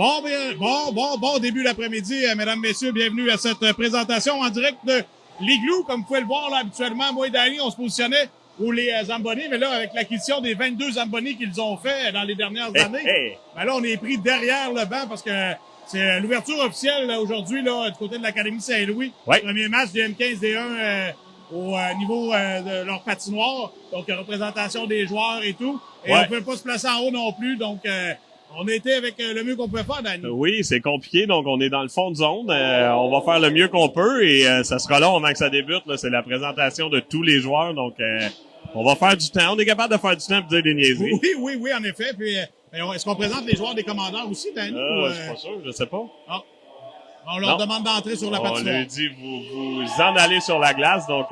Bon début d'après-midi, mesdames, messieurs. Bienvenue à cette présentation en direct de l'Igloo. Comme vous pouvez le voir, là, habituellement, moi et Danny, on se positionnait pour les Zamboni, mais là, avec l'acquisition des 22 Zamboni qu'ils ont fait dans les dernières années, ben là, on est pris derrière le banc parce que c'est l'ouverture officielle là, aujourd'hui là, du côté de l'Académie Saint-Louis. Ouais. Premier match du M15D1 au niveau de leur patinoire. Donc, représentation des joueurs et tout. Et on ne peut pas se placer en haut non plus. Donc, on a été avec le mieux qu'on pouvait faire, Danny. Oui, c'est compliqué, donc on est dans le fond de zone. On va faire le mieux qu'on peut et ça sera long avant que ça débute. Là, c'est la présentation de tous les joueurs, donc on va faire du temps. On est capable de faire du temps pour dire des niaiseries. Oui, en effet. Puis, est-ce qu'on présente les joueurs des commandeurs aussi, Danny? Je suis pas sûr, je sais pas. Ah. On leur demande d'entrer sur la patinoire. On lui dit, vous en allez sur la glace, donc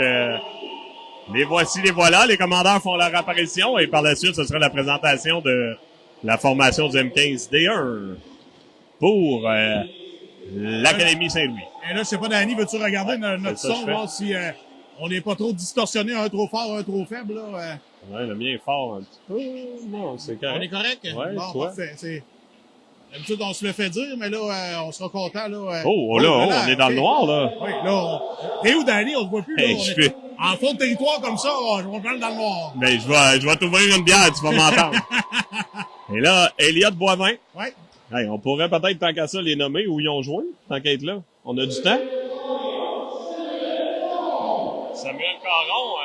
les voici, les voilà. Les commandeurs font leur apparition et par la suite, ce sera la présentation de la formation du M15D1 pour l'Académie Saint-Louis. Et là, je sais pas, Danny, veux-tu regarder notre son, voir si on n'est pas trop distorsionné, un trop fort, un trop faible, là? Ouais, le mien est fort un petit peu. Non, c'est correct. On est correct? Ouais, bon, parfait. D'habitude, on se le fait dire, mais là, on sera content, là. On est dans le noir, là. Oui, là, t'es où, Danny? On se voit plus, là. En fond de territoire comme ça, on va prendre dans le noir. Ben, je vais t'ouvrir une bière, tu vas m'entendre. Et là, Elliott Boivin. Ouais. Hey, on pourrait peut-être, tant qu'à ça, les nommer où ils ont joué, tant qu'à être là. On a du temps. Samuel Caron,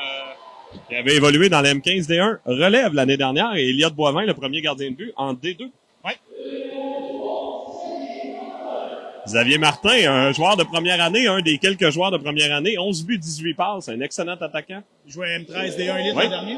qui avait évolué dans le M15D1, relève l'année dernière, et Elliott Boivin, le premier gardien de but, en D2. Ouais. Xavier Martin, un joueur de première année, un des quelques joueurs de première année, 11 buts, 18 passes, un excellent attaquant. Il jouait M13D1 Elite l'an dernier.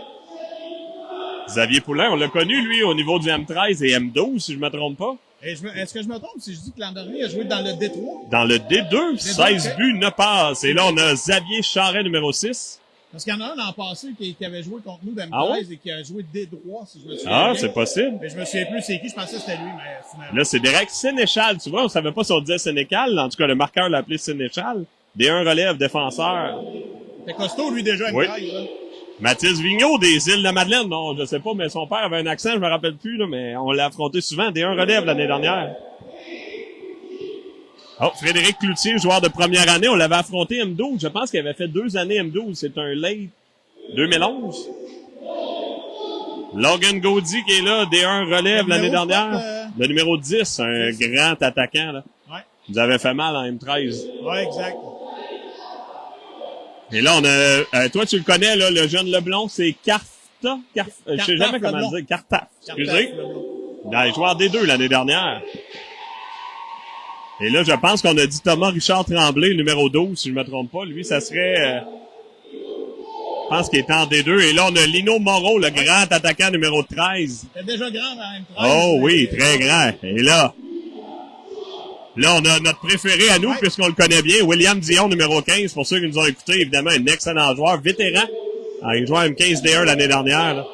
Xavier Poulain, on l'a connu, lui, au niveau du M13 et M12, si je me trompe pas. Est-ce que je me trompe si je dis que l'an dernier, il a joué dans le D3? Dans le D2, 16 buts, 9 passes. Et là, on a Xavier Charret, numéro 6. Parce qu'il y en a un l'an passé qui avait joué contre nous d'M13 et qui a joué D3, si je me souviens bien. C'est possible. Mais je me souviens plus c'est qui, je pensais que c'était lui, mais finalement. Là, c'est direct Sénéchal, tu vois, on savait pas si on disait Sénécal. En tout cas, le marqueur l'a appelé Sénéchal. D1 relève, défenseur. C'est costaud, lui, déjà, M13, là. Mathis Vigneault, des Îles-de-la-Madeleine. Non, je sais pas, mais son père avait un accent, je me rappelle plus, là, mais on l'a affronté souvent. D1 relève l'année dernière. Frédéric Cloutier, joueur de première année, on l'avait affronté M12. Je pense qu'il avait fait 2 années M12. C'est un late 2011. Logan Gaudy qui est là, D1 relève l'année dernière. Le numéro 10, un grand attaquant, là. Ouais. Il nous avait fait mal en M13. Ouais, exact. Et là, on a, toi, tu le connais, là, le jeune Leblond, c'est Carta. Je sais jamais comment dire. Cartaf. Excusez. Dans les joueurs des deux l'année dernière. Et là, je pense qu'on a dit Thomas Richard Tremblay, numéro 12, si je me trompe pas. Lui, ça serait, je pense qu'il était en D2. Et là, on a Lino Moreau, le grand attaquant numéro 13. C'est déjà grand dans M13. Oh oui, très grand. Et là, on a notre préféré à nous, puisqu'on le connaît bien, William Dion, numéro 15. Pour ceux qui nous ont écoutés, évidemment, un excellent joueur, vétéran. Il jouait à M15D1 l'année dernière, là.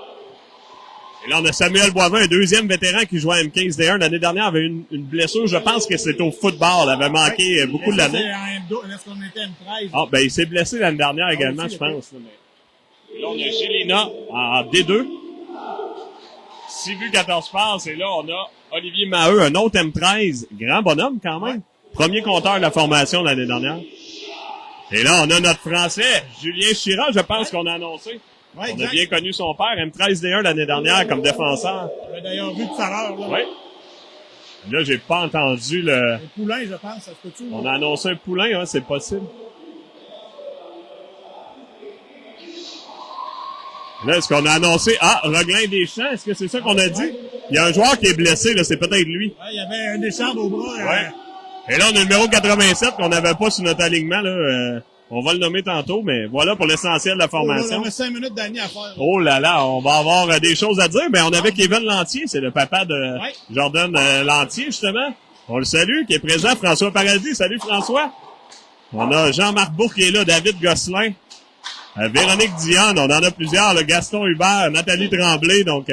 Et là, on a Samuel Boivin, un deuxième vétéran qui jouait à M15D1 l'année dernière, avait une blessure. Je pense que c'est au football. Il avait manqué beaucoup de l'année. Est-ce qu'on était M13? Ben, il s'est blessé l'année dernière également, je pense. Et là, on a Gélina en D2. 6 buts, 14 passes. Et là, on a Olivier Maheu, un autre M13. Grand bonhomme, quand même. Premier compteur de la formation l'année dernière. Et là, on a notre Français, Julien Chira, je pense qu'on a annoncé. Ouais, on a bien connu son père, M13D1 l'année dernière comme défenseur. J'avais d'ailleurs vu tout à l'heure, là. Oui. Là, j'ai pas entendu le Poulain, je pense, ça se peut-tu? On a annoncé un Poulain, hein, c'est possible. Là, est-ce qu'on a annoncé, Roglin Deschamps, est-ce que c'est ça qu'on a dit? Il y a un joueur qui est blessé, là, c'est peut-être lui. Ouais, il y avait un Deschamps au bras. Et là, on a le numéro 87 qu'on n'avait pas sur notre alignement, là. On va le nommer tantôt, mais voilà pour l'essentiel de la formation. On a 5 minutes d'année à faire. Oh là là, on va avoir des choses à dire. Ben, on avait Kevin Lantier, c'est le papa de Jordan Lantier, justement. On le salue, qui est présent. François Paradis, salut François. On a Jean-Marc Bourg qui est là, David Gosselin, Véronique Dionne, on en a plusieurs, le Gaston Hubert, Nathalie Tremblay, donc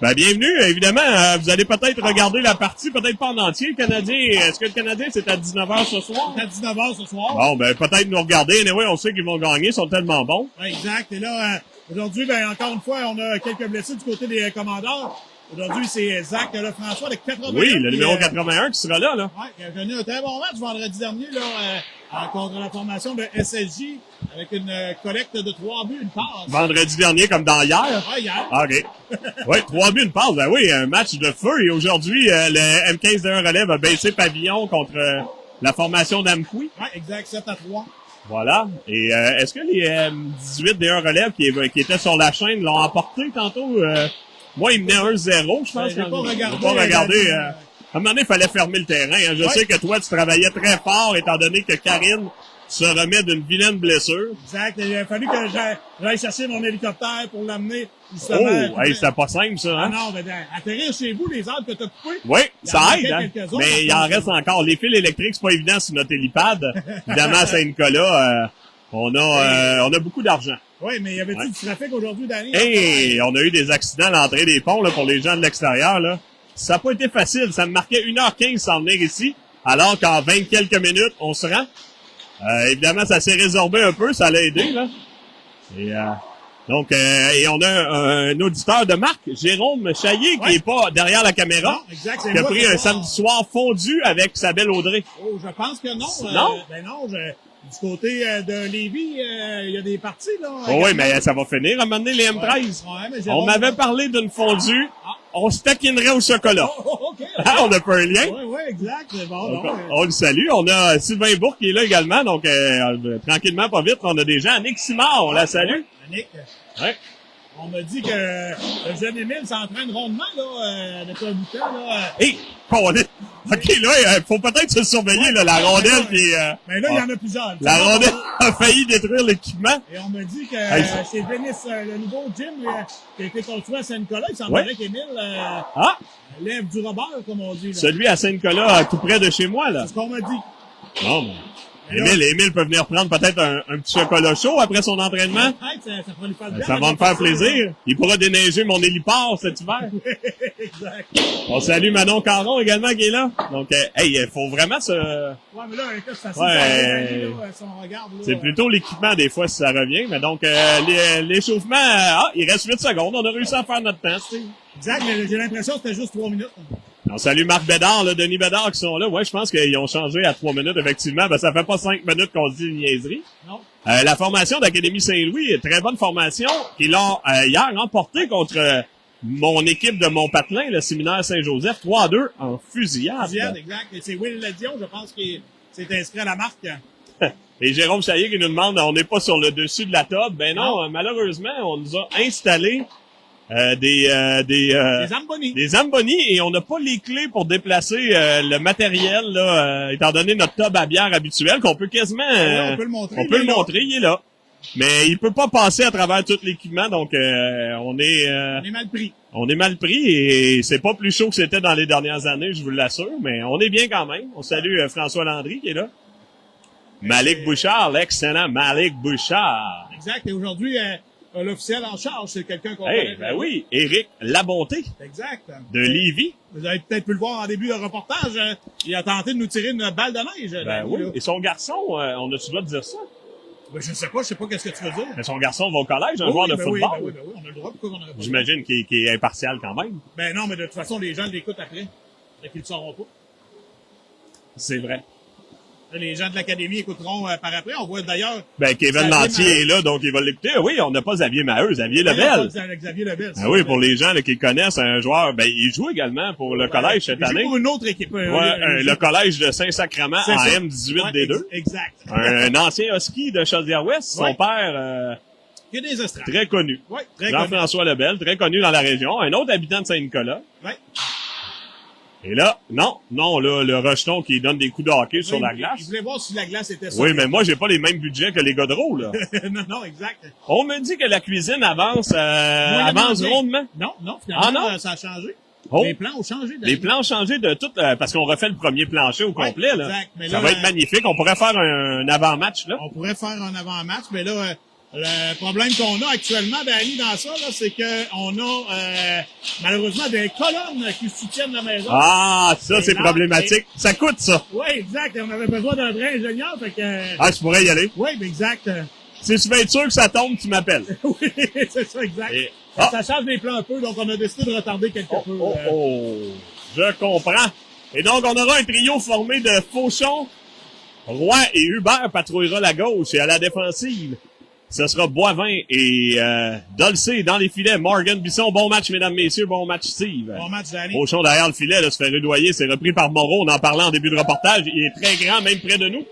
bienvenue. Évidemment, vous allez peut-être regarder la partie, peut-être pas en entier. Le Canadien, est-ce que le Canadien, c'est à 19h ce soir? C'est à 19h ce soir. Bon, peut-être nous regarder. Anyway, on sait qu'ils vont gagner, ils sont tellement bons. Ouais, exact. Et là, aujourd'hui, encore une fois, on a quelques blessés du côté des commandeurs. Aujourd'hui, c'est Zach Lefrançois de 81. Oui, le numéro 81 qui sera là. Ouais, qui a connu un très bon match vendredi dernier, là, contre la formation de SSJ, avec une collecte de 3 buts, une passe. Vendredi dernier, comme dans hier. Ouais, hier. Ah, OK. Oui, 3 buts, une passe. Ben oui, un match de feu. Et aujourd'hui, le M15 de 1 relève a baissé pavillon contre la formation d'Amqui. Ouais, exact, 7-3. Voilà. Et est-ce que les 18 des 1 relève qui étaient sur la chaîne l'ont emporté tantôt? Moi, il menait 1-0, je pense. J'ai pas regardé. Pas regardé. À un moment donné, il fallait fermer le terrain. Hein. Je sais que toi, tu travaillais très fort, étant donné que Karine se remet d'une vilaine blessure. Exact. Il a fallu que j'aille chercher mon hélicoptère pour l'amener. Justement. Oh, hey, c'était pas simple, ça, hein? Ah non, mais atterrir chez vous, les arbres que t'as coupés. Oui, ça aide, hein? Quelques-uns, Mais il en reste encore. Les fils électriques, c'est pas évident sur notre hélipad. Évidemment, à Saint-Nicolas, on a beaucoup d'argent. Oui, mais il y avait-tu du trafic aujourd'hui, Danny? Hey, on a eu des accidents à l'entrée des ponts, là, pour les gens de l'extérieur, là. Ça n'a pas été facile. Ça me marquait 1h15 sans venir ici, alors qu'en 20 quelques minutes, on se rend. Évidemment, ça s'est résorbé un peu, ça l'a aidé, là. Et, donc, et on a un auditeur de marque, Jérôme Chaillé, qui est pas derrière la caméra, non, exact, qui a pris un samedi soir fondu avec sa belle Audrey. Oh, je pense que non. Non? Ben non, du côté de Lévis, il y a des parties, là. Oh oui, mais ça va finir à un moment donné, les M13. Ouais, mais On m'avait parlé d'une fondue. On se taquinerait au chocolat. OK. Ah, on n'a pas un lien. Oui, exact. Bon, Donc, non, on le salue. On a Sylvain Bourque qui est là également. Donc, tranquillement, pas vite, on a des gens. Annick Simard, on la salue. Annick, Ouais. on m'a dit que le jeune Émile s'entraîne rondement, là, depuis un bout de temps, là. Hey, OK, là, faut peut-être se surveiller, là, la rondelle qui Mais là, il y en a plusieurs. La rondelle a failli détruire l'équipement. Et on m'a dit que Hey, c'est Denis, le nouveau gym qui a été construit à Saint-Nicolas. Il semblerait qu'Émile lève du Robert, comme on dit. Là. Celui à Saint-Nicolas, tout près de chez moi, là. C'est ce qu'on m'a dit. Non, mais Émile peut venir prendre peut-être un petit chocolat chaud après son entraînement. Ça pourrait lui faire bien. Ça va me faire plaisir. Il pourra déneiger mon héliport cet hiver. Exact. On salue Manon Caron également qui est là. Donc, hey, il faut vraiment se... Ouais, mais là, c'est facile. Ouais. Si on regarde, là, C'est plutôt l'équipement des fois si ça revient. Mais donc, l'échauffement, il reste 8 secondes. On a réussi à faire notre temps. T'sais. Exact, mais j'ai l'impression que c'était juste 3 minutes. On salue Marc Bédard, là, Denis Bédard qui sont là. Ouais, je pense qu'ils ont changé à 3 minutes, effectivement. Ben, ça fait pas 5 minutes qu'on dit une niaiserie. Non. La formation d'Académie Saint-Louis, très bonne formation, qui l'ont hier remporté contre mon équipe de Montpatelin, le séminaire Saint-Joseph, 3-2 en fusillade. Fusillade, exact. Et c'est Will Ledion, je pense, qui s'est inscrit à la marque. Et Jérôme Chaillé qui nous demande, on n'est pas sur le dessus de la table. Ben non, malheureusement, on nous a installé des Zamboni. Des Zamboni et on n'a pas les clés pour déplacer le matériel là, étant donné notre tub à bière habituel qu'on peut quasiment on peut le montrer. On peut le montrer, il est là. Mais il peut pas passer à travers tout l'équipement, donc on est mal pris. On est mal pris et c'est pas plus chaud que c'était dans les dernières années, je vous l'assure, mais on est bien quand même. On salue François Landry qui est là. Malik Bouchard, l'excellent Malik Bouchard. Exact. Et aujourd'hui, l'officiel en charge, c'est quelqu'un qu'on connaît. Ben oui, Éric Labonté. Exact. De Lévis. Vous avez peut-être pu le voir en début de reportage. Il a tenté de nous tirer une balle de neige. Ben oui. Là. Et son garçon, on a-tu le droit de dire ça? Ben, je sais pas qu'est-ce que tu veux dire. Mais son garçon va au collège, un joueur de football. Oui, on a le droit. Pourquoi on aurait pas? J'imagine qu'il est impartial quand même. Ben non, mais de toute façon, les gens l'écoutent après. Fait qu'ils le sauront pas. C'est vrai. Les gens de l'académie écouteront par après. On voit d'ailleurs... Ben, Kevin Lantier est là, donc il va l'écouter. Oui, on n'a pas Xavier Maheu, Xavier Lebel. Xavier Lebel. Ah oui, pour les gens là, qui le connaissent, un joueur, ben, il joue également pour le collège cette année. Il joue pour une autre équipe. Le collège de Saint-Sacrement en M18 D2. Exact. Un ancien husky de Chaudière-Ouest. Son père... Il y a des estrades. Très connu. Oui, très Jean-François Lebel, très connu dans la région. Un autre habitant de Saint-Nicolas. Oui. Et là, non, là, le rejeton qui donne des coups de hockey sur la glace. Je voulais voir si la glace était Oui, mais moi, j'ai pas les mêmes budgets que les Godreau, là. non, exact. On me dit que la cuisine avance rondement. Non, finalement, ça a changé. Oh. Les plans ont changé. Les plans ont changé de tout, parce qu'on refait le premier plancher au complet, là. Exact. Mais ça va être magnifique. On pourrait faire un avant-match, là. On pourrait faire un avant-match, mais là, le problème qu'on a actuellement, Danny, dans ça, là, c'est que on a malheureusement des colonnes qui soutiennent la maison. Ah, ça, c'est problématique. Ça coûte, ça. Oui, exact. On avait besoin d'un vrai ingénieur, fait que... Ah, je pourrais y aller. Oui, mais exact. Si tu veux être sûr que ça tombe, tu m'appelles. Oui, c'est ça, exact. Et Ça change les plans un peu, donc on a décidé de retarder quelque peu. Je comprends. Et donc, on aura un trio formé de Fauchon, Roy et Hubert patrouillera la gauche et à la défensive. Ce sera Boivin et Dolcé dans les filets. Morgan Bisson, bon match, mesdames, messieurs, bon match, Steve. Bon match, Danny. Fauchon derrière le filet, là, se fait rudoyer, c'est repris par Moreau, on en parlait en début de reportage. Il est très grand, même près de nous.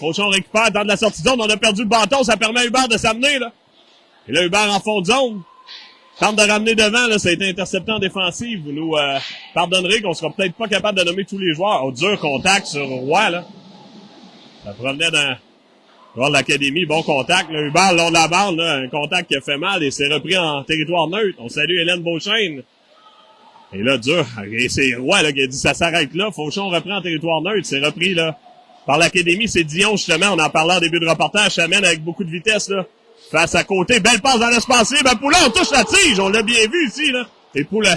Fauchon récupère dans de la sortie de zone, on a perdu le bâton, ça permet à Hubert de s'amener, là. Et là, Hubert en fond de zone. Tente de ramener devant, là, ça a été intercepté en défensive. Vous nous pardonnerez qu'on sera peut-être pas capable de nommer tous les joueurs. Au dur contact sur Roy, là. Ça provenait d'un joueur de l'académie, bon contact. Là, Hubert, long de la balle, là, un contact qui a fait mal et c'est repris en territoire neutre. On salue Hélène Beauchesne. Et là, dur. Et c'est Roy, là, qui a dit ça s'arrête là. Fauchon reprend en territoire neutre. C'est repris, là, par l'académie. C'est Dion, justement. On en parlait en début de reportage. Ça mène avec beaucoup de vitesse, là. Face à côté. Belle passe dans l'espace libre. Poulain, on touche la tige. On l'a bien vu ici, là. Et Poulain.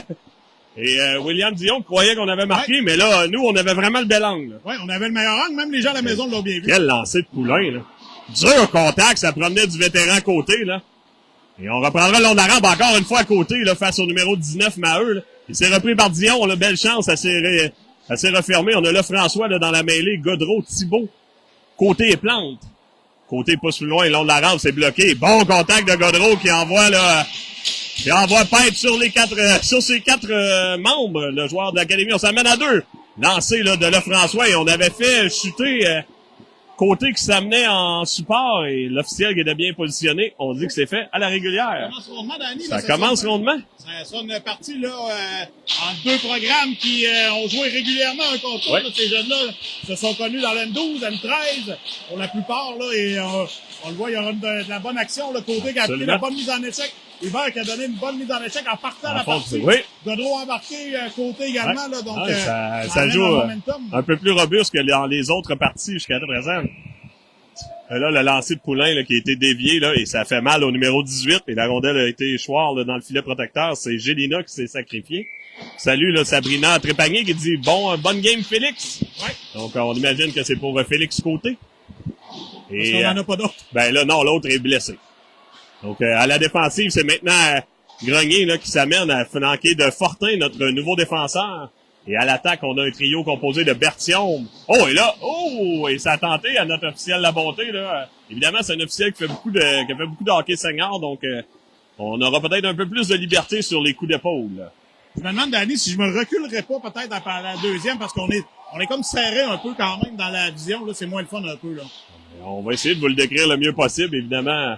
Et William Dion croyait qu'on avait marqué, mais là, nous, on avait vraiment le bel angle. Oui, on avait le meilleur angle. Même les gens à la maison l'ont bien vu. Quel lancer de Poulain, là. Dur contact, ça promenait du vétéran côté, là. Et on reprendra le long de la rampe encore une fois à côté, là, face au numéro 19, Maheu, là. Il s'est repris par Dion, on a belle chance, ça s'est refermé. On a là François, là, dans la mêlée, Godreau, Thibault. Côté et Plante. Côté pousse plus loin, le long de la rampe, c'est bloqué. Bon contact de Godreau qui envoie, là, paître sur les sur ses quatre membres, le joueur de l'académie. On s'amène à 2. Lancé, là, de François et on avait fait chuter, côté qui s'amenait en support et l'officiel qui était bien positionné, on dit que c'est fait à la régulière. Ça commence rondement, Danny. Ça commence rondement. Ça sera une partie là, en 2 programmes qui ont joué régulièrement un contre l'autre. Ces jeunes-là se sont connus dans l'M12, M13, pour la plupart, là, et on le voit, il y aura de la bonne action. Le côté qui a pris la bonne mise en échec. Hubert qui a donné une bonne mise en échec en partant la partie. Oui. Godreau embarqué côté également. Là, donc, ça joue un peu plus robuste que dans les autres parties jusqu'à présent. Là, le lancer de Poulain là, qui a été dévié là, et ça fait mal au numéro 18. Et la rondelle a été échoir là, dans le filet protecteur. C'est Gélina qui s'est sacrifié. Salut là, Sabrina Trépanier qui dit bonne game Félix. Ouais. Donc on imagine que c'est pour Félix Côté. Et parce qu'on n'en a pas d'autre. Ben là, non, l'autre est blessé. Donc à la défensive, c'est maintenant Grenier là, qui s'amène à flanquer de Fortin, notre nouveau défenseur. Et à l'attaque, on a un trio composé de Berthiaume. Oh, et là, et ça a tenté à notre officiel La Bonté, là. Évidemment, c'est un officiel qui fait beaucoup de hockey senior, donc on aura peut-être un peu plus de liberté sur les coups d'épaule. Je me demande, Danny, si je me reculerais pas peut-être à la deuxième, parce qu'on est comme serré un peu quand même dans la vision, là, c'est moins le fun un peu, là. On va essayer de vous le décrire le mieux possible, évidemment.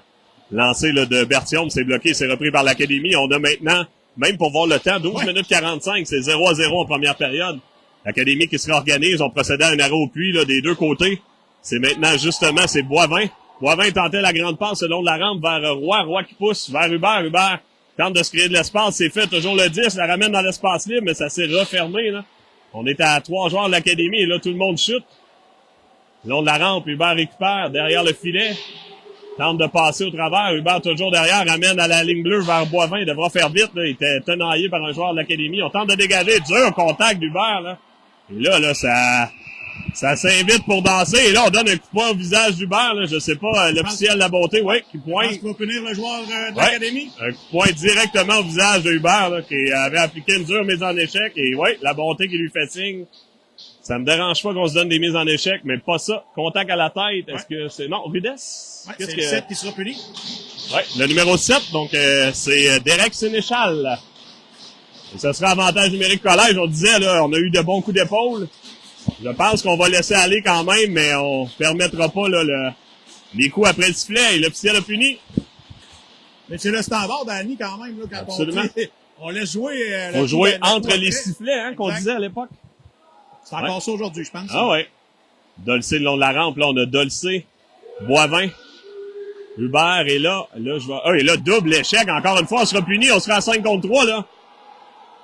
Lancé là, de Berthiaume, c'est bloqué, c'est repris par l'Académie. On a maintenant, même pour voir le temps, 12 minutes 45, c'est 0-0 en première période. L'Académie qui se réorganise, on procédait à un arrêt au puits là, des deux côtés. C'est maintenant, justement, c'est Boivin. Boivin tentait la grande passe le long de la rampe vers Roy. Roy qui pousse vers Hubert. Hubert tente de se créer de l'espace, c'est fait, toujours le 10, la ramène dans l'espace libre, mais ça s'est refermé. Là. On est à 3 joueurs de l'Académie et là, tout le monde chute. Le long de la rampe, Hubert récupère derrière le filet. Tente de passer au travers. Hubert toujours derrière, ramène à la ligne bleue vers Boivin. Il devra faire vite. Là. Il était tenaillé par un joueur de l'Académie. On tente de dégager. Dur contact d'Hubert. Là. Et là, ça s'invite pour danser. Et là, on donne un coup de poing au visage d'Hubert. Là. Je sais pas, l'officiel de La Bonté, qui pointe. Je pense qu'il va punir le joueur de l'Académie. Un coup de poing directement au visage de Hubert, là, qui avait appliqué une dure mise en échec. Et La Bonté qui lui fait signe. Ça me dérange pas qu'on se donne des mises en échec, mais pas ça. Contact à la tête. Est-ce que c'est... Non, rudesse. Ouais, c'est le 7 qui sera puni. Ouais, le numéro 7, donc c'est Derek Sénéchal. Et ce sera avantage numérique collège. On disait, là, on a eu de bons coups d'épaule. Je pense qu'on va laisser aller quand même, mais on permettra pas là, les coups après le sifflet. Et l'officiel a puni. Mais c'est le standard d'Annie quand même. Là, quand absolument. On laisse jouer... on jouait entre les sifflets, qu'on disait à l'époque. C'est encore ça aujourd'hui, je pense. Ah ouais. Dolcé le long de la rampe. Là, on a Dolcé, Boivin, Hubert est là. Là, je vois. Et là, double échec. Encore une fois, on sera puni. On sera à 5 contre 3, là.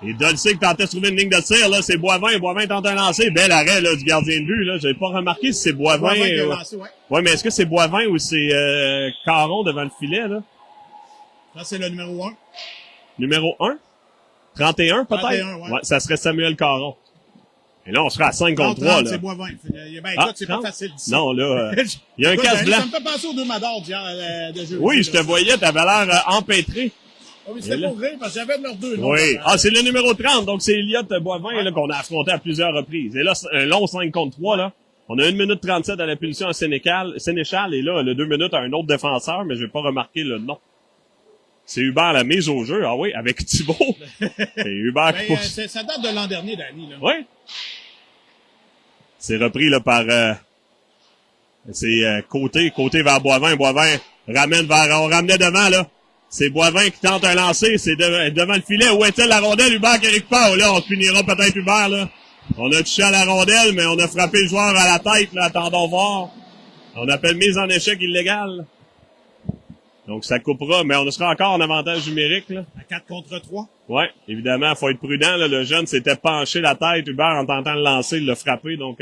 Et Dolcé qui tentait de trouver une ligne de tir, là, c'est Boivin. Boivin tente un lancer. Bel arrêt, là, du gardien de but, là. J'avais pas remarqué si c'est Boivin. Boivin qui a lancé, ouais, mais est-ce que c'est Boivin ou c'est Caron devant le filet, là? Là, c'est le numéro 1. Numéro 1? 31, peut-être? 31, ouais. Ça serait Samuel Caron. Et là, on sera à 5 contre 3, là. C'est Boivin. Écoute, c'est pas facile. Non, là, il y a un casse blanc. Ça me fait penser aux deux Madors de jeu. Oui, je te voyais, t'avais l'air empêtré. Oh, mais c'était pour rire, parce que j'avais de leurs deux noms. Oui. Ah, c'est le numéro 30, donc c'est Elliott Boivin, là, qu'on a affronté à plusieurs reprises. Et là, c'est un long 5 contre 3, là. On a 1 minute 37 à la punition à Sénéchal, et là, le 2 minutes à un autre défenseur, mais je vais pas remarquer le nom. C'est Hubert la mise au jeu, ah oui, avec Thibault. C'est Hubert qui pousse. Ça date de l'an dernier, Danny, là. Oui. C'est repris, là, par, côté vers Boivin. Boivin on ramenait devant, là. C'est Boivin qui tente un lancer, c'est devant le filet. Où est-elle la rondelle? Hubert qui arrive pas. Là, on punira peut-être Hubert, là. On a touché à la rondelle, mais on a frappé le joueur à la tête, là. Attendons voir. On appelle mise en échec illégale. Donc, ça coupera, mais on sera encore en avantage numérique, là. À 4 contre 3. Ouais, évidemment, faut être prudent, là. Le jeune s'était penché la tête. Hubert, en tentant le lancer, il l'a frappé, donc,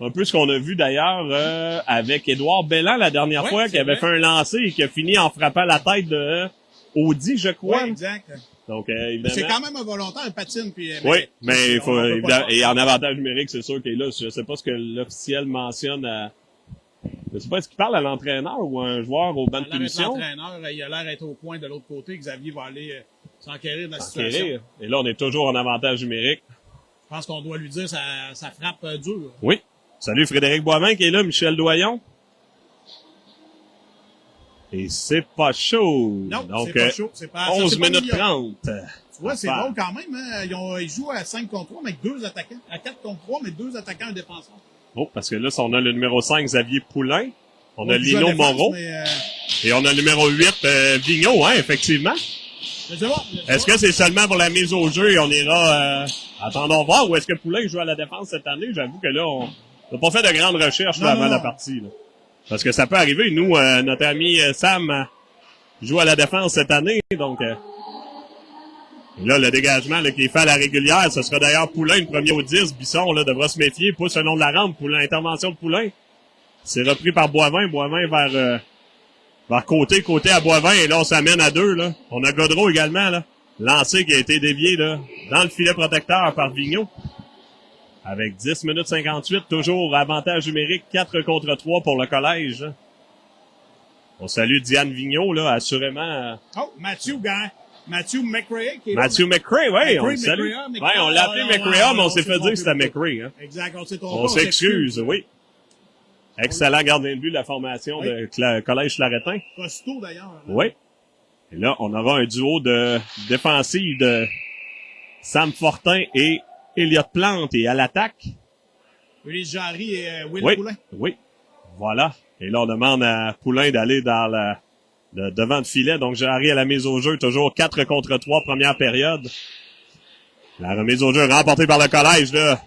un peu ce qu'on a vu d'ailleurs avec Édouard Belland la dernière fois, qui avait fait un lancer et qui a fini en frappant la tête de Audi, je crois. Oui, exact. Donc, évidemment. C'est quand même un volontaire, patine. Puis, oui, mais il faut, et en avantage numérique, c'est sûr qu'il est là. Je sais pas ce que l'officiel mentionne à... Je sais pas, est-ce qu'il parle à l'entraîneur ou à un joueur au banc de punition? L'entraîneur, il a l'air d'être au coin de l'autre côté. Xavier va aller s'enquérir de la situation. Et là, on est toujours en avantage numérique. Je pense qu'on doit lui dire ça frappe dur. Oui. Salut Frédéric Boivin qui est là, Michel Doyon. Et c'est pas chaud. Non, donc, c'est pas chaud. C'est pas, 11 pas minutes 30. Tu vois, c'est bon quand même. Hein? Ils jouent à 5 contre 3, mais avec 2 attaquants. À 4 contre 3, mais 2 attaquants, un défenseur. Oh, parce que là, on a le numéro 5, Xavier Poulain. On a Lino Moreau. Et on a le numéro 8, Vigneault, hein, effectivement. Est-ce que c'est seulement pour la mise au jeu et on ira... attendons voir, ou est-ce que Poulain joue à la défense cette année? J'avoue que là, on n'a pas fait de grandes recherches là, avant la partie. Là. Parce que ça peut arriver. Nous, notre ami Sam joue à la défense cette année. Donc, là, le dégagement là, qui est fait à la régulière, ce sera d'ailleurs Poulain, le premier au 10. Bisson là, devra se méfier, pousse le long de la rampe. Poulain, intervention de Poulain. C'est repris par Boivin. Boivin vers côté à Boivin. Et là, on s'amène à 2. Là. On a Godreau également. Là. Lancé qui a été dévié là, dans le filet protecteur par Vigneault. Avec 10 minutes 58, toujours avantage numérique, 4 contre 3 pour le collège. On salue Diane Vigneault, là, assurément. Oh, Matthew McRae. Matthew McRae, oui, on le salue. Ouais, on l'a appelé McRae, mais on s'est fait dire que c'était McRae. Hein. Exact, on s'est trompé. On s'excuse, oui. Excellent gardien de but de la formation de collège Claretin. Costaud, d'ailleurs. Oui. Et là, on aura un duo de défensifs de Sam Fortin et Elliott Plante. Et à l'attaque, Ulysse Jarry et Will Poulain. Oui, voilà. Et là, on demande à Poulain d'aller dans devant le filet. Donc, Jarry à la mise au jeu, toujours 4 contre 3, première période. La remise au jeu remportée par le collège, là.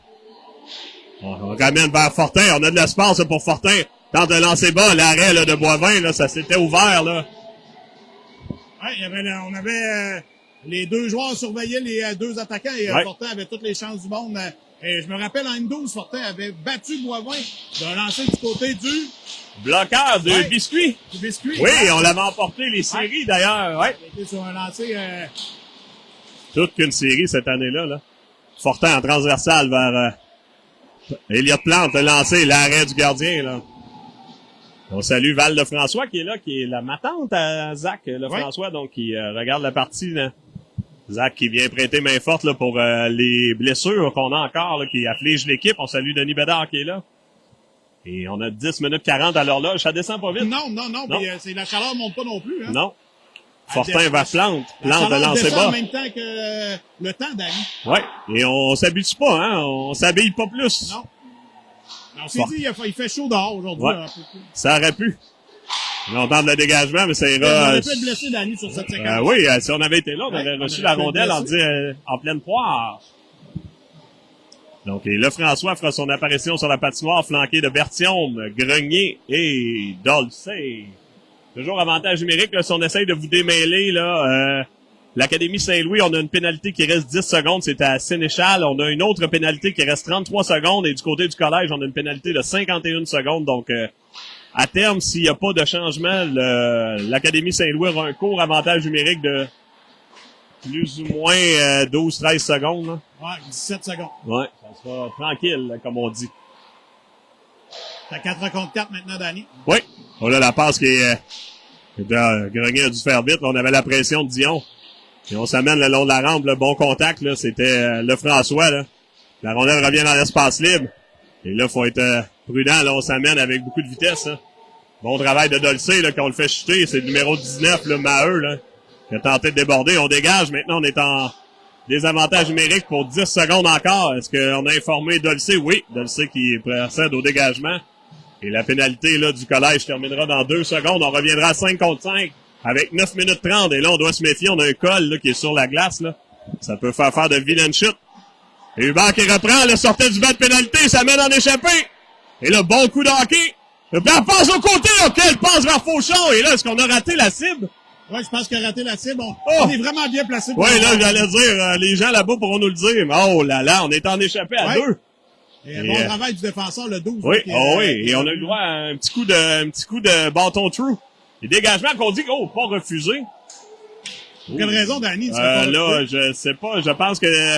On ramène vers Fortin. On a de l'espace pour Fortin. Tente de lancer bas. L'arrêt là, de Boivin, là, ça s'était ouvert, là. Ouais, on avait les deux joueurs surveillaient les deux attaquants et Fortin avait toutes les chances du monde. Et je me rappelle, en M12, Fortin avait battu Boivin d'un lancer du côté du... bloqueur de biscuit. Du biscuit. Oui, on l'avait emporté les séries, d'ailleurs. Ouais. Il était sur un lancer... Toute qu'une série cette année-là. Là. Fortin en transversale vers Elliott Plante, le lancer, l'arrêt du gardien. Là. On salue Val de François qui est là, qui est la matante à Zach François, donc qui regarde la partie. Là. Zach qui vient prêter main forte là, pour les blessures qu'on a encore, là, qui affligent l'équipe. On salue Denis Bédard qui est là. Et on a 10 minutes 40 à l'horloge. Ça descend pas vite. Non. Puis, la chaleur monte pas non plus. Hein? Non. Fortin va Plante. Plante de lancer bas. En même temps que le temps d'aller. Ouais. Et on s'habitue pas, hein. On s'habille pas plus. Non. On s'est dit, il fait chaud dehors aujourd'hui. Ouais. Ça aurait pu. On tente le dégagement, mais ça ira... On aurait pu être blessé Danny sur cette séquence. Oui, si on avait été là, on aurait reçu la rondelle en pleine poire. Donc, et Lefrançois fera son apparition sur la patinoire, flanqué de Berthiaume, Grenier et Dolcey. Toujours avantage numérique, là, si on essaye de vous démêler, là, l'Académie Saint-Louis, on a une pénalité qui reste 10 secondes, c'est à Sénéchal. On a une autre pénalité qui reste 33 secondes, et du côté du collège, on a une pénalité de 51 secondes. Donc, à terme, s'il n'y a pas de changement, l'Académie Saint-Louis aura un court avantage numérique de plus ou moins 12-13 secondes. Là. Ouais, 17 secondes. Ouais, ça sera tranquille, là, comme on dit. T'as 4 contre 4 maintenant, Danny. Oui, on a la passe qui est Grenier a dû faire vite. Là, on avait la pression de Dion. Et on s'amène le long de la rampe. Le bon contact, là, c'était le François. Là. La rondelle revient dans l'espace libre. Et là, faut être prudent. Là, on s'amène avec beaucoup de vitesse. Hein. Bon travail de Dolcé, là, qu'on le fait chuter. C'est le numéro 19, là, Maheu, là, qui a tenté de déborder. On dégage. Maintenant, on est en désavantage numérique pour 10 secondes encore. Est-ce qu'on a informé Dolcé? Oui, Dolcé qui procède au dégagement. Et la pénalité là du collège terminera dans 2 secondes. On reviendra à 5 contre 5 avec 9 minutes 30. Et là, on doit se méfier. On a un col là, qui est sur la glace. Là. Ça peut faire de vilaines chutes. Et Hubert qui reprend, le sortait du banc de pénalité. Ça mène en échappé. Et le bon coup de hockey. Le plan passe au côté. OK, elle passe vers Fauchon. Et là, est-ce qu'on a raté la cible? Oui, je pense qu'il a raté la cible. On est vraiment bien placé. Oui, là, j'allais dire, les gens là-bas pourront nous le dire. Mais oh là là, on est en échappé à 2. Et bon travail du défenseur, le 12. Oui, oui. Et on a eu le droit à un petit coup de bâton true. Les dégagements qu'on dit, pas refusé. Pour quelle raison, Danny? Là, je sais pas. Je pense que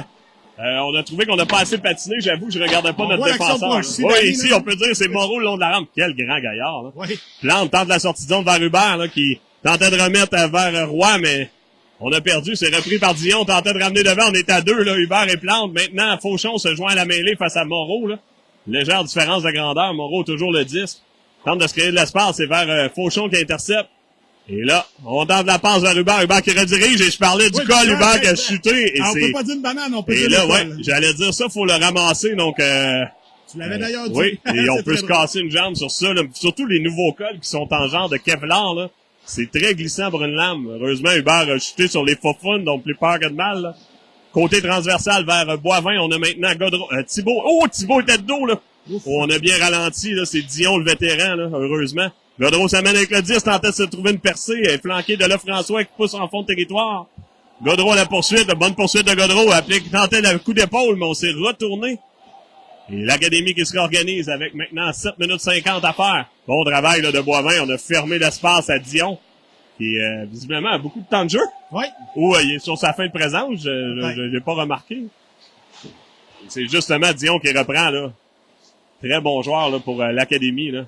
on a trouvé qu'on n'a pas assez patiné. J'avoue, je regardais pas notre défenseur. Oui, ici, on peut dire c'est Moreau le long de la rampe. Quel grand gaillard. Là. Oui. Plante tente la sortie de zone vers Hubert, là, qui tentait de remettre vers Roy, mais on a perdu. C'est repris par Dion. Tentait de ramener devant. On est à 2, là. Hubert et Plante. Maintenant, Fauchon se joint à la mêlée face à Moreau, là. Légère différence de grandeur. Moreau, toujours le 10. Tente de se créer de l'espace. C'est vers Fauchon qui intercepte. Et là, on tente la passe vers Hubert. Hubert qui redirige. Et je parlais du col, Hubert qui a chuté. Et on peut pas dire une banane, on peut dire et là, j'allais dire ça, faut le ramasser. Donc, tu l'avais d'ailleurs dit. Oui, et on peut se casser une jambe sur ça. Là. Surtout les nouveaux cols qui sont en genre de Kevlar, là. C'est très glissant pour une lame. Heureusement, Hubert a chuté sur les faufounes, donc plus peur que de mal. Là. Côté transversal vers Boivin, on a maintenant Godreau. Thibault. Oh, Thibault était de dos, là. On a bien ralenti, là. C'est Dion, le vétéran, là, heureusement. Godreau s'amène avec le 10, tentait de se trouver une percée. Elle est flanquée de Lefrançois qui pousse en fond de territoire. Godreau à la poursuite, bonne poursuite de Godreau. Qui tentait le coup d'épaule, mais on s'est retourné. Et l'Académie qui se réorganise avec maintenant 7 minutes 50 à faire. Bon travail là, de Boivin. On a fermé l'espace à Dion. Qui visiblement a beaucoup de temps de jeu. Oui. Ou il est sur sa fin de présence. Je l'ai pas remarqué. C'est justement Dion qui reprend là. Très bon joueur là, pour l'Académie. Là.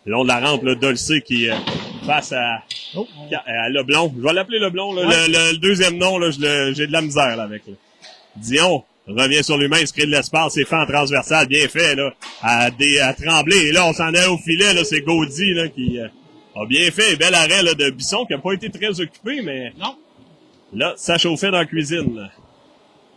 Le long de la rampe, là, Dolcé qui face à Leblon. Je vais l'appeler Leblon. Là. Le deuxième nom, là, j'ai de la misère là, avec. Là. Dion revient sur lui-même, se crée de l'espace, c'est fait en transversal, bien fait, là, à Tremblay. Et là, on s'en est au filet, là, c'est Gaudry, là, qui a bien fait. Bel arrêt, là, de Bisson, qui a pas été très occupé, mais. Non. Là, ça chauffait dans la cuisine, là.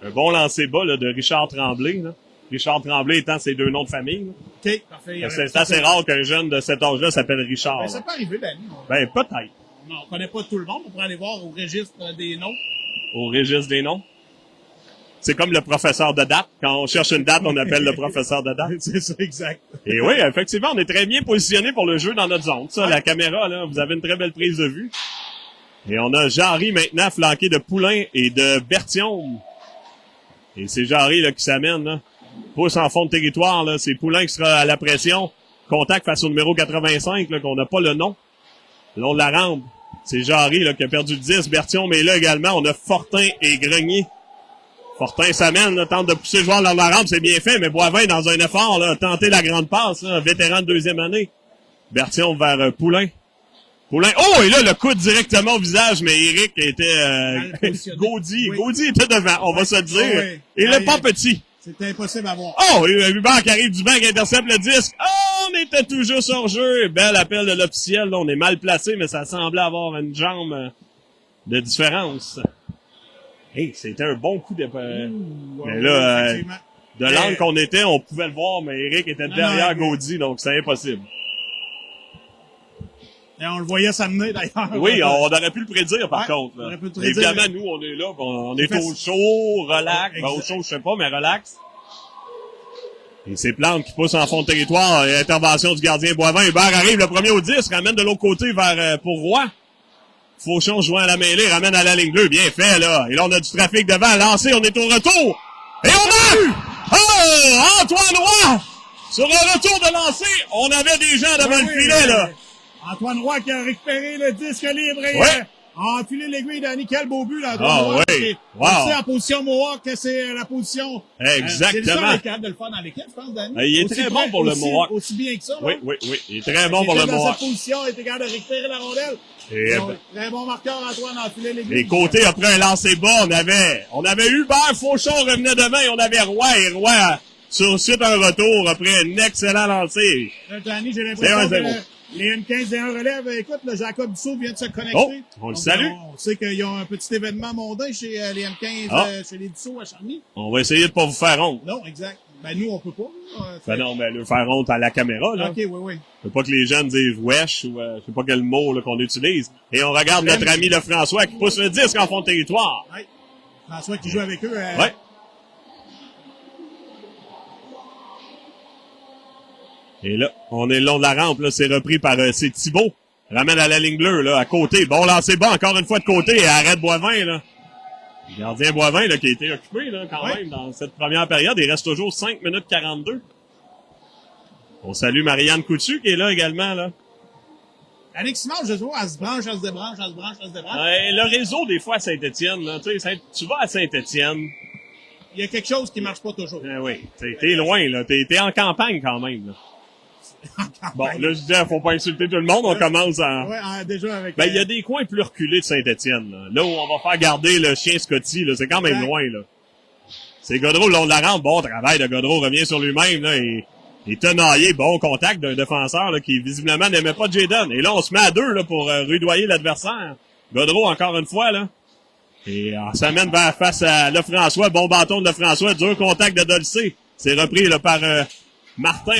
Un bon lancer bas, là, de Richard Tremblay, là. Richard Tremblay étant ses 2 noms de famille, là. OK, parfait. C'est assez rare qu'un jeune de cet âge-là s'appelle Richard. Ben, ça peut arriver, Danny. Ben, peut-être. Non, on connaît pas tout le monde. On pourrait aller voir au registre des noms. Au registre des noms? C'est comme le professeur de date. Quand on cherche une date, on appelle le professeur de date. C'est ça, exact. Et oui, effectivement, on est très bien positionné pour le jeu dans notre zone. Ça, la caméra, là, vous avez une très belle prise de vue. Et on a Jarry maintenant flanqué de Poulain et de Berthiaume. Et c'est Jarry là, qui s'amène, là. Pousse en fond de territoire, là. C'est Poulain qui sera à la pression. Contact face au numéro 85, là, qu'on n'a pas le nom. Le long de la rampe. C'est Jarry, là, qui a perdu le 10. Berthiaume est là également. On a Fortin et Grenier. Fortin s'amène, là, tente de pousser le joueur dans la rampe, c'est bien fait, mais Boivin, dans un effort, là, a tenté la grande passe, là, vétéran de 2e année. Berthiaume vers Poulain. Poulain, oh, et là, le coup directement au visage, mais Eric était, Gaudry. Oui. Gaudry était devant, on va se le dire. Oui. Il n'est pas petit. C'était impossible à voir. Oh, Hubert qui arrive du banc, qui intercepte le disque. Oh, on était tout juste hors jeu. Bel appel de l'officiel, là, on est mal placé, mais ça semblait avoir une jambe de différence. Hey, c'était un bon coup de... mais là, de l'angle qu'on était, on pouvait le voir, mais Eric était derrière Gaudry, donc c'est impossible. Et on le voyait s'amener, d'ailleurs. Oui, on aurait pu le prédire, par contre. Là. Évidemment, nous, on est là, on est au chaud, relax. Ben, au chaud, je sais pas, mais relax. Et c'est Plante qui pousse en fond de territoire. Intervention du gardien Boivin. Hubert arrive, le premier au 10, ramène de l'autre côté vers pour Roy. Fauchon joint à la mêlée, ramène à la ligne bleue. Bien fait, là. Et là, on a du trafic devant. Lancé, on est au retour. Et on a... Oh! Antoine Roy! Sur un retour de lancer, on avait des gens devant le filet, là. Antoine Roy qui a récupéré le disque libre et Enfiler l'aiguille, Danny. Quel beau but, là. Ah oui. Wow. On sait, en position Mohawk, que c'est la position. Exactement. C'est le seul capable de le faire dans l'équipe, je pense, Danny. Il est très bon pour le Mohawk. Aussi bien que ça, Oui, oui, oui. Il est très bon pour le Mohawk. Dans cette position, il était capable de récupérer la rondelle. Très bon marqueur, Antoine, enfiler l'aiguille. Les côtés, après un lancer bas, on avait Hubert Fauchon revenait devant et on avait Roy. Et Roy, sur suite un retour après un excellent lancer. Danny, j'ai l'impression que les M15 et 1 relève, écoute, le Jacob Dussault vient de se connecter. Oh, on le salue. On sait qu'ils ont un petit événement mondain chez les M15, chez les Dussault à Charny. On va essayer de pas vous faire honte. Non, exact. Ben, nous, on peut pas. Ben non, mais le faire honte à la caméra, là. OK, oui. Faut pas que les jeunes disent wesh ou je sais pas quel mot là, qu'on utilise. Et on regarde notre ami le François qui pousse le disque en fond de territoire. Oui. François qui joue avec eux. Ouais. Et là, on est le long de la rampe, là, c'est repris par c'est Thibault. Ramène à la ligne bleue, là, à côté. Bon lancer bas, encore une fois de côté, et arrête Boivin, là. Le gardien Boivin, là, qui a été occupé, là, quand même, dans cette première période. Il reste toujours 5 minutes 42. On salue Marianne Coutu, qui est là également, là. Annick Simard, je vois, elle se branche, elle se débranche. Le réseau, des fois, à Saint-Étienne, là, tu sais, tu vas à Saint-Étienne. Il y a quelque chose qui marche pas toujours. Oui, t'es loin, là. T'es en campagne, quand même, là. Bon, là, je disais, faut pas insulter tout le monde, on commence à... Ouais, déjà avec... Ben, il y a des coins plus reculés de Saint-Étienne, là. Là où on va faire garder le chien Scotty, là, c'est quand même loin, là. C'est Godreau, le long de la rampe. Bon travail de Godreau, revient sur lui-même, là, et tenaillé, bon contact d'un défenseur, là, qui visiblement n'aimait pas Jayden. Et là, on se met à deux, là, pour rudoyer l'adversaire. Godreau, encore une fois, là. Et on s'amène face à Lefrançois, bon bâton de Lefrançois, dur contact de Dolcé. C'est repris, là, par... Martin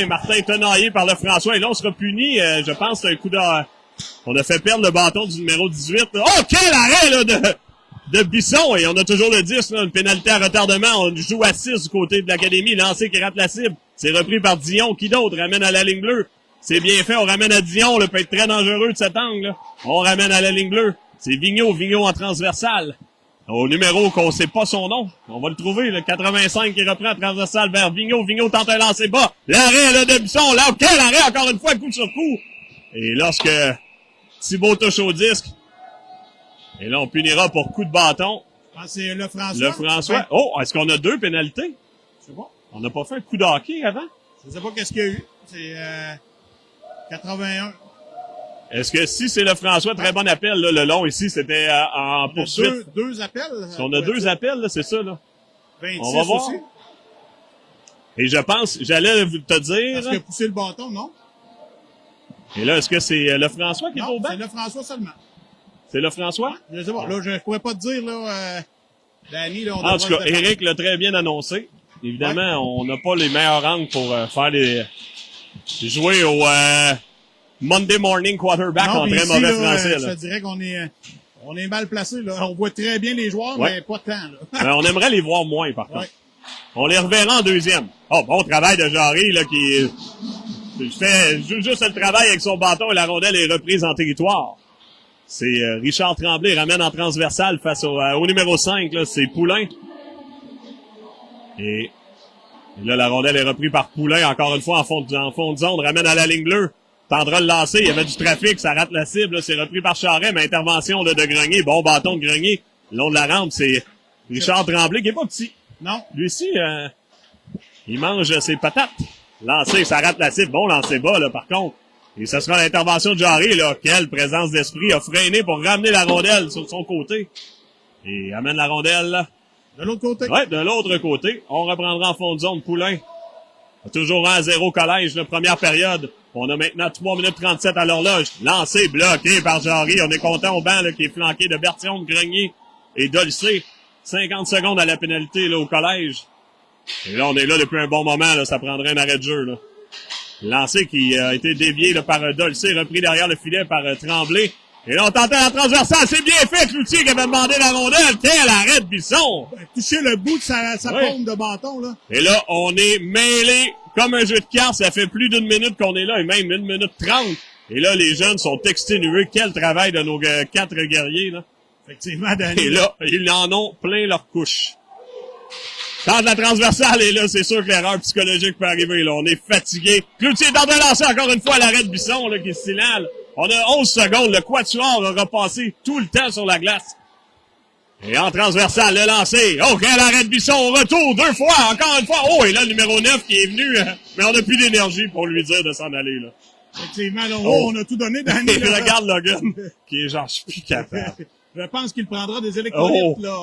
tenaillé par Lefrançois. Et là, on sera puni, je pense, c'est un coup de... On a fait perdre le bâton du numéro 18. Là. Oh, quel arrêt là, de Bisson! Et on a toujours le 10, là, une pénalité à retardement. On joue à 6 du côté de l'Académie. Lancé qui rate la cible. C'est repris par Dion. Qui d'autre ramène à la ligne bleue? C'est bien fait. On ramène à Dion. Là, peut être très dangereux de cet angle. Là. On ramène à la ligne bleue. C'est Vigneault en transversal. Au numéro qu'on sait pas son nom. On va le trouver, le 85 qui reprend transversal vers Vigneault. Vigneault tente un lancer bas. L'arrêt là, de Bisson. Là, quel arrêt encore une fois, coup sur coup. Et lorsque Thibault touche au disque, et là, on punira pour coup de bâton. Ah, c'est Lefrançois. Lefrançois. Ouais. Oh, est-ce qu'on a 2 pénalités? Je sais pas. On n'a pas fait un coup de hockey avant? Je sais pas qu'est-ce qu'il y a eu. C'est 81. Est-ce que si c'est Lefrançois, très bon appel, là, le long ici, c'était en poursuite. Deux appels. Si on a 2 appels, là, c'est ça, là. 26 on va voir. aussi. Et je pense, j'allais te dire... Parce qu'il a poussé le bâton, non? Et là, est-ce que c'est Lefrançois qui est au banc? C'est Lefrançois seulement. C'est Lefrançois? Je sais pas. Là, je pourrais pas te dire, là, Danny, là, on en tout cas, Éric l'a très bien annoncé. Évidemment, on n'a pas les meilleurs angles pour jouer au Monday morning quarterback en très mauvais français. Je te dirais qu'on est mal placé, là. On voit très bien les joueurs, mais pas tant, là. On aimerait les voir moins, par contre. On les reverra en deuxième. Oh, bon travail de Jarry, là, qui fait juste le travail avec son bâton et la rondelle est reprise en territoire. C'est Richard Tremblay, ramène en transversal face au numéro 5, là, c'est Poulain. Et là, la rondelle est reprise par Poulain, encore une fois en fond de zone, ramène à la ligne bleue. Tendra le lancer, il y avait du trafic, ça rate la cible, là, c'est repris par Charret, mais intervention là, de Grenier, bon bâton de Grenier. Le long de la rampe, c'est Richard Tremblay, qui est pas petit. Non. Lui aussi, il mange ses patates. Lancer, ça rate la cible, bon lancer bas, là, par contre. Et ce sera l'intervention de Jarry, là. Quelle présence d'esprit, a freiné pour ramener la rondelle sur son côté. Et amène la rondelle, là. De l'autre côté? Ouais, de l'autre côté. On reprendra en fond de zone Poulain. Toujours 1-0 collège, la première période. On a maintenant 3 minutes 37 à l'horloge. Lancé, bloqué par Jarry. On est content au banc, là, qui est flanqué de Bertillon, de Grenier et Dolcé. 50 secondes à la pénalité, là, au collège. Et là, on est là depuis un bon moment, là. Ça prendrait un arrêt de jeu, là. Lancé qui a été dévié, là, par Dolcé, repris derrière le filet par Tremblay. Et là, on tentait la transversale. C'est bien fait, Cloutier qui avait demandé la rondelle. Quel arrêt de Bisson! Toucher le bout de sa paume de bâton, là. Et là, on est mêlé comme un jeu de cartes. Ça fait plus d'une minute qu'on est là, et même 1 minute 30. Et là, les jeunes sont exténués. Quel travail de nos 4 guerriers, là. Effectivement, Danny. Et là, ils en ont plein leur couche. Tente la transversale, et là, c'est sûr que l'erreur psychologique peut arriver, là. On est fatigué. Cloutier tente de lancer encore une fois l'arrêt de Bisson, là, qui se signale. On a 11 secondes. Le quatuor aura passé tout le temps sur la glace. Et en transversal, le lancer. Oh, quel arrêt de Bisson au retour, 2 fois, encore une fois. Oh, et là, le numéro 9 qui est venu, mais on n'a plus d'énergie pour lui dire de s'en aller, là. Effectivement, là, on a tout donné, Danny. Regarde Logan, qui est genre, je suis plus capable. Je pense qu'il prendra des électrolytes, là.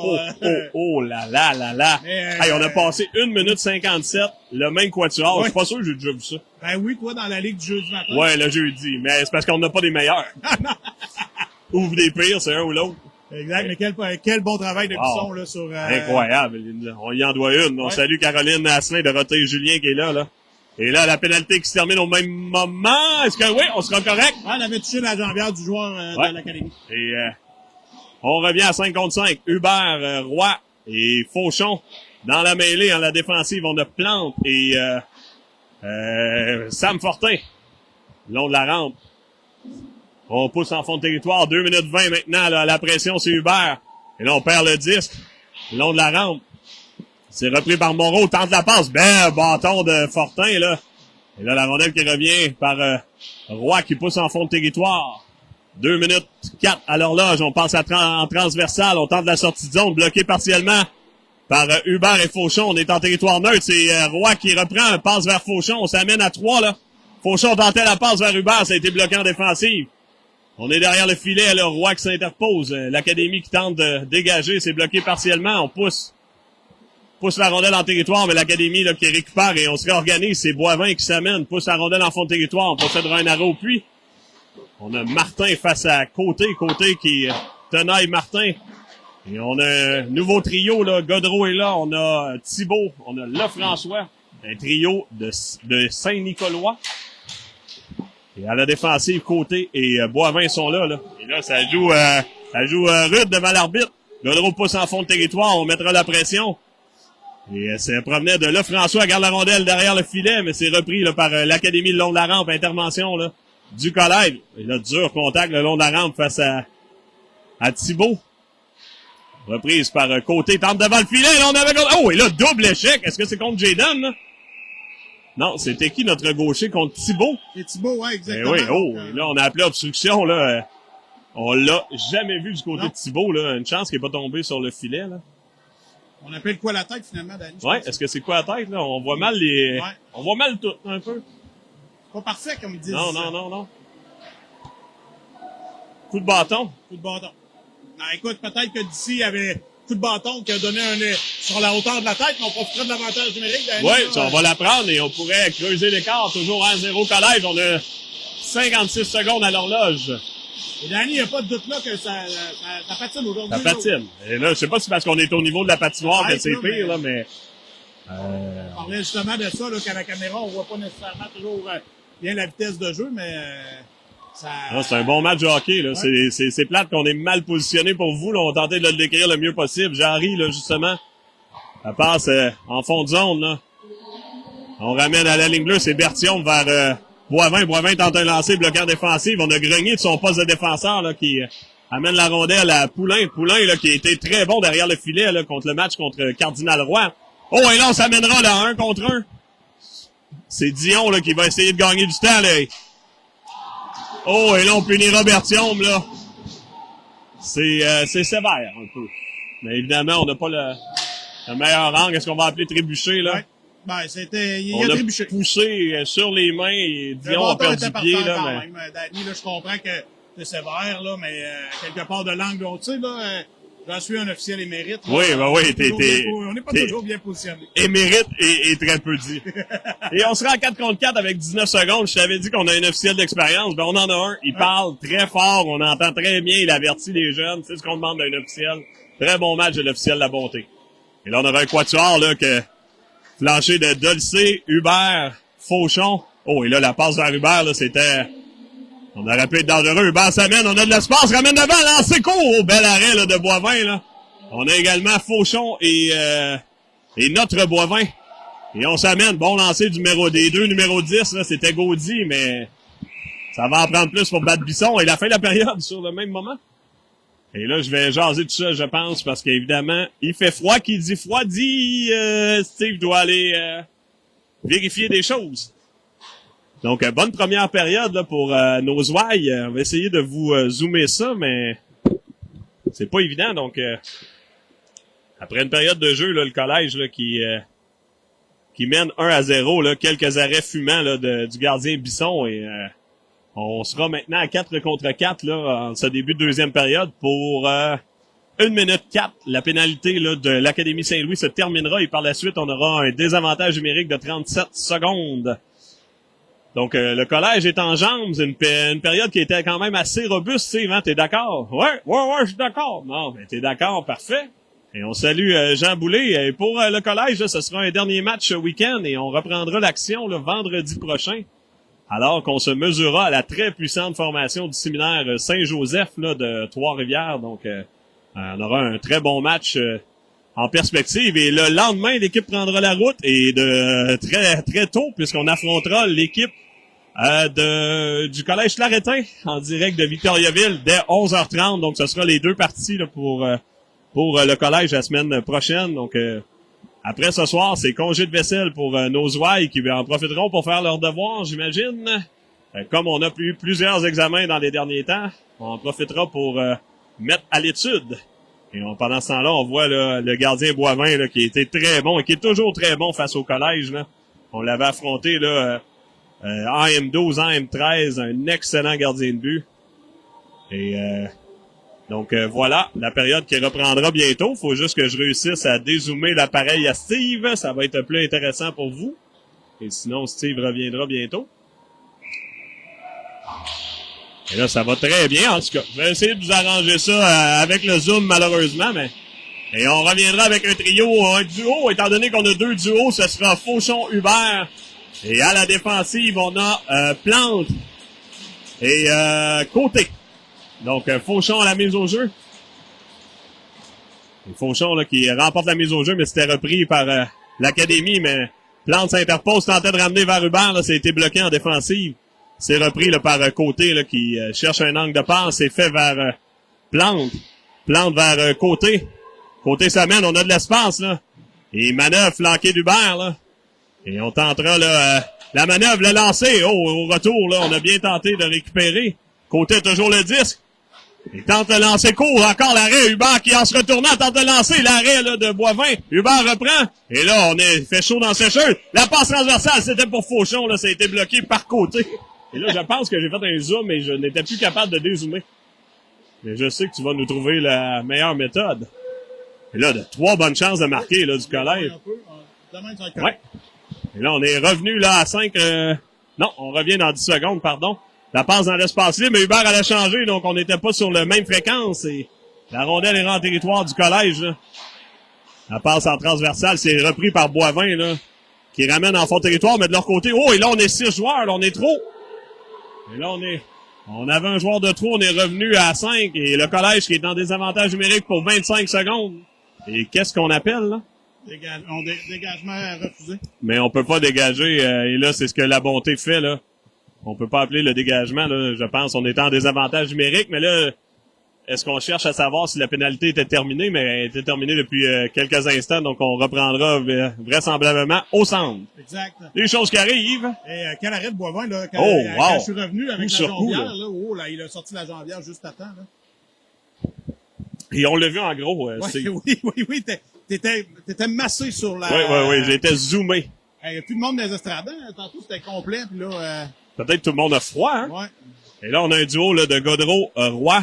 Oh là là là là. Hey, on a passé 1 minute 57, le même quatuor. Je suis pas sûr que j'ai déjà vu ça. Ben oui, toi, dans la ligue du jeudi matin. Ouais, le jeudi. Mais c'est parce qu'on n'a pas des meilleurs. Ou des pires, c'est un ou l'autre. Exact, mais quel bon travail de Bisson, là, sur... Incroyable. On y en doit une. On salue Caroline Asselin de Roté Julien qui est là. Et là, la pénalité qui se termine au même moment. Est-ce que oui, on sera correct? Ouais, on avait touché la jambière du joueur de l'académie. Et on revient à 5 contre 5. Hubert, Roy et Fauchon dans la mêlée, en la défensive. On a Plante et Sam Fortin, le long de la rampe. On pousse en fond de territoire. 2 minutes 20 maintenant. Là, la pression, c'est Hubert. Et là, on perd le disque. Le long de la rampe. C'est repris par Moreau. Tente la passe. Bâton de Fortin, là. Et là, la rondelle qui revient par Roy qui pousse en fond de territoire. 2 minutes 4 à l'horloge. On passe en transversal. On tente la sortie de zone. Bloqué partiellement par Hubert et Fauchon. On est en territoire neutre. C'est Roy qui reprend. Passe vers Fauchon. On s'amène à 3, là. Fauchon tentait la passe vers Hubert. Ça a été bloqué en défensive. On est derrière le filet, le Roy qui s'interpose. L'Académie qui tente de dégager, c'est bloqué partiellement. On pousse la rondelle en territoire, mais l'Académie là, qui récupère et on se réorganise. C'est Boivin qui s'amène, pousse la rondelle en fond de territoire. On possèdera un arrêt au puits. On a Martin face à Côté qui tenaille Martin. Et on a un nouveau trio, là. Godreau est là. On a Thibault, on a Lefrançois. Un trio de Saint-Nicolois. Et à la défensive, Côté et Boivin sont là. Et là, ça joue rude devant l'arbitre. Godreau pousse en fond de territoire, on mettra la pression. Et ça provenait de là. François garde la rondelle derrière le filet, mais c'est repris là, par l'Académie le long de la rampe. Intervention là, du collège. Et là, dur contact le long de la rampe face à Thibault. Reprise par Côté, tente devant le filet. Là, on avait... Oh, et là, double échec. Est-ce que c'est contre Jayden, là? Non, c'était qui notre gaucher contre Thibault? C'est Thibault, ouais, exactement. Et oui, et là, on a appelé obstruction, là. On l'a jamais vu du côté de Thibault, là. Une chance qu'il n'est pas tombé sur le filet, là. On appelle quoi la tête, finalement, Danny? Ouais, est-ce que c'est quoi la tête, là? On voit mal on voit mal tout, un peu. Pas parfait, comme ils disent. Non. Coup de bâton. Coup de bâton. Non, écoute, peut-être que d'ici, il y avait coup de bâton qui a donné un sur la hauteur de la tête, mais on profiterait de l'avantage numérique. Oui, on va la prendre et on pourrait creuser l'écart. Toujours 1-0 collège. On a 56 secondes à l'horloge. Et Danny, il n'y a pas de doute là que ça patine aujourd'hui. Ça patine. Et là, je sais pas si c'est parce qu'on est au niveau de la patinoire que c'est pire, là, mais... On parlait justement de ça, là, qu'à la caméra, on voit pas nécessairement toujours bien la vitesse de jeu, mais ça... Ah, c'est un bon match de hockey, là. Ouais. C'est plate qu'on est mal positionné pour vous, là. On tentait de le décrire le mieux possible. Jarry, là, justement, ça passe en fond de zone, là. On ramène à la ligne bleue, c'est Berthiaume vers Boivin. Boivin tente un lancer bloquant défensif. On a Grenier de son poste de défenseur, là, qui amène la rondelle à Poulain. Poulain, là, qui a été très bon derrière le filet, là, contre le match contre Cardinal Roy. Oh, et là, on s'amènera, là, 1 contre 1. C'est Dion, là, qui va essayer de gagner du temps, là. Oh, et là, on punira Berthiaume, là. C'est sévère, un peu. Mais évidemment, on n'a pas le meilleur angle. Est-ce qu'on va appeler trébucher, là? Ouais. Ben, il a trébuché. Poussé sur les mains et Dion a perdu pied, là. Même, Danny, là, je comprends que c'est sévère, là, mais quelque part de l'angle, tu sais, là, j'en suis un officiel émérite. Là, oui, on n'est pas toujours bien positionné. Émérite et très peu dit. Et on sera en 4 contre 4 avec 19 secondes. Je t'avais dit qu'on a un officiel d'expérience. Ben, on en a un. Il parle très fort. On entend très bien. Il avertit les jeunes. C'est ce qu'on demande d'un officiel. Très bon match de l'officiel de la Bonté. Et là, on aura un quatuor, là, flanché de Dolcé, Hubert, Fauchon. Oh, et là, la passe vers Hubert, là, c'était... On aurait pu être dangereux. Hubert s'amène, on a de l'espace, ramène devant, lancé court. Oh, bel arrêt, là, de Boivin, là. On a également Fauchon et notre Boivin. Et on s'amène. Bon lancer des deux numéro 10, là, c'était Gaudi, mais ça va en prendre plus pour battre Bisson. Et la fin de la période sur le même moment. Et là, je vais jaser tout ça, je pense, parce qu'évidemment, il fait froid. Qui dit froid dit Steve doit aller vérifier des choses. Donc, bonne première période là, pour nos ouailles. On va essayer de vous zoomer ça, mais c'est pas évident. Donc, après une période de jeu, là, le collège là, qui mène 1-0, là, quelques arrêts fumants là, du gardien Bisson. Et on sera maintenant à 4 contre 4 là, en ce début de deuxième période pour 1 minute 4. La pénalité là, de l'Académie Saint-Louis se terminera et par la suite, on aura un désavantage numérique de 37 secondes. Donc, le collège est en jambes. C'est une période qui était quand même assez robuste, Steve, hein? T'es d'accord? Ouais, je suis d'accord. Non, ben, t'es d'accord, parfait. Et on salue Jean Boulay. Et pour le collège, là, ce sera un dernier match ce week-end et on reprendra l'action le vendredi prochain. Alors qu'on se mesurera à la très puissante formation du séminaire Saint-Joseph, là, de Trois-Rivières. Donc, on aura un très bon match, en perspective. Et le lendemain, l'équipe prendra la route et de très très tôt, puisqu'on affrontera l'équipe du Collège Claretin en direct de Victoriaville dès 11h30. Donc, ce sera les deux parties là, pour le collège la semaine prochaine. Donc, après ce soir, c'est congé de vaisselle pour nos ouailles qui en profiteront pour faire leurs devoirs, j'imagine. Comme on a eu plusieurs examens dans les derniers temps, on en profitera pour mettre à l'étude. Et pendant ce temps-là, on voit là, le gardien Boivin là, qui était très bon et qui est toujours très bon face au collège. Là. On l'avait affronté là, en M12, en M13, un excellent gardien de but. Et donc voilà, la période qui reprendra bientôt. Faut juste que je réussisse à dézoomer l'appareil à Steve. Ça va être plus intéressant pour vous. Et sinon, Steve reviendra bientôt. Et là, ça va très bien, en tout cas. Je vais essayer de vous arranger ça avec le Zoom, malheureusement, mais... Et on reviendra avec un trio, un duo. Étant donné qu'on a deux duos, ce sera Fauchon-Hubert. Et à la défensive, on a Plante et Côté. Donc, Fauchon à la mise au jeu. Et Fauchon, là, qui remporte la mise au jeu, mais c'était repris par l'Académie, mais Plante s'interpose, tentait de ramener vers Hubert, là, ça a été bloqué en défensive. C'est repris là, par Côté là, qui cherche un angle de passe. C'est fait vers Plante. Plante vers Côté. Côté s'amène, on a de l'espace. Là. Et manœuvre flanquée d'Hubert. Là. Et on tentera là, la manœuvre, le lancer. Oh, au retour, là, on a bien tenté de récupérer. Côté a toujours le disque. Il tente de lancer court. Encore l'arrêt. Hubert qui en se retournant tente de lancer l'arrêt là, de Boivin. Hubert reprend. Et là, on est fait chaud dans la sécheuse. La passe transversale, c'était pour Fauchon. Là, ça a été bloqué par Côté. Et là, je pense que j'ai fait un zoom et je n'étais plus capable de dézoomer. Mais je sais que tu vas nous trouver la meilleure méthode. Et là, 3 bonnes chances de marquer là, du collège. Ouais. Et là, on est revenu là à 5... Non, on revient dans 10 secondes, pardon. La passe dans l'espace libre, mais Hubert allait changer, donc on n'était pas sur la même fréquence. Et la rondelle est rentrée en territoire du collège. Là. La passe en transversale, c'est repris par Boivin, là, qui ramène en fond de territoire, mais de leur côté... Oh, et là, on est 6 joueurs, là, on est trop... Et là, on avait un joueur de trop, on est revenu à 5, et le collège qui est en désavantage numérique pour 25 secondes. Et qu'est-ce qu'on appelle, là? Dégagement refusé. Mais on peut pas dégager, et là, c'est ce que la bonté fait, là. On peut pas appeler le dégagement, là, je pense. On est en désavantage numérique, mais là, est-ce qu'on cherche à savoir si la pénalité était terminée? Mais elle était terminée depuis quelques instants, donc on reprendra vraisemblablement au centre. Exact. Les choses qui arrivent. Et quel arrêt de Boivin, là, quand je suis revenu avec la jambière, là, il a sorti la jambière juste à temps. Là. Et on l'a vu en gros. Oui, t'étais massé sur la... Oui, j'étais zoomé. Il y a plus de monde dans les estrades, hein? Tantôt, c'était complet, puis là... Peut-être tout le monde a froid, hein? Ouais. Et là, on a un duo là, de Gaudreau-Roy.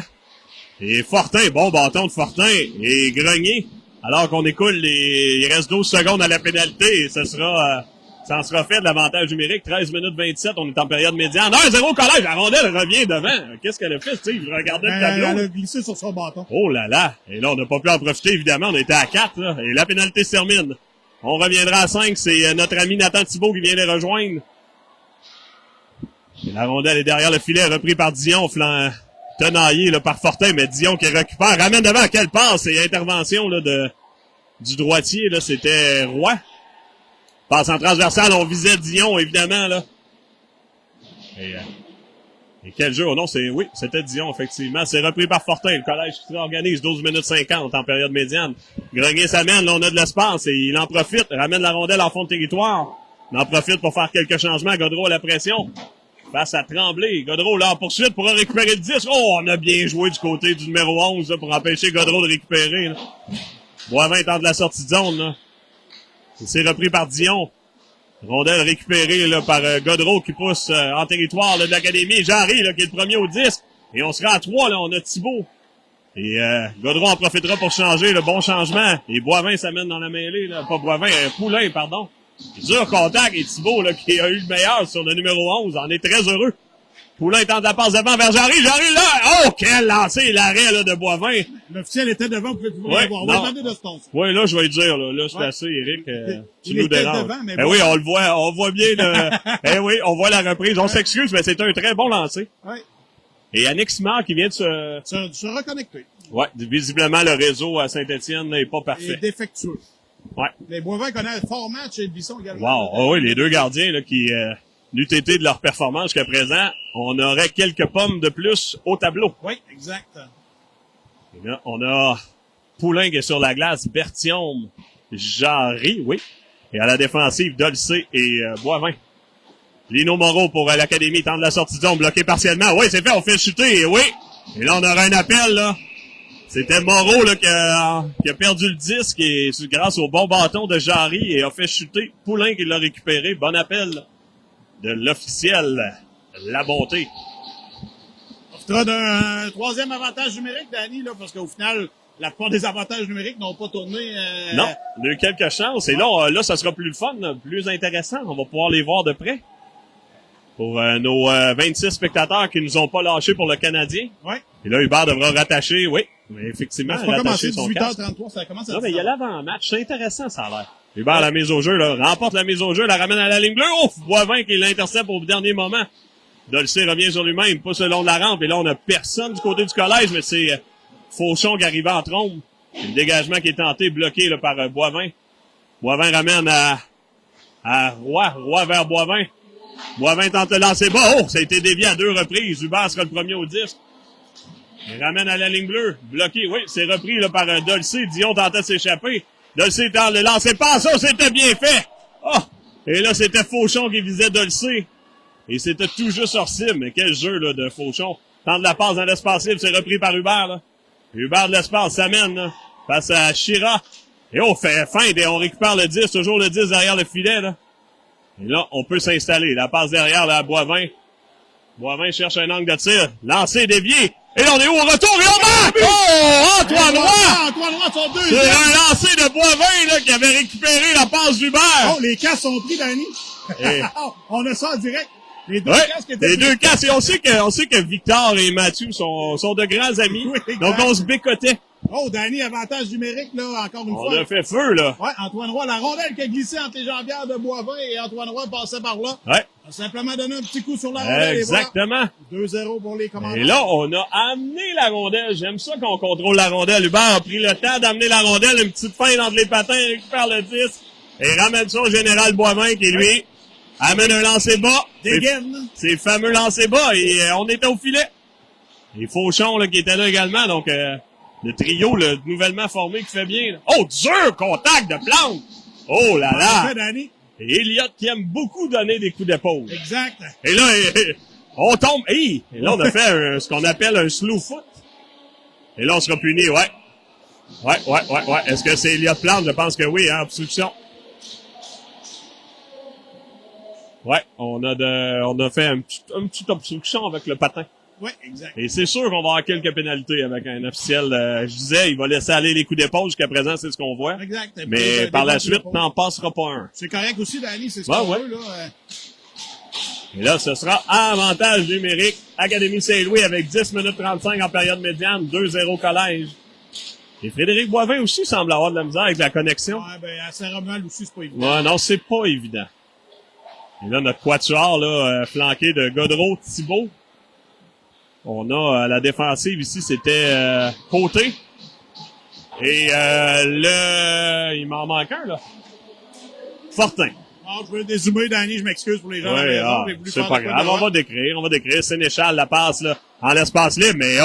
Et Fortin, bon bâton de Fortin. Et Grenier, alors qu'on écoule il reste 12 secondes à la pénalité. Et ça en sera fait de l'avantage numérique. 13 minutes 27, on est en période médiane. 1-0 collège, la rondelle revient devant. Qu'est-ce qu'elle a fait, Steve? Je regardais le tableau. Elle a glissé sur son bâton. Oh là là. Et là, on n'a pas pu en profiter, évidemment. On était à 4, là. Et la pénalité se termine. On reviendra à 5. C'est notre ami Nathan Thibault qui vient les rejoindre. Et la rondelle est derrière le filet, repris par Dion, tenaillé là, par Fortin, mais Dion qui récupère, ramène devant, quelle passe, et intervention là, du droitier, là, c'était Roy. Passe en transversale, on visait Dion, évidemment, là. Et quel jeu, oh non, c'était Dion, effectivement. C'est repris par Fortin, le collège qui organise 12 minutes 50 en période médiane. Grenier s'amène, là, on a de l'espace, et il en profite, ramène la rondelle en fond de territoire. On en profite pour faire quelques changements. Godreau à la pression. Face à Tremblay. Godreau, là, en poursuite, pourra récupérer le 10. Oh, on a bien joué du côté du numéro 11, là, pour empêcher Godreau de récupérer, là. Boivin tente la sortie de zone, là. C'est repris par Dion. Rondelle récupérée, là, par Godreau qui pousse en territoire, là, de l'Académie. Jarry, là, qui est le premier au 10. Et on sera à 3, là. On a Thibault. Et Godreau en profitera pour changer, le bon changement. Et Boivin s'amène dans la mêlée, là. Pas Boivin, Poulain, pardon. Dur contact et Thibault, là, qui a eu le meilleur sur le numéro 11, en est très heureux. Poulain tente la passe devant vers Jarry. Jarry, là! Oh, quel lancer! L'arrêt, là, de Boivin. L'officiel était devant, vous pouvez vous Ouais, voir. On va demander de ce ton. Oui, là, je vais le dire, là. C'est assez, Eric. Tu nous déranges. Devant, mais oui, on le voit. On voit bien le, oui, on voit la reprise. On s'excuse, mais c'est un très bon lancer. Oui. Et Yannick Simard qui vient de se reconnecter. Ouais, visiblement, le réseau à Saint-Étienne n'est pas parfait. Il est défectueux. Ouais. Les Boivin connaissent un fort match et le Bisson également. Wow. Oh, oui, les deux gardiens, là, qui, n'eût été de leur performance jusqu'à présent, on aurait quelques pommes de plus au tableau. Oui, exact. Et là, on a Poulain qui est sur la glace, Berthiaume, Jarry, oui. Et à la défensive, Dolcé et Boivin. Lino Moreau pour l'Académie tente la sortie de zone, bloqué partiellement. Oui, c'est fait, on fait chuter, oui. Et là, on aura un appel, là. C'était Moreau, là, qui a perdu le disque et grâce au bon bâton de Jarry et a fait chuter Poulain qui l'a récupéré. Bon appel de l'officiel, la bonté. On fera d'un troisième avantage numérique, Danny, là, parce qu'au final, la plupart des avantages numériques n'ont pas tourné. Non, on a eu quelques chances. Et là, ça sera plus le fun, là, plus intéressant. On va pouvoir les voir de près. Pour nos 26 spectateurs qui nous ont pas lâchés pour le Canadien. Oui. Et là, Hubert devra rattacher, oui. Mais effectivement, ça va commencer rattacher son 18h33, ça commence à... Non, mais il y a l'avant-match. C'est intéressant, ça a l'air. Hubert, la mise au jeu, là, remporte la mise au jeu, la ramène à la ligne bleue. Ouf! Boivin qui l'intercepte au dernier moment. Dolcé revient sur lui-même, pousse le long de la rampe. Et là, on a personne du côté du collège, mais c'est Fauchon qui arrive en trombe. Le dégagement qui est tenté, bloqué là, par Boivin. Boivin ramène à Roy. Roy vers Boivin. Boivin tente de lancer bas. Oh, ça a été dévié à 2 reprises. Hubert sera le premier au 10. Il ramène à la ligne bleue. Bloqué. Oui, c'est repris là, par Dolcé. Dion tentait de s'échapper. Dolcé tente de lancer pas. Ça, c'était bien fait. Oh! Et là, c'était Fauchon qui visait Dolcé. Et c'était tout juste hors cible. Mais quel jeu là, de Fauchon. Tente la passe dans l'espace libre. C'est repris par Hubert. Là. Hubert de l'espace s'amène là, face à Chira. Et on fait feinte et on récupère le 10. Toujours le 10 derrière le filet. Là. Et là, on peut s'installer. La passe derrière là, à Boivin. Boivin cherche un angle de tir. Lancé, dévié. Et là, on est au retour et on marque! Oh! Antoine Roy! Antoine Roy, son deuxième! C'est un lancé de Boivin, là, qui avait récupéré la passe d'Hubert. Oh, les casques sont pris, Danny. Et... on a ça en direct. Les deux casques étaient les deux casques. Et on sait que Victor et Mathieu sont de grands amis. Oui, donc, on se bécotait. Oh, Danny, avantage numérique, là, encore une fois. On a fait feu, là. Ouais, Antoine Roy, la rondelle qui a glissé entre les jambières de Boivin et Antoine Roy passait par là. Ouais. On a simplement donné un petit coup sur la rondelle. Exactement. Et voilà. 2-0 pour les commandants. Et là, on a amené la rondelle. J'aime ça qu'on contrôle la rondelle. Hubert a pris le temps d'amener la rondelle, une petite feinte entre les patins, récupère le 10 et ramène ça au général Boivin qui, lui, amène un lancer bas. Dégaine. C'est le fameux lancer bas et on était au filet. Et Fauchon, là, qui était là également, donc... le trio, le nouvellement formé qui fait bien. Là. Oh, dur contact de Plante! Oh là là! Et Elliott qui aime beaucoup donner des coups d'épaule. Exact. Et là, on tombe. Et là, on a fait ce qu'on appelle un slow foot. Et là, on sera puni, ouais. Ouais. Est-ce que c'est Elliott Plante? Je pense que oui, hein, obstruction. Ouais, on a fait une petite obstruction avec le patin. Oui, exact. Et c'est sûr qu'on va avoir quelques pénalités avec un officiel. Je disais, il va laisser aller les coups d'épaule. Jusqu'à présent, c'est ce qu'on voit. Exact. Mais par la suite, n'en passera pas un. C'est correct aussi, Danny, c'est ce qu'on veut, là. Et là, ce sera avantage numérique. Académie Saint-Louis avec 10 minutes 35 en période médiane, 2-0 collège. Et Frédéric Boivin aussi semble avoir de la misère avec la connexion. Ouais, ben, à Saint-Romuald aussi, c'est pas évident. Ouais, non, c'est pas évident. Et là, notre quatuor, là, flanqué de Godreau, Thibault. On a la défensive ici, c'était Côté. Et il m'en manque un, là. Fortin. Ah, je veux dézoomer, Danny, je m'excuse pour les gens. Oui, c'est pas grave. On va décrire. Sénéchal la passe, là, en espace libre, mais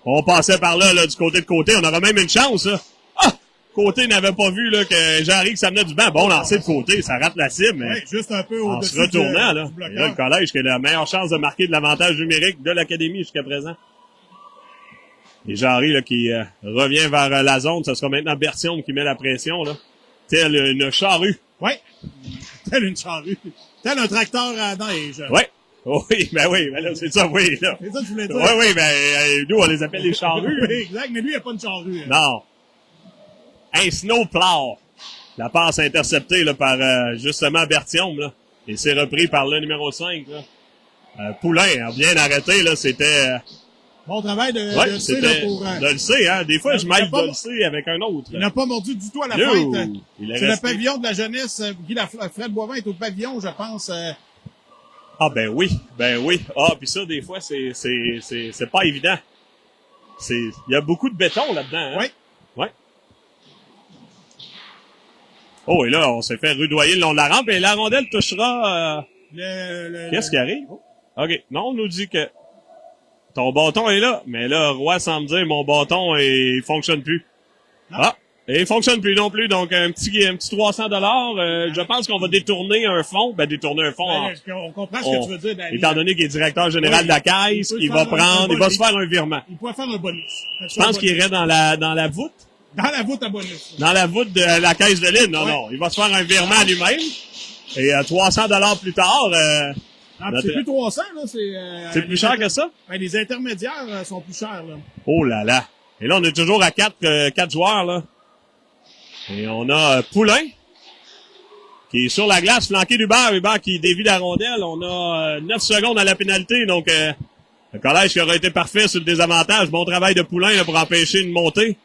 on passait par là, du côté de Côté. On aura même une chance, là. Ah! Côté n'avait pas vu là, que Jarry qui s'amenait du banc. Bon lancer de côté, ça rate la cible, mais Ouais, juste un peu en se retournant, là, et là, le collège qui a la meilleure chance de marquer de l'avantage numérique de l'académie jusqu'à présent. Et Jarry là, qui revient vers la zone, ce sera maintenant Berthiaume qui met la pression, là, tel une charrue. Ouais, tel une charrue, tel un tracteur à neige. Ouais. Oui, ben là, c'est ça, oui, là. C'est ça que je voulais dire. Oui, nous, on les appelle les charrues. Oui, exact, mais lui, il n'y a pas une charrue. Non. Un snowplow. La passe interceptée là, par justement Berthiaume, là. Et c'est repris par le numéro 5, là. Poulain, bien arrêté, là, c'était... Bon travail de le C là, pour... de le C, hein. Des fois, je mêle de le C avec un autre. Il n'a pas mordu du tout à la No. fête. C'est le resté... pavillon de la jeunesse. Guy Fred Boivin est au pavillon, je pense. Ah, ben oui. Ah, puis ça, des fois, c'est pas évident. Il y a beaucoup de béton là-dedans, hein. Oui. Ouais. Oh, et là, on s'est fait rudoyer le long de la rampe et la rondelle touchera... Qu'est-ce qui arrive? OK. Non, on nous dit que ton bâton est là. Mais là, Roy semble dire mon bâton, il fonctionne plus. Non. Ah! Et il fonctionne plus non plus. Donc, un petit $300. Je pense qu'on va détourner un fonds. On comprend ce que tu veux dire, Danny. Étant donné qu'il est directeur général de la caisse, il va se faire un virement. Il pourrait faire un bonus. Je pense qu'il irait dans la voûte. Dans la voûte à bonus. Dans la voûte de la caisse de l'île. Non. Il va se faire un virement à lui-même. Et $300 plus tard, c'est plus 300, là. C'est plus cher que ça? Ben, les intermédiaires sont plus chers, là. Oh là là. Et là, on est toujours à 4 joueurs, là. Et on a Poulain, qui est sur la glace, flanqué d'Hubert. Hubert qui dévie la rondelle. On a 9 secondes à la pénalité, donc le collège qui aura été parfait sur le désavantage. Bon travail de Poulain là, pour empêcher une montée.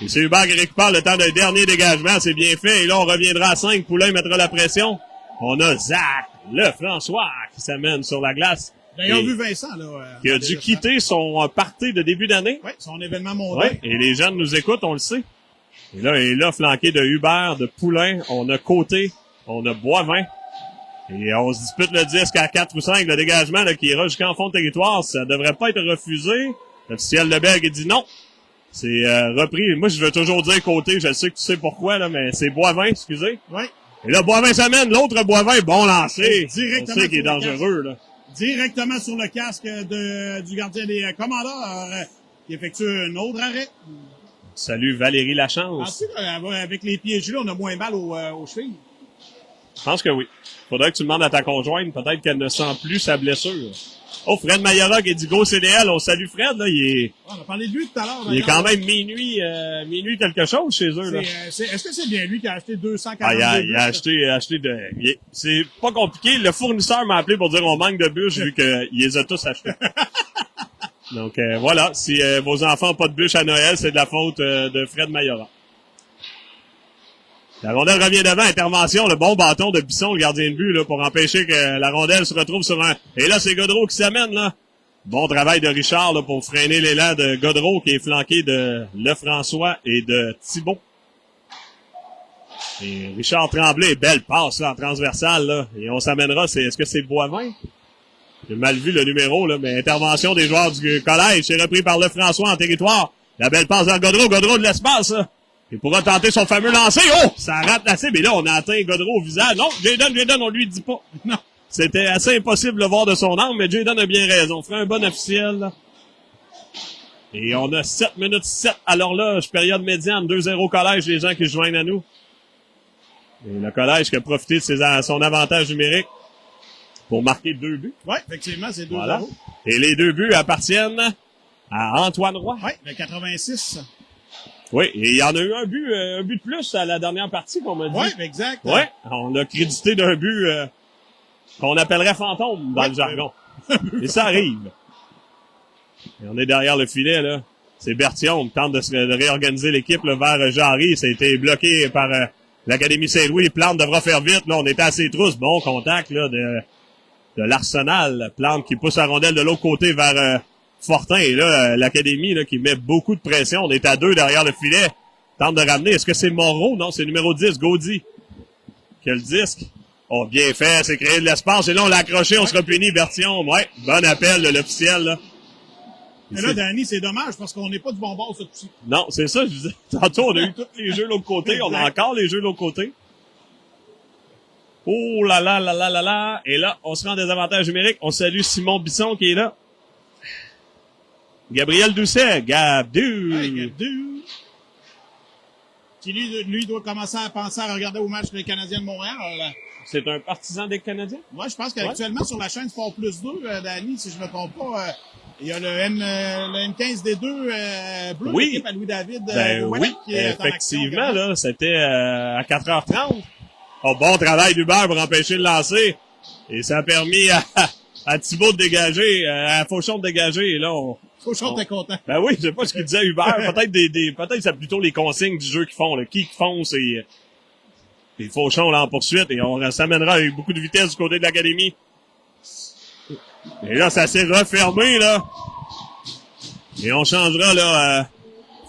Et c'est Hubert qui récupère le temps d'un dernier dégagement. C'est bien fait. Et là, on reviendra à 5. Poulain mettra la pression. On a Zach Lefrançois qui s'amène sur la glace. D'ailleurs, vu Vincent, là. Qui a dû quitter son party de début d'année. Oui, son événement mondial. Oui, et les jeunes nous écoutent, on le sait. Et là, il est là, flanqué de Hubert, de Poulain. On a Côté, on a Boivin. Et on se dispute le disque à 4 ou 5, le dégagement là, qui ira jusqu'en fond de territoire. Ça devrait pas être refusé. L'officiel de Berg dit non. C'est repris. Moi, je veux toujours dire Côté. Je sais que tu sais pourquoi, là, mais c'est Boivin, excusez. Oui. Et là, Boivin s'amène. L'autre Boivin, bon lancé. Directement on sait qu'il est dangereux, là. Directement sur le casque du gardien des commandeurs, qui effectue un autre arrêt. Salut Valérie Lachance. Avec les pieds gelés, on a moins mal aux chevilles. Je pense que oui. Faudrait que tu demandes à ta conjointe, peut-être qu'elle ne sent plus sa blessure. Oh, Fred Mayora qui est du Go CDL. On salue Fred, là. On a parlé de lui tout à l'heure. Il est quand même minuit quelque chose chez eux, là. Est-ce que c'est bien lui qui a acheté 240 il a acheté c'est pas compliqué. Le fournisseur m'a appelé pour dire on manque de bûches vu qu'il les a tous achetés. Donc, voilà. Si vos enfants n'ont pas de bûches à Noël, c'est de la faute de Fred Mayora. La rondelle revient devant, intervention, le bon bâton de Bisson, le gardien de but, là, pour empêcher que la rondelle se retrouve sur un... Et là, c'est Godreau qui s'amène, là. Bon travail de Richard, là, pour freiner l'élan de Godreau, qui est flanqué de Lefrançois et de Thibault. Et Richard Tremblay, belle passe, là, en transversale, là. Et on s'amènera, est-ce que c'est Boivin? J'ai mal vu le numéro, là, mais intervention des joueurs du collège, c'est repris par Lefrançois en territoire. La belle passe vers Godreau de l'espace, là. Il pourra tenter son fameux lancer. Oh! Ça rate la cible. Et là, on a atteint Godreau au visage. Non, Jayden, on lui dit pas. Non. C'était assez impossible de le voir de son angle, mais Jayden a bien raison. On ferait un bon officiel, là. Et on a 7 minutes 7 à l'horloge. Période médiane. 2-0 collège, les gens qui se joignent à nous. Et le collège qui a profité de son avantage numérique pour marquer 2 buts. Oui, effectivement, c'est 2-0. Voilà. Et les 2 buts appartiennent à Antoine Roy. Oui, le 86. Oui, et il y en a eu un but de plus à la dernière partie qu'on m'a dit. Oui, exact. Oui, on a crédité d'un but qu'on appellerait fantôme dans le jargon. Et ça arrive. Et on est derrière le filet, là. C'est Berthiaume qui tente de réorganiser l'équipe là, vers Jarry. Ça a été bloqué par l'Académie Saint-Louis. Plante devra faire vite. Là, on était à ses trousses. Bon contact là, de l'Arsenal. Plante qui pousse la rondelle de l'autre côté vers... Fortin, et là, l'Académie là, qui met beaucoup de pression. On est à 2 derrière le filet. Tente de ramener. Est-ce que c'est Moreau? Non, c'est numéro 10, Gaudi. Quel disque? Oh, bien fait, c'est créé de l'espace. Et là, on l'a accroché, on sera puni, Berthiaume. Ouais, bon appel de l'officiel. Là. Mais là, Danny, c'est dommage parce qu'on n'est pas du bon bord, ce coup-ci. Non, c'est ça, je disais. Tantôt, on a eu tous les jeux de l'autre côté. On a encore les jeux de l'autre côté. Oh là là là là là là. Et là, on se rend des avantages numériques. On salue Simon Bisson qui est là. Gabriel Doucet. Gabdou. Hey, Gabdou. Qui lui doit commencer à penser à regarder au match des Canadiens de Montréal. C'est un partisan des Canadiens? Moi, je pense qu'actuellement, sur la chaîne Sport Plus 2, Danny, si je me trompe pas, il y a le M15 des deux Bleu, oui. l'équipe à Louis-David. Oui, qui est effectivement, en action, là, c'était à 4h30. Oh, bon travail d'Hubert pour empêcher le lancer. Et ça a permis à Thibault de dégager, à Fauchon de dégager. Et là, Fauchon était content. Ben oui, je sais pas ce qu'il disait Hubert. Peut-être c'est plutôt les consignes du jeu qu'ils font, là. Qui fonce et Fauchon là en poursuite. Et on s'amènera avec beaucoup de vitesse du côté de l'académie. Et là, ça s'est refermé, là. Et on changera, là,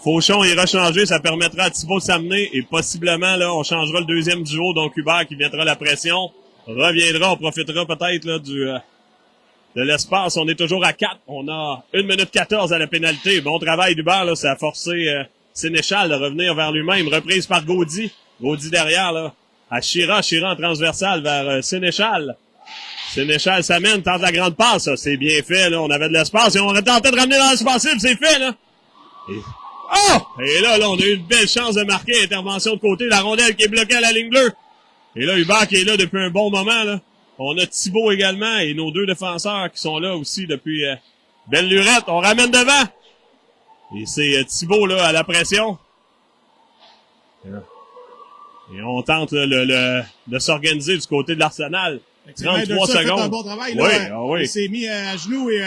Fauchon ira changer, ça permettra à Thibault de s'amener et possiblement, là, on changera le deuxième duo, donc Hubert qui mettra la pression, reviendra, on profitera peut-être, là, de l'espace. On est toujours à 4. On a 1 minute 14 à la pénalité. Bon travail d'Hubert, là, ça a forcé Sénéchal de revenir vers lui-même. Reprise par Gaudry. Gaudry derrière, là, à Chira en transversale vers Sénéchal. Sénéchal s'amène, tente la grande passe, ça. C'est bien fait, là. On avait de l'espace et on aurait tenté de ramener dans l'espace, c'est fait, là. Et là, on a eu une belle chance de marquer. Intervention de côté, la rondelle qui est bloquée à la ligne bleue. Et là, Hubert qui est là depuis un bon moment, là. On a Thibault également et nos deux défenseurs qui sont là aussi depuis belle lurette. On ramène devant. Et c'est Thibault, là, à la pression. Et on tente là, de s'organiser du côté de l'Arsenal. 33 secondes. Fait un bon travail, là. Oui, oui. Il s'est mis à genoux et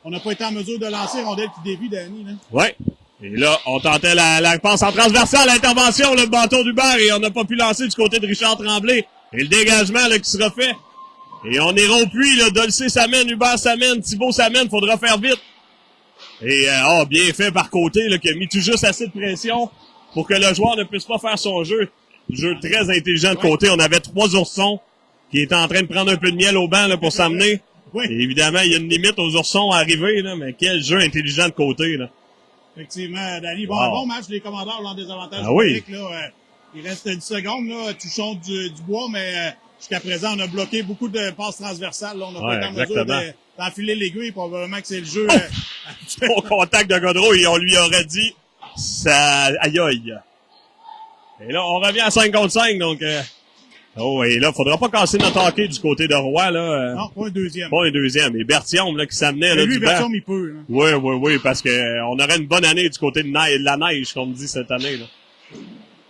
on n'a pas été en mesure de lancer rondelle qui débute, Danny, là. Oui. Et là, on tentait la passe en transversale, l'intervention, le bâton d'Hubert, et on n'a pas pu lancer du côté de Richard Tremblay. Et le dégagement là, qui sera fait. Et on est rompu, là, Dolcé s'amène, Hubert s'amène, Thibault s'amène, faudra faire vite. Et bien fait par côté, là, qui a mis tout juste assez de pression pour que le joueur ne puisse pas faire son jeu. Jeu très intelligent de côté. On avait 3 oursons qui étaient en train de prendre un peu de miel au banc là, pour s'amener. Oui. Et évidemment, il y a une limite aux oursons à arriver, là, mais quel jeu intelligent de côté, là. Effectivement, Danny. Bon match, les commandeurs ont des avantages oui. là. Il reste 10 secondes, là, touchons du bois, mais jusqu'à présent, on a bloqué beaucoup de passes transversales. Là. On n'a pas été en mesure d'enfiler l'aiguille. Probablement que c'est le jeu. Au contact de Gaudreau, et on lui aurait dit ça aïe aïe. Et là, on revient à 5 contre 5, donc et là, faudra pas casser notre hockey du côté de Roy, là. Non, pas un deuxième. Pas un deuxième. Et Berthiaume, là, qui s'amenait, là, lui, du Berthiaume, il peut, hein. Oui, parce que on aurait une bonne année du côté de la neige, comme dit cette année, là.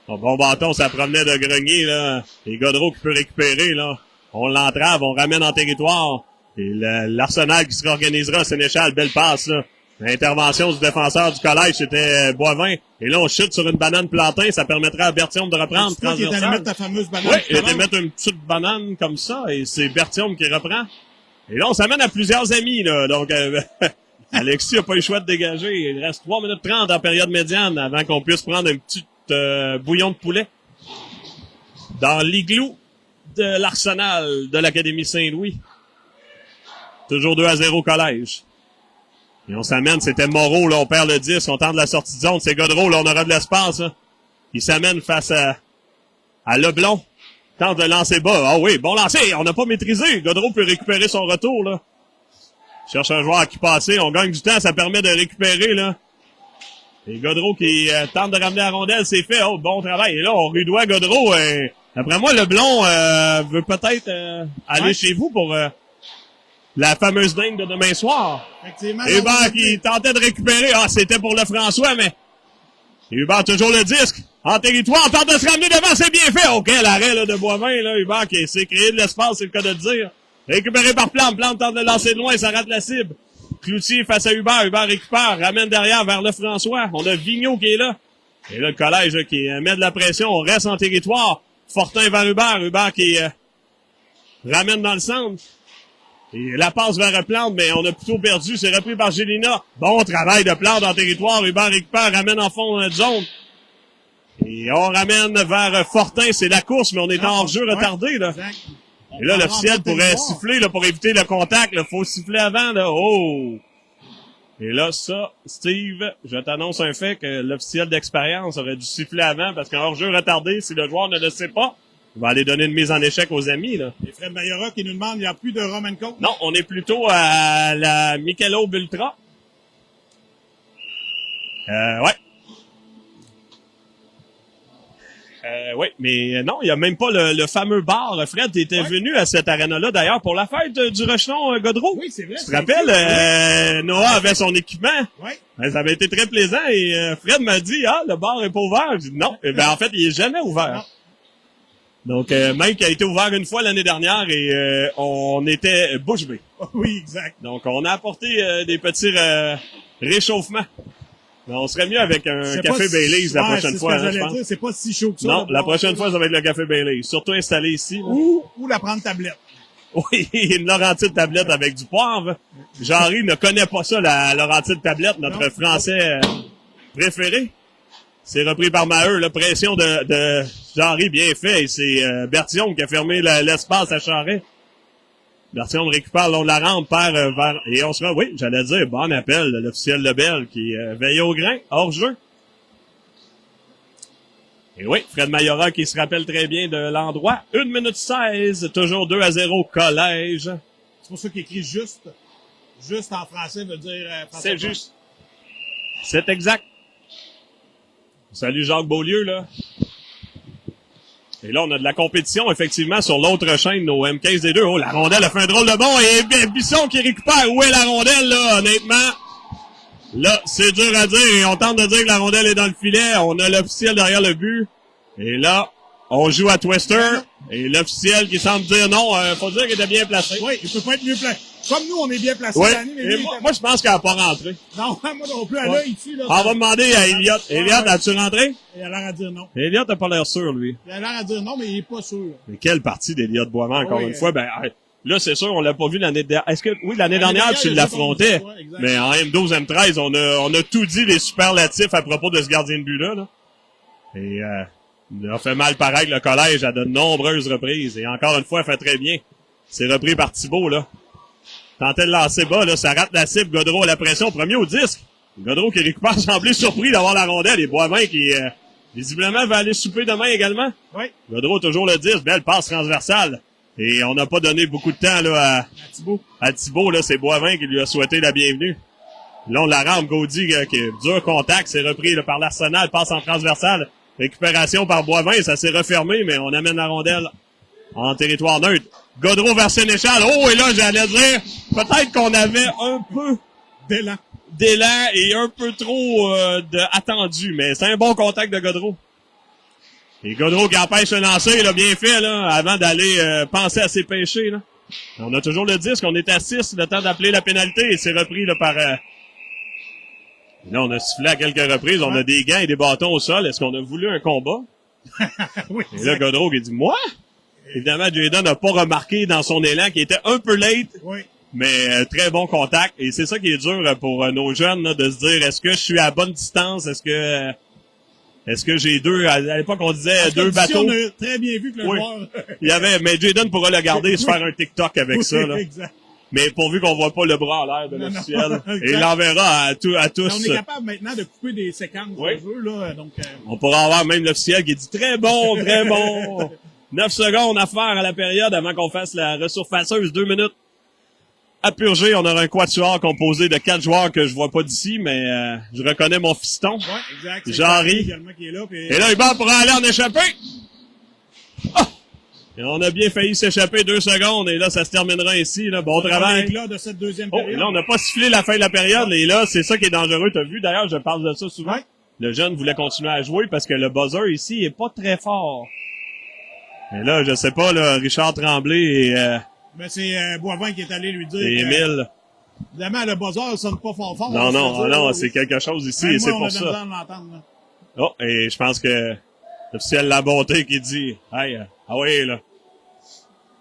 Bon bâton, ça provenait de Grenier, là. Et Gaudreau qui peut récupérer, là. On l'entrave, on ramène en territoire. Et l'Arsenal qui se réorganisera, Sénéchal, belle passe, là. L'intervention du défenseur du collège, c'était Boivin. Et là, on chute sur une banane plantain. Ça permettra à Berthiaume de reprendre. C'est toi qui est allé mettre ta fameuse banane. Oui, il était mettre une petite banane comme ça. Et c'est Berthiaume qui reprend. Et là, on s'amène à plusieurs amis, là. Donc, Alexis a pas eu le choix de dégager. Il reste 3 minutes 30 en période médiane avant qu'on puisse prendre un petit bouillon de poulet. Dans l'igloo de l'Arsenal de l'Académie Saint-Louis. Toujours 2-0 collège. Et on s'amène, c'était Moreau, là, on perd le 10, on tente la sortie de zone, c'est Gaudreau, là, on aura de l'espace, là. Il s'amène face à Leblon. Tente de lancer bas. Ah oui, bon lancer, on n'a pas maîtrisé. Gaudreau peut récupérer son retour, là. Cherche un joueur qui passait, on gagne du temps, ça permet de récupérer, là. Et Gaudreau qui tente de ramener la rondelle, c'est fait. Oh, bon travail. Et là, on rudoie Gaudreau. Après moi, Leblon veut peut-être aller chez vous pour la fameuse dingue de demain soir. Hubert qui tentait de récupérer. Ah, c'était pour le François, mais Hubert toujours le disque. En territoire, on tente de se ramener devant, c'est bien fait. OK, l'arrêt là, de Boivin, là, Hubert qui s'est créé de l'espace, c'est le cas de le dire. Récupéré par Plante. Plante tente de lancer de loin, ça rate la cible. Cloutier face à Hubert. Hubert récupère, ramène derrière vers le François. On a Vigneault qui est là. Et là, le collège là, qui met de la pression. On reste en territoire. Fortin vers Hubert. Hubert qui ramène dans le centre. Et la passe vers Plante, mais on a plutôt perdu. C'est repris par Gélina. Bon travail de Plante en territoire. Hubert récupère, ramène en fond de zone. Et on ramène vers Fortin. C'est la course, mais on est en hors-jeu retardé, là. Et là, l'officiel pourrait siffler, là, pour éviter le contact, là. Faut siffler avant, là. Oh! Et là, ça, Steve, je t'annonce un fait que l'officiel d'expérience aurait dû siffler avant parce qu'un hors-jeu retardé, si le joueur ne le sait pas, il va aller donner une mise en échec aux amis, là. Et Fred Mayora qui nous demande, il n'y a plus de Roman Coke? Non, on est plutôt à la Michelob Ultra. Ouais. Oui, mais non, il n'y a même pas le fameux bar. Fred, t'étais venu à cette aréna-là, d'ailleurs, pour la fête du Rechenon Godreau. Oui, c'est vrai. Tu te rappelles, Noah avait son équipement. Oui. Ça avait été très plaisant et Fred m'a dit, le bar est pas ouvert. J'ai dit non. En fait, il est jamais ouvert. Non. Donc, Mike a été ouvert une fois l'année dernière et on était bouche bée. Oui, exact. Donc, on a apporté des petits réchauffements. Mais on serait mieux avec un café Baileys la prochaine fois, je pense. C'est pas si chaud que ça. Non, la prochaine fois, ça va être le café Baileys. Surtout installé ici. Là. Ou la prendre tablette. Oui, une Laurentide tablette avec du poivre. Jean-Ry ne connaît pas ça, la Laurentide tablette, notre français préféré. C'est repris par Maheu, la pression de Jean-Ry bien fait. Et c'est Bertillon qui a fermé l'espace à Charret. Bertillon récupère le long de la rampe, perd vers... Et on sera, oui, j'allais dire, bon appel, l'officiel Lebel qui veille au grain, hors jeu. Et oui, Fred Mayora qui se rappelle très bien de l'endroit. 1 minute 16, toujours 2-0 Collège. C'est pour ça qu'il écrit juste. Juste en français veut dire... c'est juste. C'est exact. Salut Jacques Beaulieu, là. Et là, on a de la compétition, effectivement, sur l'autre chaîne, nos M15 des deux. Oh, la rondelle a fait un drôle de bond. Et Bisson qui récupère. Où est la rondelle, là, honnêtement? Là, c'est dur à dire. Et on tente de dire que la rondelle est dans le filet. On a l'officiel derrière le but. Et là, on joue à Twister. Et l'officiel qui semble dire non, faut dire qu'il était bien placé. Oui, il peut pas être mieux placé. Comme nous, on est bien placés. Oui. Mais moi, je pense qu'elle n'a pas rentré. Non, moi non plus. Elle a ici, là. On va demander à Elliot. Elliot, as-tu rentré? Il a l'air à dire non. Elliot n'a pas l'air sûr, lui. Il a l'air à dire non, mais il est pas sûr. Mais quelle partie d'Elliot Boivin, encore une fois? Ben, là, c'est sûr, on l'a pas vu l'année dernière. Est-ce que, oui, l'année dernière, tu l'affrontais. Mais en M12, M13, on a tout dit les superlatifs à propos de ce gardien de but-là, là. Et, il a fait mal pareil le Collège à de nombreuses reprises. Et encore une fois, il fait très bien. C'est repris par Thibault, là. Tentait de lancer bas, là, ça rate la cible. Godreau à la pression, premier au disque. Godreau qui récupère, semblait surpris d'avoir la rondelle. Et Boivin qui, visiblement, va aller souper demain également. Oui. Godreau toujours le disque, belle passe transversale. Et on n'a pas donné beaucoup de temps, là, à Thibault, là, c'est Boivin qui lui a souhaité la bienvenue. Là, on la rampe, Gaudi, qui est dur contact, c'est repris, là, par l'Arsenal, passe en transversale. Récupération par Boivin, ça s'est refermé, mais on amène la rondelle en territoire neutre. Godreau vers Sénéchal. Oh, et là, j'allais dire, peut-être qu'on avait un peu d'élan et un peu trop attendu, mais c'est un bon contact de Godreau. Et Godreau qui empêche le lancer, il a bien fait, là, avant d'aller penser à ses péchés, là. On a toujours le disque, on est à 6, le temps d'appeler la pénalité, et c'est repris, là, par... Là, on a sifflé à quelques reprises, on a des gants et des bâtons au sol. Est-ce qu'on a voulu un combat? Oui, et là, Godreau qui dit, moi? Évidemment, Jayden n'a pas remarqué dans son élan qu'il était un peu late, mais très bon contact. Et c'est ça qui est dur pour nos jeunes, là, de se dire, est-ce que je suis à bonne distance? Est-ce que j'ai deux, à l'époque on disait deux bateaux. On a très bien vu que le joueur... Il y avait, mais Jayden pourra le garder et se faire un TikTok avec ça, là. Exact. Mais pourvu qu'on voit pas le bras en l'air de l'officiel. Et il l'enverra à tous. On est capable maintenant de couper des séquences de jeu, là, donc... On pourra avoir même l'officiel qui dit très bon, très bon. 9 secondes à faire à la période avant qu'on fasse la resurfaceuse, 2 minutes. À purger, on aura un quatuor composé de 4 joueurs que je vois pas d'ici, mais je reconnais mon fiston. Ouais, exact. Jean-Ry. Et là, il bat pour aller en échapper. Oh! Et on a bien failli s'échapper 2 secondes, et là, ça se terminera ici, là. Bon travail. De cette deuxième période. Et là, on n'a pas sifflé la fin de la période, et là, c'est ça qui est dangereux. T'as vu, d'ailleurs, je parle de ça souvent. Ouais. Le jeune voulait continuer à jouer parce que le buzzer ici est pas très fort. Et là, je sais pas, là, Richard Tremblay et... Ben, c'est Boivin qui est allé lui dire... Et Émile. Évidemment, le buzzer sonne pas fort. Non, c'est quelque chose ici, et c'est pour ça. Oh, et je pense que l'officiel La Bonté qui dit, hey, ah oui, là.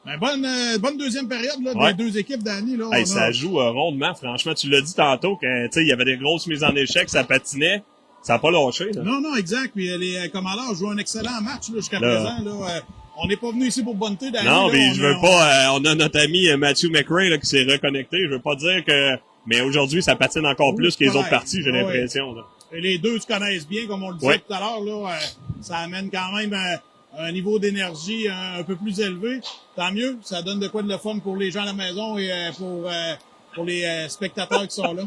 Ben, bonne deuxième période, là, des deux équipes, Danny, là. Hey, ça joue rondement, franchement. Tu l'as dit tantôt, que, tu sais, il y avait des grosses mises en échec, ça patinait. Ça n'a pas lâché, là. Non, exact. Puis les commandeurs jouent un excellent match, là, jusqu'à présent, là. On n'est pas venu ici pour bonneté, Danny. Non, là, mais je veux pas, on a notre ami Matthew McRae, là, qui s'est reconnecté. Je veux pas dire que Mais aujourd'hui, ça patine encore plus que les autres parties, j'ai l'impression. Là. Et les deux se connaissent bien, comme on le disait tout à l'heure. Là, ça amène quand même un niveau d'énergie un peu plus élevé. Tant mieux, ça donne de quoi de le fun pour les gens à la maison et pour les spectateurs qui sont là.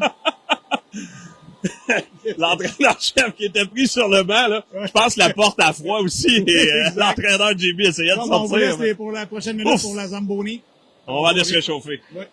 L'entraîneur-chef qui était pris sur le banc, là, je pense que la porte à froid aussi et l'entraîneur JB essayait de sortir. On vous laisse pour la prochaine minute pour la Zamboni. On va aller se réchauffer. Ouais.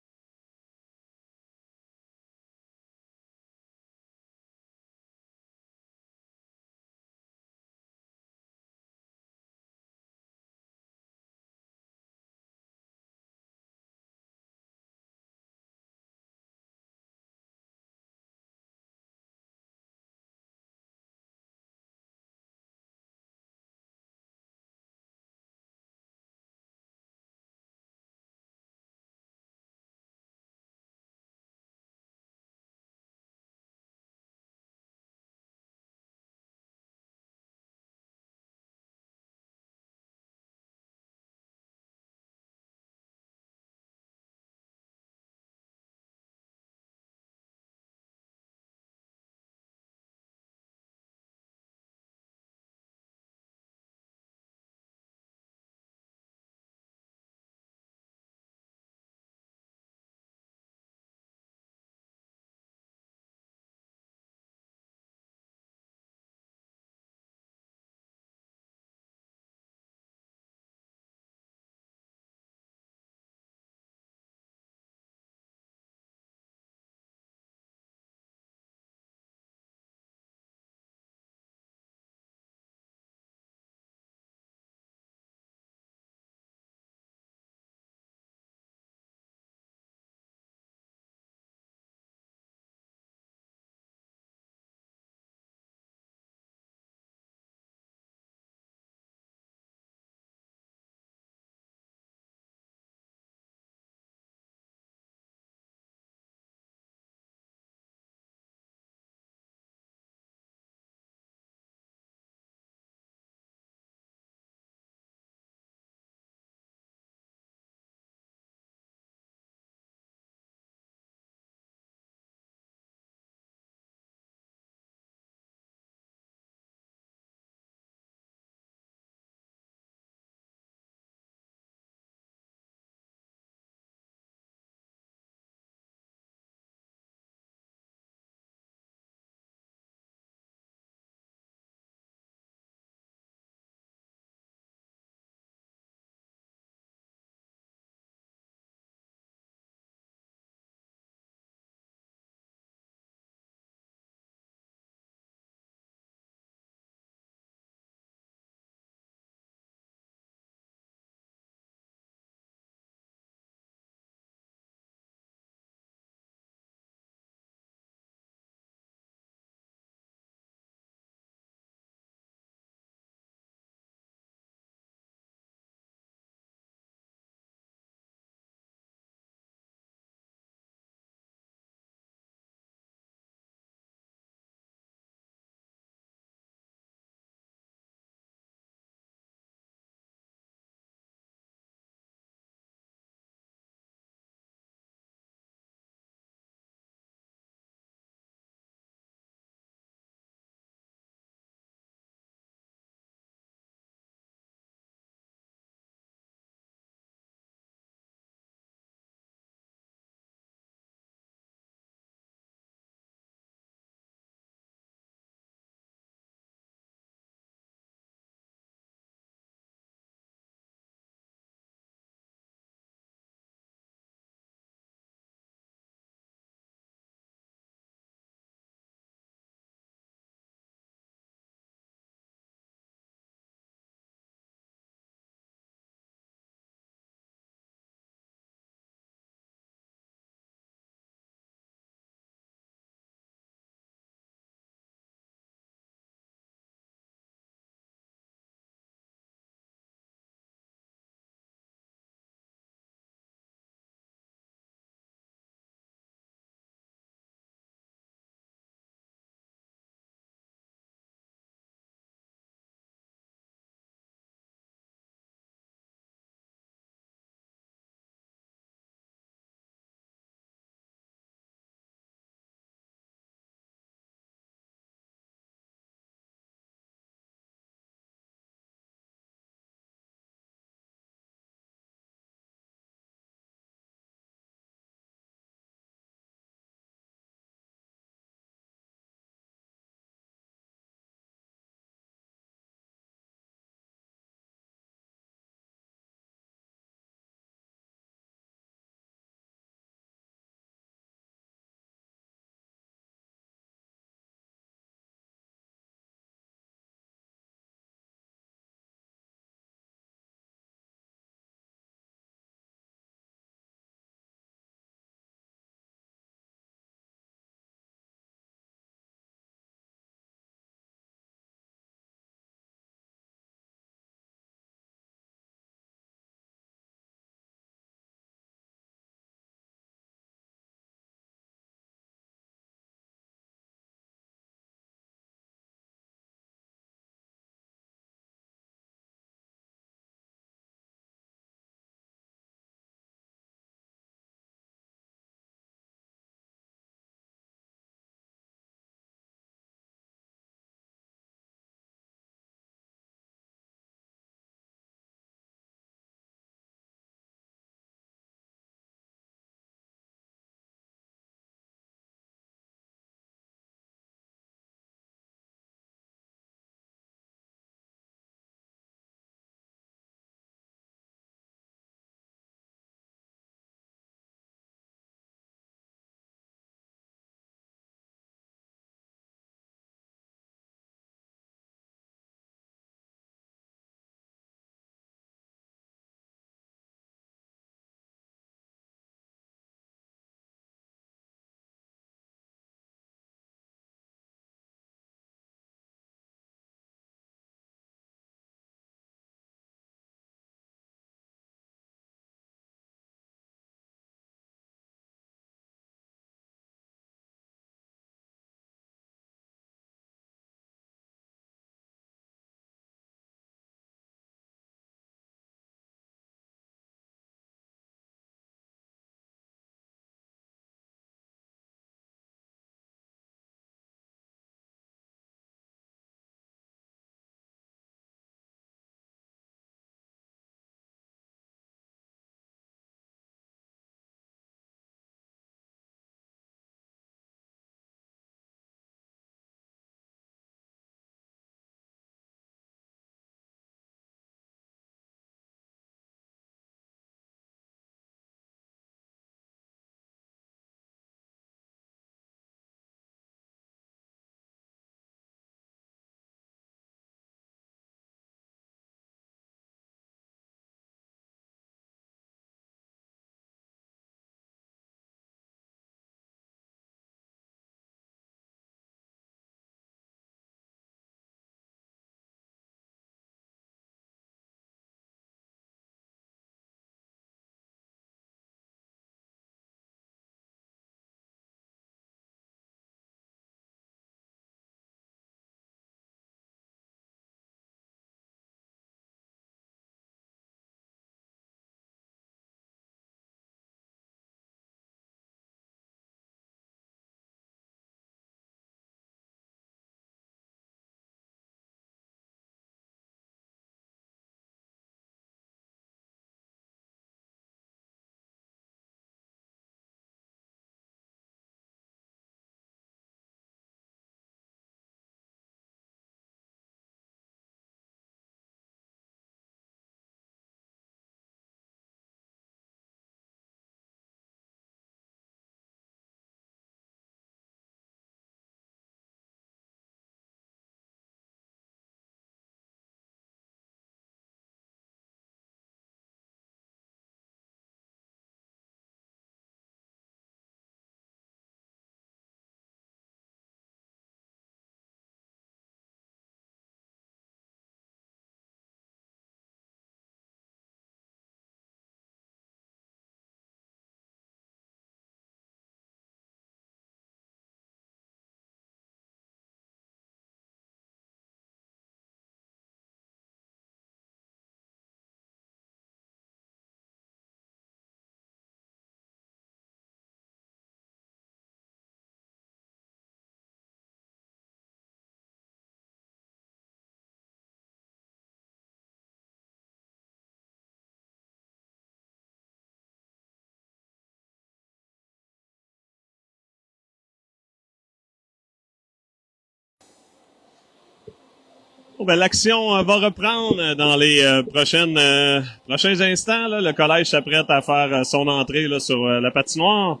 Bon, ben, l'action va reprendre dans les prochains instants. Là. Le collège s'apprête à faire son entrée là, sur la patinoire.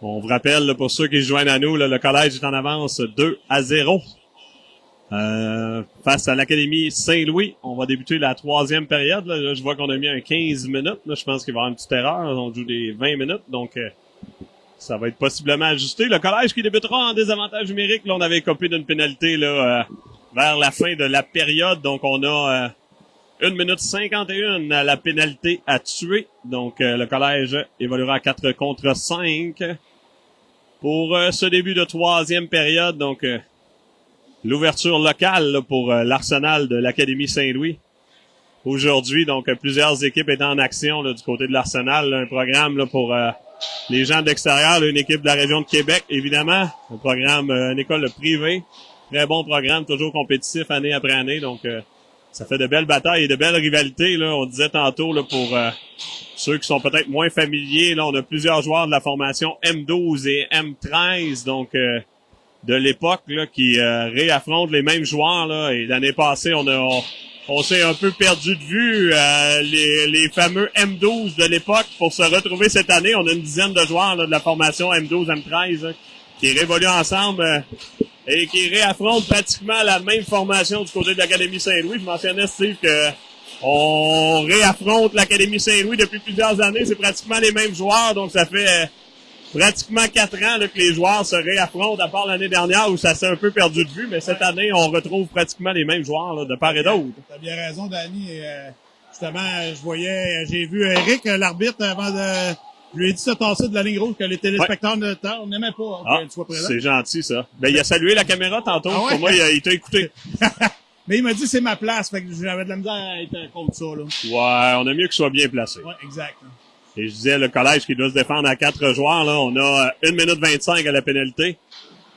On vous rappelle, là, pour ceux qui se joignent à nous, là, le collège est en avance 2-0 face à l'Académie Saint-Louis. On va débuter la 3e période. Là, je vois qu'on a mis un 15 minutes. Là, je pense qu'il va y avoir une petite erreur. On joue des 20 minutes, donc ça va être possiblement ajusté. Le collège qui débutera en désavantage numérique. Là, on avait écopé d'une pénalité là, vers la fin de la période. Donc, on a 1 minute 51 à la pénalité à tuer. Donc, le collège évoluera à 4 contre 5 pour ce début de 3e période. Donc, l'ouverture locale là, pour l'arsenal de l'Académie Saint-Louis. Aujourd'hui, donc, plusieurs équipes étant en action là, du côté de l'arsenal. Là, un programme là, pour les gens de l'extérieur, là, une équipe de la région de Québec, évidemment. Un programme, une école privée. Très bon programme, toujours compétitif année après année. Donc, ça fait de belles batailles et de belles rivalités. Là. On disait tantôt, là, pour ceux qui sont peut-être moins familiers, là, on a plusieurs joueurs de la formation M12 et M13, donc de l'époque, là, qui réaffrontent les mêmes joueurs. Là. Et l'année passée, on s'est un peu perdu de vue les fameux M12 de l'époque. Pour se retrouver cette année, on a une dizaine de joueurs là, de la formation M12, M13 hein, qui révoluent ensemble et qui réaffrontent pratiquement la même formation du côté de l'Académie Saint-Louis. Je mentionnais, Steve, que on réaffronte l'Académie Saint-Louis depuis plusieurs années. C'est pratiquement les mêmes joueurs, donc ça fait pratiquement 4 ans là, que les joueurs se réaffrontent, à part l'année dernière où ça s'est un peu perdu de vue, mais cette année, on retrouve pratiquement les mêmes joueurs là, de part et d'autre. T'as bien raison, Danny. Justement, j'ai vu Eric, l'arbitre, avant de... Je lui ai dit de se tasser de la ligne rouge que les téléspectateurs on n'aimait pas hein, que tu sois présent. C'est gentil, ça. Ben, il a salué la caméra tantôt. Ah ouais? Pour moi, il t'a écouté. Mais il m'a dit c'est ma place, fait que j'avais de la misère à être contre ça, là. Ouais, on a mieux qu'il soit bien placé. Ouais, exact. Et je disais, le collège qui doit se défendre à 4 joueurs, là, on a 1 minute 25 à la pénalité.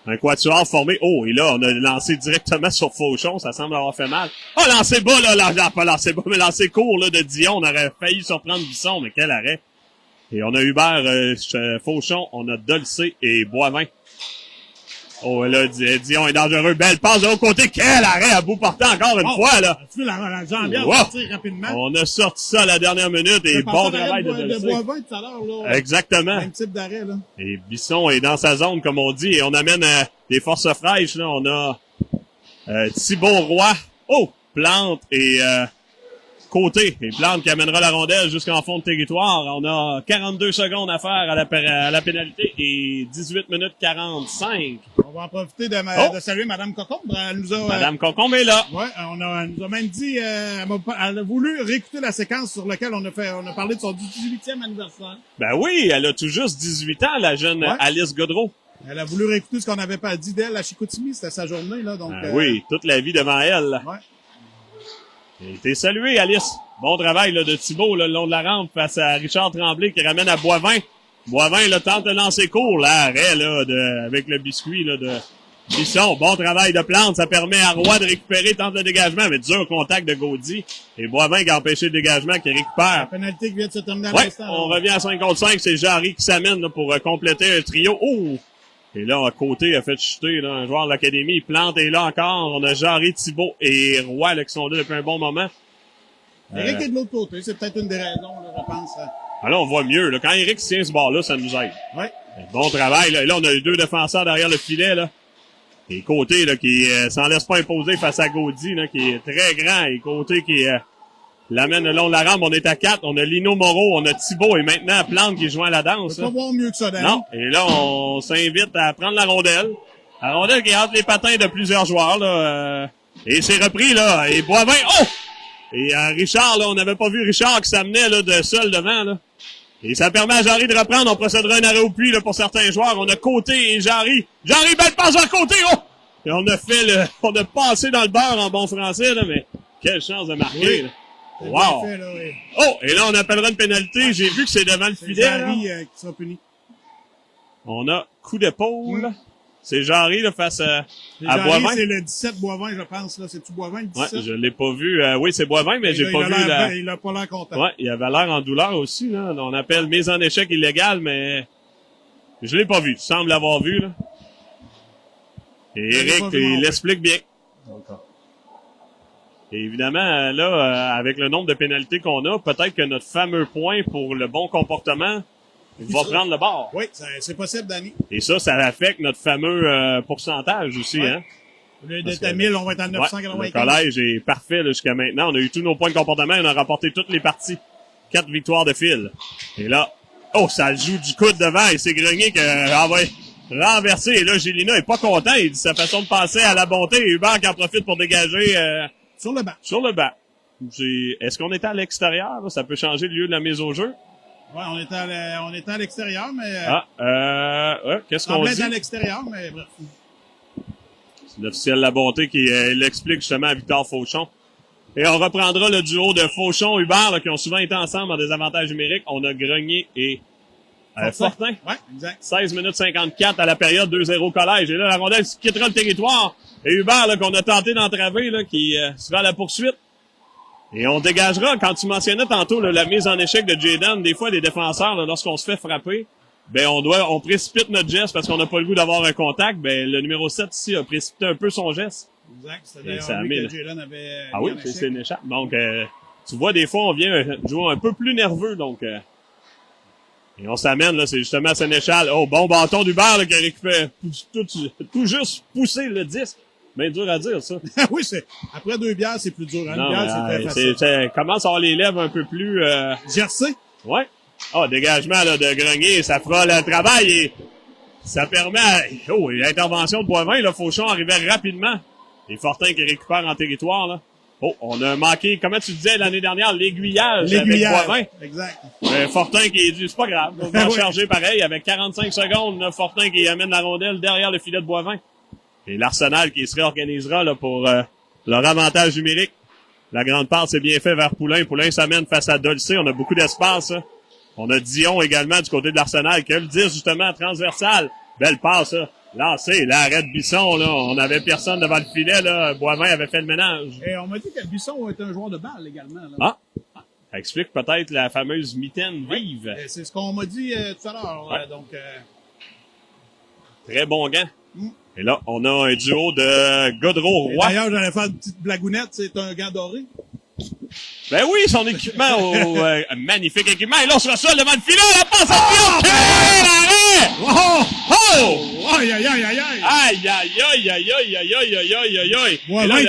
Un quatuor formé. Oh, et là, on a lancé directement sur Fauchon. Ça semble avoir fait mal. Oh, lancé bas, là, pas lancé bas, mais lancé court, là, de Dion. On aurait failli surprendre Bisson, mais quel arrêt. Et on a Hubert Fauchon, on a Dolcé et Boivin. Oh, là, Dion est dangereux. Belle passe de l'autre côté. Quel arrêt à bout portant encore une fois, là. Tu veux la jambière sortir rapidement? On a sorti ça à la dernière minute et bon travail de Dolcé. Boivin tout à l'heure, là. Exactement. Même type d'arrêt, là. Et Bisson est dans sa zone, comme on dit, et on amène des forces fraîches, là. On a Thibault Roy. Oh! Plante et Côté. Et Plante qui amènera la rondelle jusqu'en fond de territoire. On a 42 secondes à faire à la pénalité et 18 minutes 45. On va en profiter de saluer Mme Cocombe. Elle nous a, Mme Cocombe est là. Ouais, elle nous a même dit, elle a voulu réécouter la séquence sur laquelle on a parlé de son 18e anniversaire. Ben oui, elle a tout juste 18 ans, la jeune Alice Godreau. Elle a voulu réécouter ce qu'on n'avait pas dit d'elle à Chicoutimi. C'était sa journée, là. Donc, oui, toute la vie devant elle. Ouais. Et t'es salué, Alice. Bon travail là, de Thibault là, le long de la rampe face à Richard Tremblay qui ramène à Boivin. Boivin là, tente de lancer court, l'arrêt là, avec le biscuit là, de Bisson. Bon travail de Plante, ça permet à Roy de récupérer, tente le dégagement, mais dur contact de Gaudry. Et Boivin qui a empêché le dégagement, qui récupère. La pénalité qui vient de se terminer à l'instant. On revient à 5 contre 5, c'est Jarry qui s'amène là, pour compléter un trio. Oh! Et là, à côté, a fait chuter là, un joueur de l'Académie. Plante est là encore. On a Jarry, Thibault et Roy là, qui sont là depuis un bon moment. Eric est de l'autre côté. C'est peut-être une des raisons, là, je pense. Alors, on voit mieux. Là. Quand Eric tient ce bord-là, ça nous aide. Ouais. Bon travail. Là, on a eu 2 défenseurs derrière le filet. Là. Et Côté là, qui s'en laisse pas imposer face à Gaudry, là, qui est très grand. Et Côté qui l'amène le long de la rampe. On est à 4. On a Lino Moreau, on a Thibault et maintenant Plante qui joint la danse. On peut pas voir mieux que ça, Danny. Non. Et là, on s'invite à prendre la rondelle. La rondelle qui est entre les patins de plusieurs joueurs. Là, et c'est repris. Là. Et Boivin, oh! Et Richard, là, on n'avait pas vu Richard qui s'amenait là, de seul devant. Là. Et ça permet à Jarry de reprendre. On procédera un arrêt au puits là, pour certains joueurs. On a Côté et Jarry. Jarry, belle passe vers Côté! Oh! Et on a passé dans le beurre en bon français, là, mais quelle chance de marquer. Oui. Là. C'est wow! bien fait, là, oui. Oh! Et là, on appellera une pénalité. J'ai vu que c'est devant le filet. Jarry qui sera puni. On a coup d'épaule. C'est Jarry là, face à Boivin. Boivin. C'est le 17 Boivin, je pense. Là. C'est-tu Boivin, le 17? Ouais, je l'ai pas vu. Oui, c'est Boivin, mais j'ai pas vu la... Il a pas l'air content. Ouais, il avait l'air en douleur aussi. Là. On appelle mise en échec illégale, mais je l'ai pas vu. Il semble l'avoir vu. Là. Et Eric, il l'explique bien. Et évidemment, là, avec le nombre de pénalités qu'on a, peut-être que notre fameux point pour le bon comportement va prendre le bord. Oui, c'est possible, Danny. Et ça affecte notre fameux pourcentage aussi. Ouais. Hein? Au lieu d'être à 1000, on va être à 995. Le collège est parfait là, jusqu'à maintenant. On a eu tous nos points de comportement. On a remporté toutes les parties. 4 victoires de fil. Et là, ça joue du coude devant. Et c'est Grenier qui va renverser. Et là, Gélina est pas content. Il dit sa façon de passer à la bonté. Et Hubert qui en profite pour dégager sur le banc. Sur le banc. Est-ce qu'on était à l'extérieur? Là? Ça peut changer le lieu de la mise au jeu. Ouais, on était à l'extérieur, mais... qu'est-ce qu'on dit? On était à l'extérieur, mais bref. C'est l'officiel La Bonté qui l'explique justement à Victor Fauchon. Et on reprendra le duo de Fauchon-Hubert, qui ont souvent été ensemble en désavantage numérique. On a Grenier et Fortin. Ouais, exact. 16 minutes 54 à la période 2-0 collège. Et là, la rondelle quittera le territoire. Et Hubert, là, qu'on a tenté d'entraver, là, qui sera à la poursuite. Et on dégagera, quand tu mentionnais tantôt là, la mise en échec de Jayden, des fois les défenseurs, là, lorsqu'on se fait frapper, on précipite notre geste parce qu'on n'a pas le goût d'avoir un contact. Le numéro 7 ici a précipité un peu son geste. Exact, c'était d'ailleurs lui que Jayden avait oui, c'est une échappe. Donc, tu vois, des fois, on vient jouer un peu plus nerveux, donc... Et on s'amène, là, c'est justement à Sénéchal. Bon bâton d'Hubert, qui a récupéré tout juste poussé le disque. Mais dur à dire, ça. Oui, après 2 bières, c'est plus dur. Hein? Non, Une bière, c'est très facile. Ça commence à avoir les lèvres un peu plus... Gercé. Ouais. Dégagement là, de Grenier, ça fera le travail et ça permet l'intervention de Boivin, là, Fauchon arrivait rapidement. Et Fortin qui récupère en territoire, là. On a manqué, comment tu disais l'année dernière, l'aiguillage avec Boivin. Exact. Fortin qui est dit, c'est pas grave. On va charger pareil avec 45 secondes, là, Fortin qui amène la rondelle derrière le filet de Boivin. Et l'Arsenal qui se réorganisera là, pour leur avantage numérique. La grande passe est bien fait vers Poulain. Poulain s'amène face à Dolcé. On a beaucoup d'espace. Hein. On a Dion également du côté de l'Arsenal qui a le 10 justement transversal. Belle passe. Hein. Lancé, l'arrêt de Bisson, là, on avait personne devant le filet, là. Boivin avait fait le ménage. Et on m'a dit que Bisson est un joueur de balle également. Là. Ça explique peut-être la fameuse mitaine vive. C'est ce qu'on m'a dit tout à l'heure. Ouais. Donc, très bon gant. Et là, on a un duo de Godreau-Roy. D'ailleurs, j'allais faire une petite blagounette, c'est un gant doré. Ben oui, son équipement, magnifique équipement. Et là, on se reçoit devant le filet, la passe à Pierre! Quel arrêt! Oh! Aïe, aïe, aïe, aïe, aïe! Aïe, aïe, aïe, aïe, aïe, aïe, aïe, aïe, aïe, aïe, aïe! Boivin,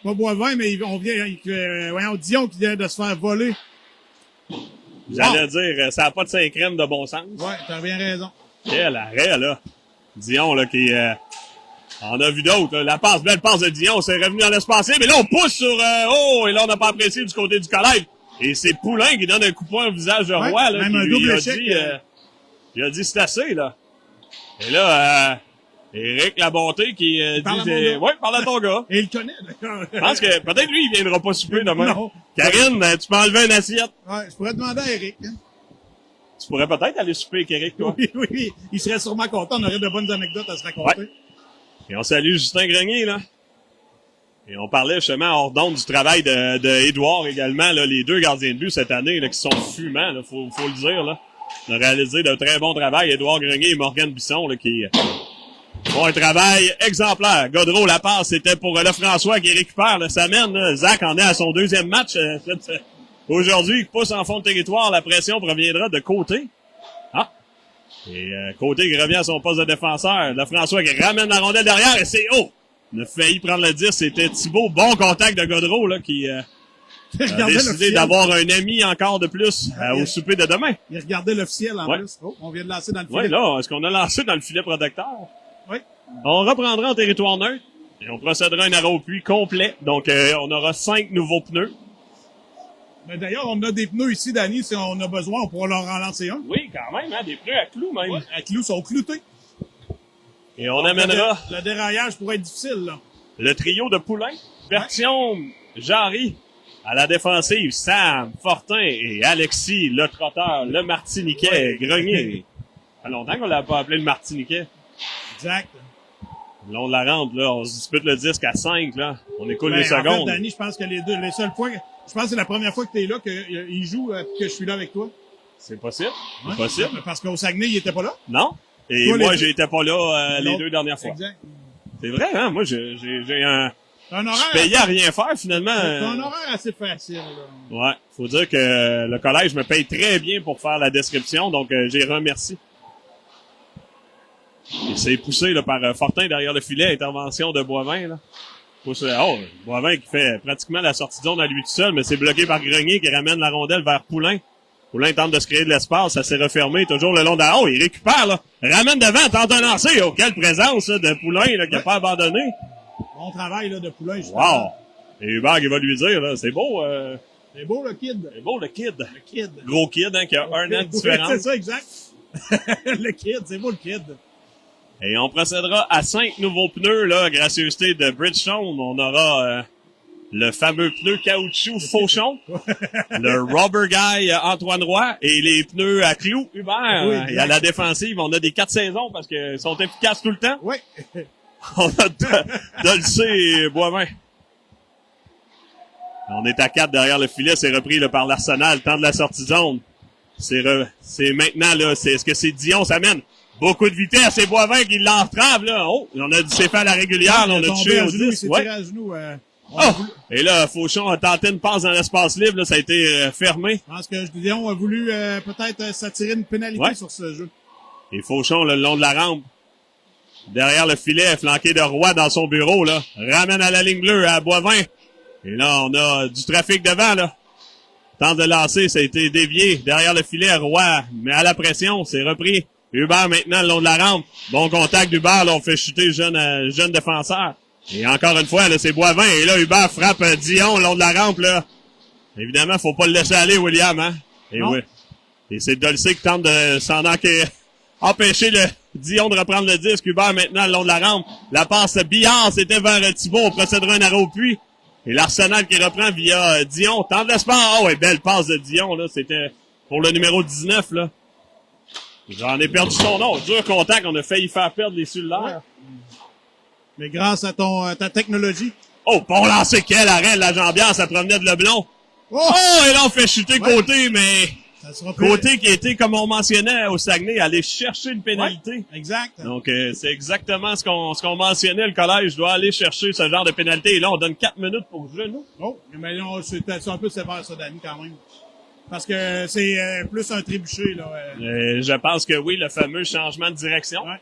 pas Boivin, mais on vient, voyons, Dion qui vient de se faire voler. J'allais dire, ça n'a pas de synchrème de bon sens. Ouais, t'as bien raison. Quel arrêt, là. Dion, là, qui on a vu d'autres, là. La passe, belle passe de Dion, c'est revenu dans l'espace, mais là, on pousse sur, et là, on n'a pas apprécié du côté du collège. Et c'est Poulain qui donne un coup de poing au visage de Roy, là, même qui un lui double a échec, dit, il a dit, c'est assez, là. Et là, Éric Labonté qui dit, parle à ton gars. Et il connaît, d'accord. Je pense que peut-être lui, il viendra pas souper demain. Non. Karine, tu peux enlever une assiette. Ouais, je pourrais demander à Éric. Hein. Tu pourrais peut-être aller souper avec Éric, toi. Oui. Il serait sûrement content. On aurait de bonnes anecdotes à se raconter. Ouais. Et on salue Justin Grenier, là. Et on parlait justement hors d'onde du travail de Édouard également, là, les 2 gardiens de but cette année, là, qui sont fumants, là, faut le dire, là. On a réalisé de très bon travail. Édouard Grenier et Morgane Bisson, là, qui font un travail exemplaire. Godreau, la passe, c'était pour Lefrançois qui récupère, là, ça mène, là. Zach en est à son 2e match, aujourd'hui, il pousse en fond de territoire. La pression proviendra de Côté. Et Côté qui revient à son poste de défenseur. Lefrançois qui ramène la rondelle derrière et c'est On a failli prendre le 10. C'était Thibault. Bon contact de Godreau là, qui a décidé d'avoir un ami encore de plus au souper de demain. Il regardait l'officiel en plus. On vient de lancer dans le filet. Oui, là, est-ce qu'on a lancé dans le filet protecteur? Oui. On reprendra en territoire neutre et on procédera à un arrêt au puits complet. Donc, on aura 5 nouveaux pneus. Mais d'ailleurs, on a des pneus ici, Danny. Si on a besoin, on pourra leur en lancer un. Oui, quand même, hein, des pneus à clous même. Ouais, à clous, sont cloutés. Et on amènera... Le déraillage pourrait être difficile, là. Le trio de Poulain, Bertillon, Jarry, à la défensive, Sam, Fortin et Alexis, le trotteur, le Martiniquais, Grenier. Ça fait longtemps qu'on l'a pas appelé le Martiniquais. Exact. Là, on la rentre, là. On se dispute le disque à 5, là. On écoule les En secondes. fait, Danny, je pense que les seuls points... Je pense que c'est la première fois que t'es là, qu'il joue, que je suis là avec toi. C'est possible. Ouais, C'est possible. Parce qu'au Saguenay, il était pas là. Non. Et toi, moi, j'étais pas là les 2 dernières fois. Exact. C'est vrai, hein. Moi, j'ai un je horaire. payais à rien faire, finalement. C'est un horaire assez facile, là. Ouais. Faut dire que le collège me paye très bien pour faire la description, donc j'ai remercié. Il s'est poussé là, par Fortin derrière le filet, intervention de Boivin. Là. Boivin qui fait pratiquement la sortie de zone à lui tout seul, mais c'est bloqué par Grenier qui ramène la rondelle vers Poulain. Poulain tente de se créer de l'espace, ça s'est refermé toujours le long de la... Oh, il récupère, là. Ramène devant, tente de lancer. Oh, quelle présence là, de Poulain là, qui a pas abandonné. Bon travail là, de Poulain, justement. Wow! Et Hubert qui va lui dire, là, c'est beau. C'est beau, le kid. C'est beau, le kid. Le kid. Gros kid, hein, qui a un an de différence. C'est ça, exact. Le kid, c'est beau, le kid. Et on procédera à 5 nouveaux pneus, là, gracieuseté de Bridgestone. On aura le fameux pneu caoutchouc Fauchon, le Rubber Guy Antoine Roy et les pneus à clous Hubert. Oui, et à la défensive, on a des 4 saisons parce qu'ils sont efficaces tout le temps. Oui. On a Dolce et Boivin. On est à 4 derrière le filet, c'est repris là, par l'Arsenal, temps de la sortie de zone. C'est maintenant, là, est-ce que c'est Dion, ça mène beaucoup de vitesse, c'est Boivin qui l'entrave, là. Oh, on a s'est fait à la régulière, là, on a touché au 10. Ouais. Tiré à genoux, Et là, Fauchon a tenté une passe dans l'espace libre, là, ça a été fermé. Je pense que Dion a voulu peut-être s'attirer une pénalité sur ce jeu. Et Fauchon, là, le long de la rampe, derrière le filet, flanqué de Roy dans son bureau, là, ramène à la ligne bleue à Boivin. Et là, on a du trafic devant, là. Tente de lancer, ça a été dévié. Derrière le filet, Roy, mais à la pression, c'est repris. Hubert maintenant le long de la rampe. Bon contact d'Hubert, là, on fait chuter le jeune défenseur. Et encore une fois, là, c'est Boivin. Et là, Hubert frappe Dion le long de la rampe, là. Évidemment, faut pas le laisser aller, William, hein. Et oui. Et c'est Dolce qui tente de s'en empêcher le Dion de reprendre le disque. Hubert maintenant le long de la rampe. La passe Billard, c'était vers Thibault. On procédera un arrêt au puits. Et l'Arsenal qui reprend via Dion. Tente l'espace. Oh, et belle passe de Dion, là. C'était pour le numéro 19, là. J'en ai perdu son nom. Dur contact, on a failli faire perdre les cellulaires. Ouais. Mais grâce à ta technologie. Oh, bon lancer, quel arrêt de la jambière, ça provenait de Leblon. Oh! Et là, on fait chuter Côté, mais ça sera Côté qui était, comme on mentionnait au Saguenay, aller chercher une pénalité. Ouais, exact. Donc, c'est exactement ce qu'on mentionnait. Le collège doit aller chercher ce genre de pénalité. Et là, on donne 4 minutes pour genou. Oh, mais non, c'est un peu sévère, ça, Danny, quand même. Parce que c'est plus un trébuché, là. Je pense que oui, le fameux changement de direction. Ouais.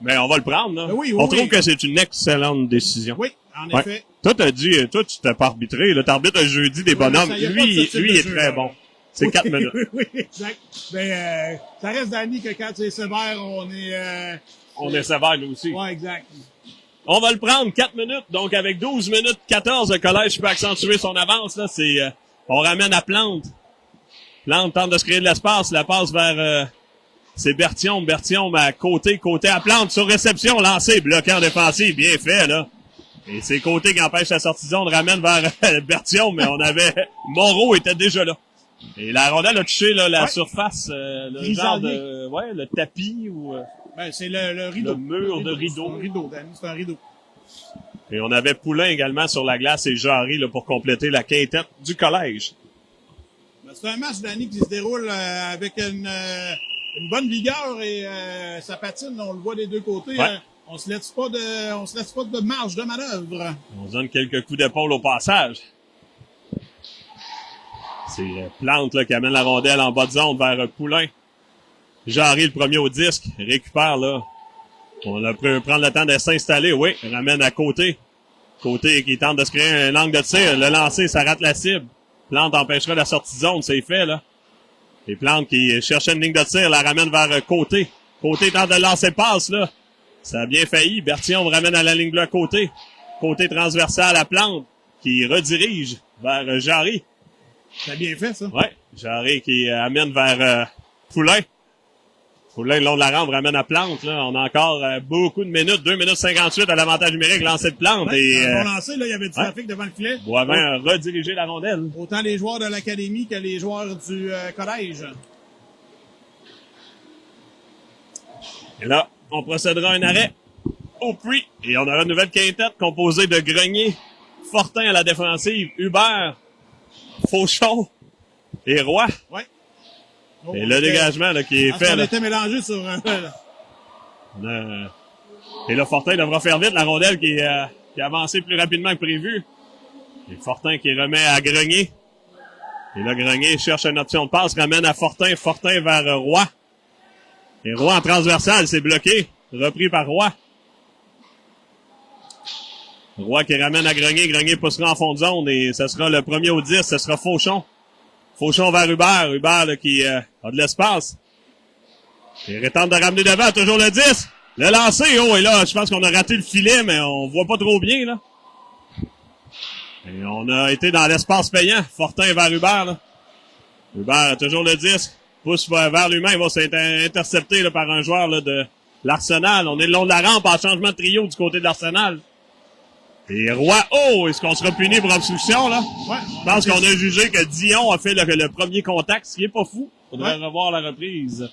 Mais on va le prendre, là. Oui, on trouve que c'est une excellente décision. Oui, en effet. Toi, toi, tu t'es pas arbitré, là. T'arbitres le jeudi des bonhommes. Lui, il est très bon. C'est 4 minutes. Oui, exact. Mais, ça reste, Danny, que quand c'est sévère, on est sévère, nous aussi. Ouais, exact. On va le prendre 4 minutes. Donc, avec 12 minutes 14, le collège peut accentuer son avance, là. On ramène à Plante. Plante tente de se créer de l'espace. La passe vers, c'est Berthiaume. Berthiaume à côté à Plante. Sur réception, lancé, bloqué en défensive. Bien fait, là. Et c'est Côté qui empêche la sortie de zone. Ramène vers Berthiaume, mais on avait, Moreau était déjà là. Et la rondelle a touché, là, la surface, le genre de, le tapis ou, ben, c'est le rideau. Le mur de rideau. C'est un rideau, Danny. C'est un rideau. Et on avait Poulain également sur la glace et Jarry, là, pour compléter la quintette du collège. C'est un match, Danny, qui se déroule avec une bonne vigueur et ça patine, on le voit des deux côtés. Ouais. On se laisse pas de marge de manœuvre. On donne quelques coups d'épaule au passage. C'est Plante là, qui amène la rondelle en bas de zone vers Poulain. Jarry, le premier au disque, récupère là. On a pu prendre le temps de s'installer. Oui, ramène à Côté. Côté qui tente de se créer un angle de tir. Le lancer, ça rate la cible. Plante empêchera la sortie de zone, c'est fait, là. Et Plante qui cherchait une ligne de tir, la ramène vers Côté. Côté tente de lancer passe, là. Ça a bien failli. Berthiaume ramène à la ligne bleue à Côté. Côté transversal à Plante, qui redirige vers Jarry. C'est bien fait, ça. Ouais. Jarry qui amène vers Poulain. Poulain, le long de la rampe, ramène à Plante, là. On a encore beaucoup de minutes. 2 minutes 58 à l'avantage numérique, lancé de Plante. Ouais, et bon lancé, là, il y avait du trafic devant le filet. Boivin a redirigé la rondelle. Autant les joueurs de l'académie que les joueurs du collège. Et là, on procédera à un arrêt au puits. Et on aura une nouvelle quintette composée de Grenier, Fortin à la défensive, Hubert, Fauchon et Roy. Ouais. Oh, et le dégagement là, qui est fait. On était mélangés sur et là, Fortin devra faire vite la rondelle qui qui a avancé plus rapidement que prévu. Et Fortin qui remet à Grenier. Et là, Grenier cherche une option de passe, ramène à Fortin. Fortin vers Roy. Et Roy en transversal, c'est bloqué. Repris par Roy. Roy qui ramène à Grenier. Grenier poussera en fond de zone et ce sera le premier au 10. Ce sera Fauchon. Fauchon vers Hubert. Hubert là, qui a de l'espace. Il tente de ramener devant. Toujours le 10. Le lancer. Oh, et là, je pense qu'on a raté le filet, mais on voit pas trop bien, là. Et on a été dans l'espace payant. Fortin vers Hubert, là. Hubert a toujours le 10. Pousse vers lui-même. Il va s'être intercepté là, par un joueur là, de l'Arsenal. On est le long de la rampe en changement de trio du côté de l'Arsenal. Et Roy, oh, est-ce qu'on sera puni pour obstruction, là? Ouais. Je pense qu'on a jugé que Dion a fait le premier contact, ce qui est pas fou. Faudrait revoir la reprise.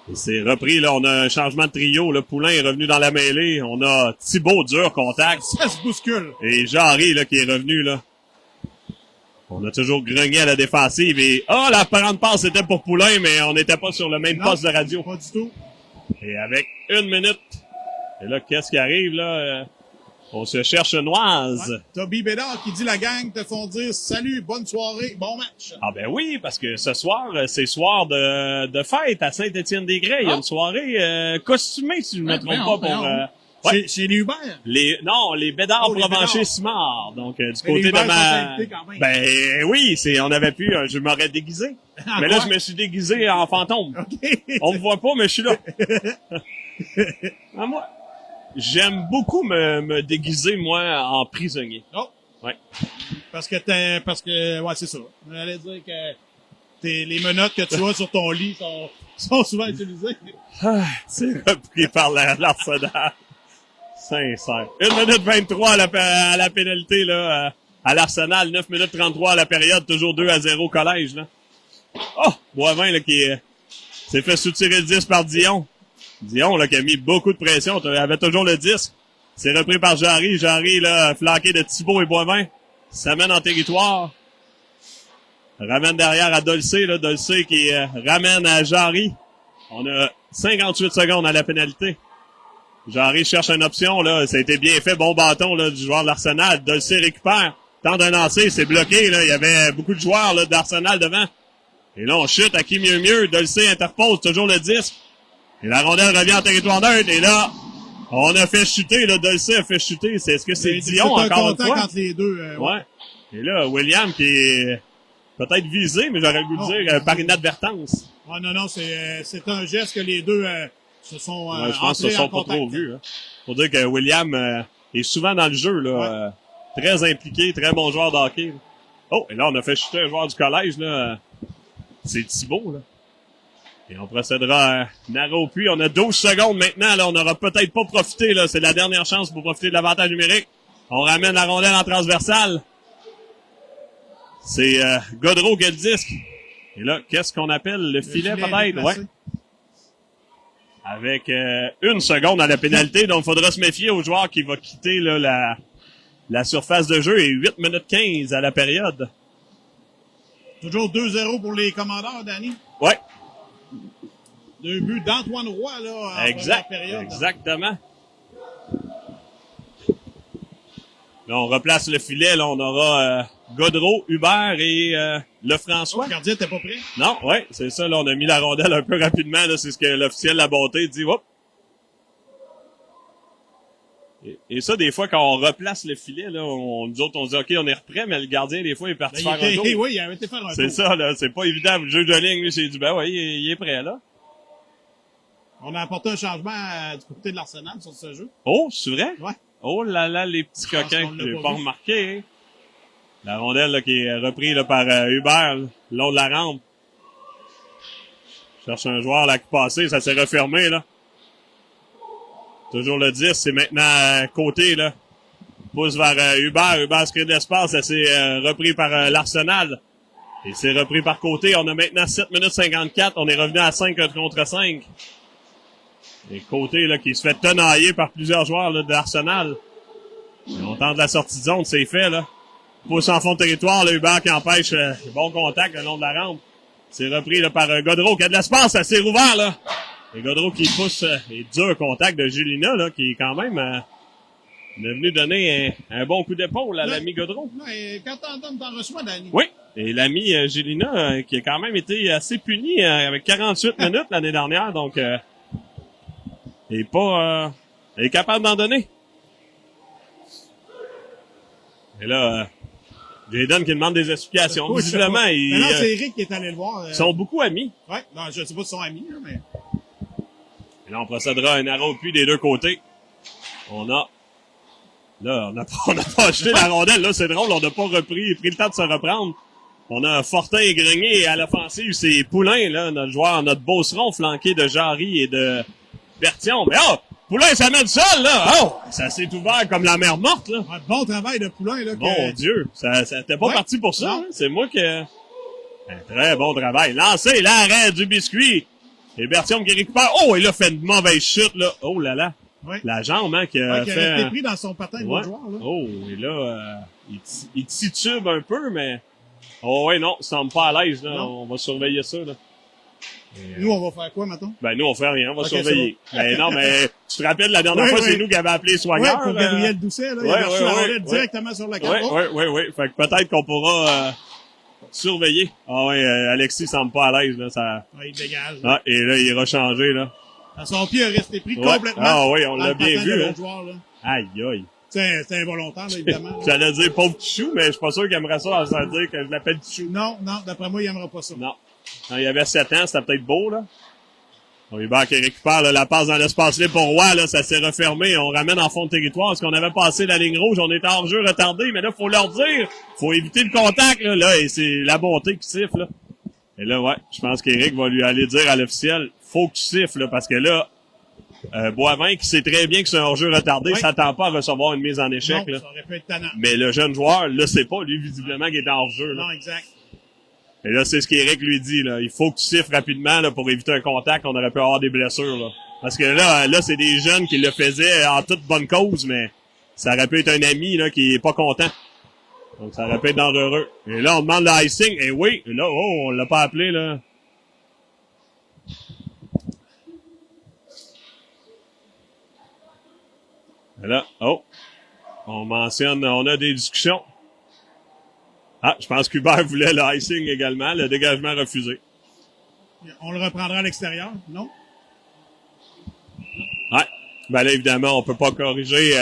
Et c'est repris, là, on a un changement de trio, là. Poulain est revenu dans la mêlée. On a Thibault, dur contact. Ça se bouscule. Et Jarry, là, qui est revenu, là. On a toujours Grenier à la défensive et, la grande passe c'était pour Poulain, mais on n'était pas sur le même poste de radio. Pas du tout. Et avec 1 minute. Et là, qu'est-ce qui arrive, là? On se cherche Noise. Ouais. Toby Bédard qui dit la gang te font dire salut, bonne soirée, bon match. Ah ben oui, parce que ce soir, c'est soir de fête à Saint-Étienne-des-Grès. Il y a une soirée costumée, si je ne me trompe pas, pour... Chez les Hubert? Les Bédard Provencher Simard. Donc, du côté de ma... Ben oui, on avait pu, je m'aurais déguisé. Mais là, je me suis déguisé en fantôme. Okay. On me voit pas, mais je suis là. Moi, j'aime beaucoup me déguiser, moi, en prisonnier. Oh. Ouais. Parce que ouais, c'est ça. J'allais dire que les menottes que tu as sur ton lit sont souvent utilisées. C'est repris par l'Arsenal. Sincère. 1 minute 23 à la pénalité, là, à l'Arsenal. 9 minutes 33 à la période. Toujours 2-0 collège, là. Oh! Boivin, là, qui s'est fait soutirer le 10 par Dion. Dion, là, qui a mis beaucoup de pression. Il avait toujours le 10. C'est repris par Jarry. Jarry, là, flanqué de Thibault et Boivin. Ça mène en territoire. Ramène derrière à Dolcé, là. Dolcé qui ramène à Jarry. On a 58 secondes à la pénalité. Jarry cherche une option, là. Ça a été bien fait. Bon bâton, là, du joueur de l'Arsenal. Dolcé récupère. Tente d'un lancer. C'est bloqué, là. Il y avait beaucoup de joueurs, là, d'Arsenal devant. Et là, on chute à qui mieux. Dolcé interpose. Toujours le 10. Et la rondelle revient en territoire neutre. Et là, on a fait chuter, là. Dolcé a fait chuter. Est-ce que c'est Dion encore une fois? Entre les deux. Ouais. Et là, William qui est peut-être visé, mais j'aurais le goût de dire par inadvertance. Ouais, non, c'est un geste que les deux se sont je pense qu'ils se sont pas trop vus. Hein. Faut dire que William est souvent dans le jeu, là. Très impliqué, très bon joueur de hockey. Là. Oh, et là, on a fait chuter un joueur du collège, là. C'est Thibault, là. Et on procédera à narrow puis. On a 12 secondes maintenant, là. On n'aura peut-être pas profité, là. C'est la dernière chance pour profiter de l'avantage numérique. On ramène la rondelle en transversale. C'est Godreau qui a le disque. Et là, qu'est-ce qu'on appelle le filet peut-être? Ouais. Avec 1 seconde à la pénalité, donc il faudra se méfier au joueur qui va quitter là, la surface de jeu et 8 minutes 15 à la période. Toujours 2-0 pour les commandeurs, Danny. Ouais. 2 buts d'Antoine Roy, là, en première période. Exactement. Là, on replace le filet. Là, on aura Godreau, Hubert et Lefrançois. Le gardien n'était pas prêt? Non, ouais, c'est ça. Là, on a mis la rondelle un peu rapidement. Là, c'est ce que l'officiel de la bonté dit. Hop. Et ça, des fois, quand on replace le filet, là, nous autres, on dit, OK, on est reprêt, mais le gardien, des fois, il est parti faire un tour. Oui, il avait été faire un tour. C'est ça, là. C'est pas évident. Le jeu de ligne, lui, c'est du, oui, il est prêt, là. On a apporté un changement du côté de l'Arsenal sur ce jeu. Oh, c'est vrai? Ouais. Oh là là, les petits coquins que j'ai pas remarqué. Hein. La rondelle là, qui est reprise là, par Hubert, le long de la rampe. Cherche un joueur là qui passait, ça s'est refermé là. Toujours le 10, c'est maintenant côté là. Pousse vers Hubert, Hubert se crée de l'espace, ça s'est repris par l'Arsenal. Et c'est repris par côté, on a maintenant 7 minutes 54, on est revenu à 5 contre 5. Et côté là qui se fait tenailler par plusieurs joueurs là, de l'Arsenal. Et on tente la sortie de zone, c'est fait là. Pousse en fond de territoire, là, Hubert qui empêche bon contact le long de la rampe. C'est repris là, par Godreau qui a de l'espace, ça s'est rouvert là. Et Gaudreau qui pousse et dur contact de Gélina, là, qui est quand même devenu donner un bon coup d'épaule à l'ami Gaudreau. Et quand t'en reçois, Danny. Oui. Et l'ami Gélina, qui a quand même été assez puni avec 48 minutes l'année dernière, donc elle est capable d'en donner. Et là, Jaden qui demande des explications. Oui, visiblement, non, c'est Eric qui est allé le voir. Ils sont beaucoup amis. Ouais, non, je sais pas si ils sont amis, là, mais... Et là, on procédera à un arrêt au puits des deux côtés. On n'a pas acheté la rondelle. Là, c'est drôle, on n'a pas pris le temps de se reprendre. On a Fortin et Grenier à l'offensive. C'est Poulain, là, notre joueur, notre Beauceron, flanqué de Jarry et de Berthiaume. Mais Poulain, ça met le sol, là. Ça s'est ouvert comme la mer morte, là. Ouais, bon travail de Poulain, là. Mon Dieu, ça t'es pas parti pour ça. Hein? C'est moi que... Un très bon travail. Lancé, l'arrêt du biscuit. Et Berthiaume qui récupère. Il a fait une mauvaise chute, là. Oh là là. Ouais. La jambe, hein, qui a qui fait... a été pris dans son patin de joueur, là. Et là, il titube un peu, mais... non, il semble pas à l'aise, là. Non. On va surveiller ça, là. Nous, on va faire quoi, maintenant? Nous, on fait rien, on va surveiller. Bon. Non, mais tu te rappelles, la dernière fois, c'est nous qui avions appelé les soigneurs. Oui, pour Gabriel Doucet, là. Il a reçu la rondelle directement sur la carte. Oui. Fait que peut-être qu'on pourra surveiller. Alexis semble pas à l'aise, là. Ça... il dégage. Et là, il ira changer, là. Son pied a resté pris complètement. On l'a bien vu, hein. Joueur, là. Aïe. C'est involontaire, là, évidemment. J'allais dire pauvre Tichou, mais je suis pas sûr qu'il aimerait ça, ça veut dire que je l'appelle Tichou. Non, d'après moi, il aimera pas ça. Non. Quand il avait 7 ans, c'était peut-être beau, là. Hubert qui récupère là, la passe dans l'espace libre pour Roy, là, ça s'est refermé. On ramène en fond de territoire. Est-ce qu'on avait passé la ligne rouge? On était hors jeu retardé, mais là, faut leur dire. Faut éviter le contact, là, et c'est la bonté qui siffle, là. Et là, je pense qu'Éric va lui aller dire à l'officiel, faut que tu siffles, là, parce que là, Boivin, qui sait très bien que c'est un hors-jeu retardé, s'attend pas à recevoir une mise en échec, non, là. Ça aurait pu être tannant. Mais le jeune joueur, là, c'est pas, lui, visiblement, qui est en hors-jeu, là. Non, exact. Et là, c'est ce qu'Éric lui dit, là. Il faut que tu siffles rapidement, là, pour éviter un contact. On aurait pu avoir des blessures, là. Parce que là, c'est des jeunes qui le faisaient en toute bonne cause, mais ça aurait pu être un ami, là, qui est pas content. Donc, ça aurait pu être dangereux. Et là, on demande le icing. Et oui, et là, on l'a pas appelé, là. Et là, on mentionne, on a des discussions. Je pense qu'Hubert voulait le icing également, le dégagement refusé. On le reprendra à l'extérieur, non? Ouais. Là, évidemment, on peut pas corriger.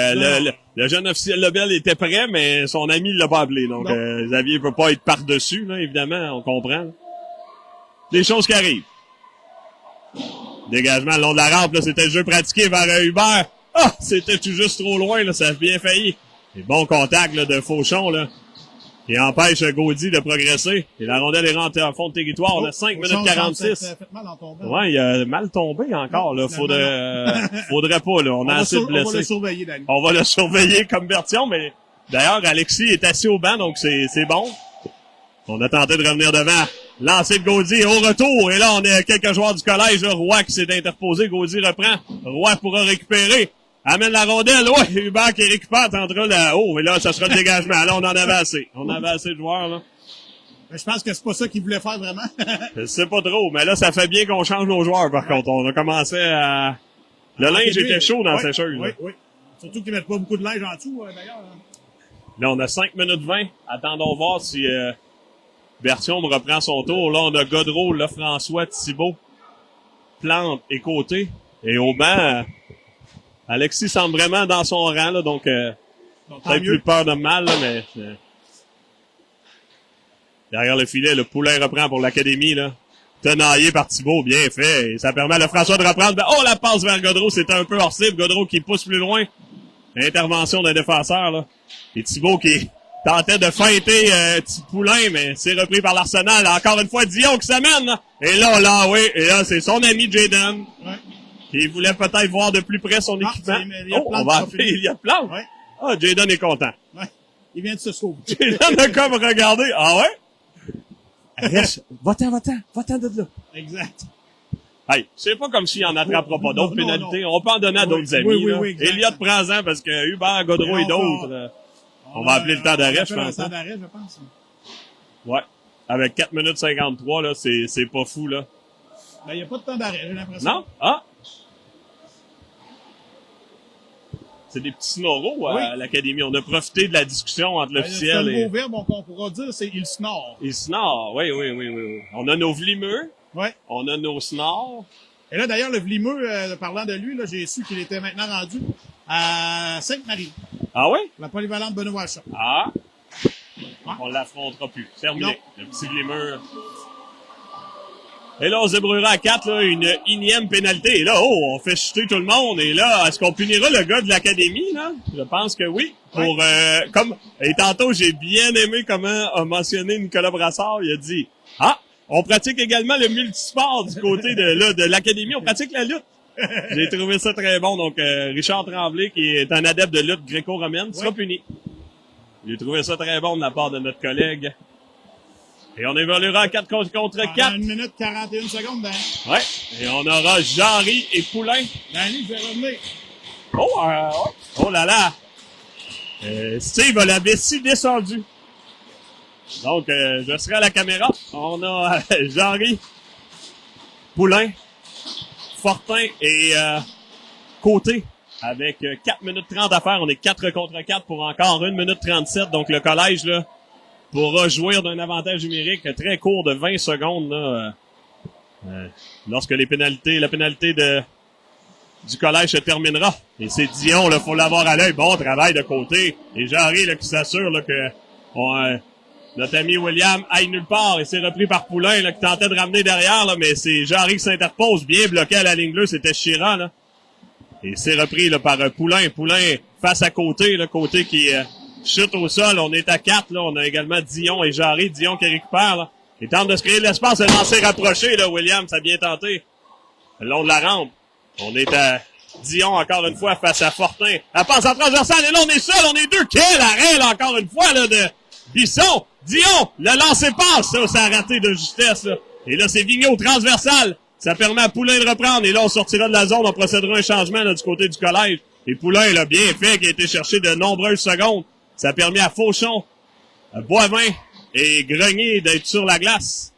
Le jeune officiel Lebel était prêt, mais son ami ne l'a pas appelé. Donc, Xavier peut pas être par-dessus, là, évidemment, on comprend. Des choses qui arrivent. Dégagement le long de la rampe, là, c'était le jeu pratiqué vers Hubert. C'était tout juste trop loin, là, ça a bien failli. Et bon contact, là, de Fauchon, là, qui empêche Gaudry de progresser. Et la rondelle est rentrée en fond de territoire. On a 5 minutes 46. Ouais, il a mal tombé encore, là. Faudrait pas, là. On a assez de blessés. On va le surveiller, Danny. On va le surveiller comme Berthiaume, mais d'ailleurs, Alexis est assis au banc, donc c'est bon. On a tenté de revenir devant. Lancer de Gaudry au retour. Et là, on a quelques joueurs du collège, là. Roy qui s'est interposé. Gaudry reprend. Roy pourra récupérer. Amène la rondelle. Hubert qui récupère. Tentera là. Et là, ça sera le dégagement. Là, on en avait assez. On avait assez de joueurs, là. Mais je pense que c'est pas ça qu'il voulait faire vraiment. Je sais pas trop. Mais là, ça fait bien qu'on change nos joueurs, par contre. On a commencé à... Le linge était chaud dans ces choses. Oui. Surtout qu'ils mettent pas beaucoup de linge en dessous, d'ailleurs. Là, on a 5 minutes 20. Attendons voir si Berthiaume reprend son tour. Là, on a Gaudreau, Lefrançois, Thibault, Plante et Côté. Et au banc, Alexis semble vraiment dans son rang, là, donc peut-être plus peur de mal, là, mais derrière le filet, le Poulain reprend pour l'Académie, là. Tenaillé par Thibault, bien fait. Et ça permet à Lefrançois de reprendre. La passe vers Gaudreau, c'était un peu hors cible. Gaudreau qui pousse plus loin. Intervention d'un défenseur, là. Et Thibault qui tentait de feinter Poulain, mais c'est repris par l'Arsenal. Encore une fois, Dion qui s'amène, là. Et là, et là, c'est son ami Jaden. Ouais. Qui voulait peut-être voir de plus près son équipement. On va appeler Eliott Plante. Ouais. Jaden est content. Ouais. Il vient de se sauver. Jaden a comme regardé. Reste. Va-t'en de là. Exact. Hey, c'est pas comme s'il en attrapera pas d'autres pénalités. On peut en donner à d'autres amis. Oui, Eliott, prends-en parce que Hubert, Gaudreau et d'autres. On va appeler le temps d'arrêt, je pense. Le temps d'arrêt, je pense. Ouais. Avec 4 minutes 53, là, c'est pas fou, là. Ben, il n'y a pas de temps d'arrêt, j'ai l'impression. Non? Ah! C'est des petits snoros à l'académie. On a profité de la discussion entre l'officiel et... C'est un beau verbe qu'on pourra dire, c'est « il snore ». Il snore, oui. On a nos vlimeux. Oui. On a nos snores. Et là, d'ailleurs, le vlimeux, parlant de lui, là, j'ai su qu'il était maintenant rendu à Sainte-Marie. Ah oui? La polyvalente Benoît Chat. Ah! On l'affrontera plus. C'est terminé. Le petit vlimeux. Et là, on se débrouillera à 4, là, une énième pénalité. Et là, on fait chuter tout le monde. Et là, est-ce qu'on punira le gars de l'académie, là? Je pense que oui. Pour, et tantôt, j'ai bien aimé comment a mentionné Nicolas Brassard. Il a dit, on pratique également le multisport du côté de l'académie. On pratique la lutte. J'ai trouvé ça très bon. Donc, Richard Tremblay, qui est un adepte de lutte gréco-romaine, sera puni. J'ai trouvé ça très bon de la part de notre collègue. Et on évoluera à 4 contre 4. 1 minute 41 secondes, Dan. Ouais. Et on aura Jarry et Poulain. Danny, je vais revenir. Oh là là. Steve a la vessie descendue. Donc, je serai à la caméra. On a Jarry, Poulain, Fortin et Côté. Avec 4 minutes 30 à faire. On est 4 contre 4 pour encore 1 minute 37. Donc, le collège, là, pourra jouir d'un avantage numérique très court de 20 secondes là, lorsque la pénalité du collège se terminera. Et c'est Dion, là, faut l'avoir à l'œil. Bon travail de Côté. Et Jarry là, qui s'assure là, que notre ami William aille nulle part. Et c'est repris par Poulain là, qui tentait de ramener derrière, là, mais c'est Jarry qui s'interpose. Bien bloqué à la ligne bleue, c'était Chira. Là. Et c'est repris là, par Poulain. Poulain face à Côté, là, Côté qui chute au sol. On est à 4, là. On a également Dion et Jarry. Dion qui récupère, là. Il tente de se créer de l'espace. Le lancer rapproché, là, William. Ça a bien tenté. Le long de la rampe. On est à Dion, encore une fois, face à Fortin. La passe en transversale. Et là, on est seul. On est deux. Quel arrêt, là, encore une fois, là, de Bisson. Dion, le lancer passe. Ça a raté de justesse, là. Et là, c'est Vigneault, transversal. Ça permet à Poulain de reprendre. Et là, on sortira de la zone. On procédera à un changement, là, du côté du collège. Et Poulain, là, bien fait, qui a été cherché de nombreuses secondes. Ça a permis à Fauchon, à Boivin et Grenier d'être sur la glace.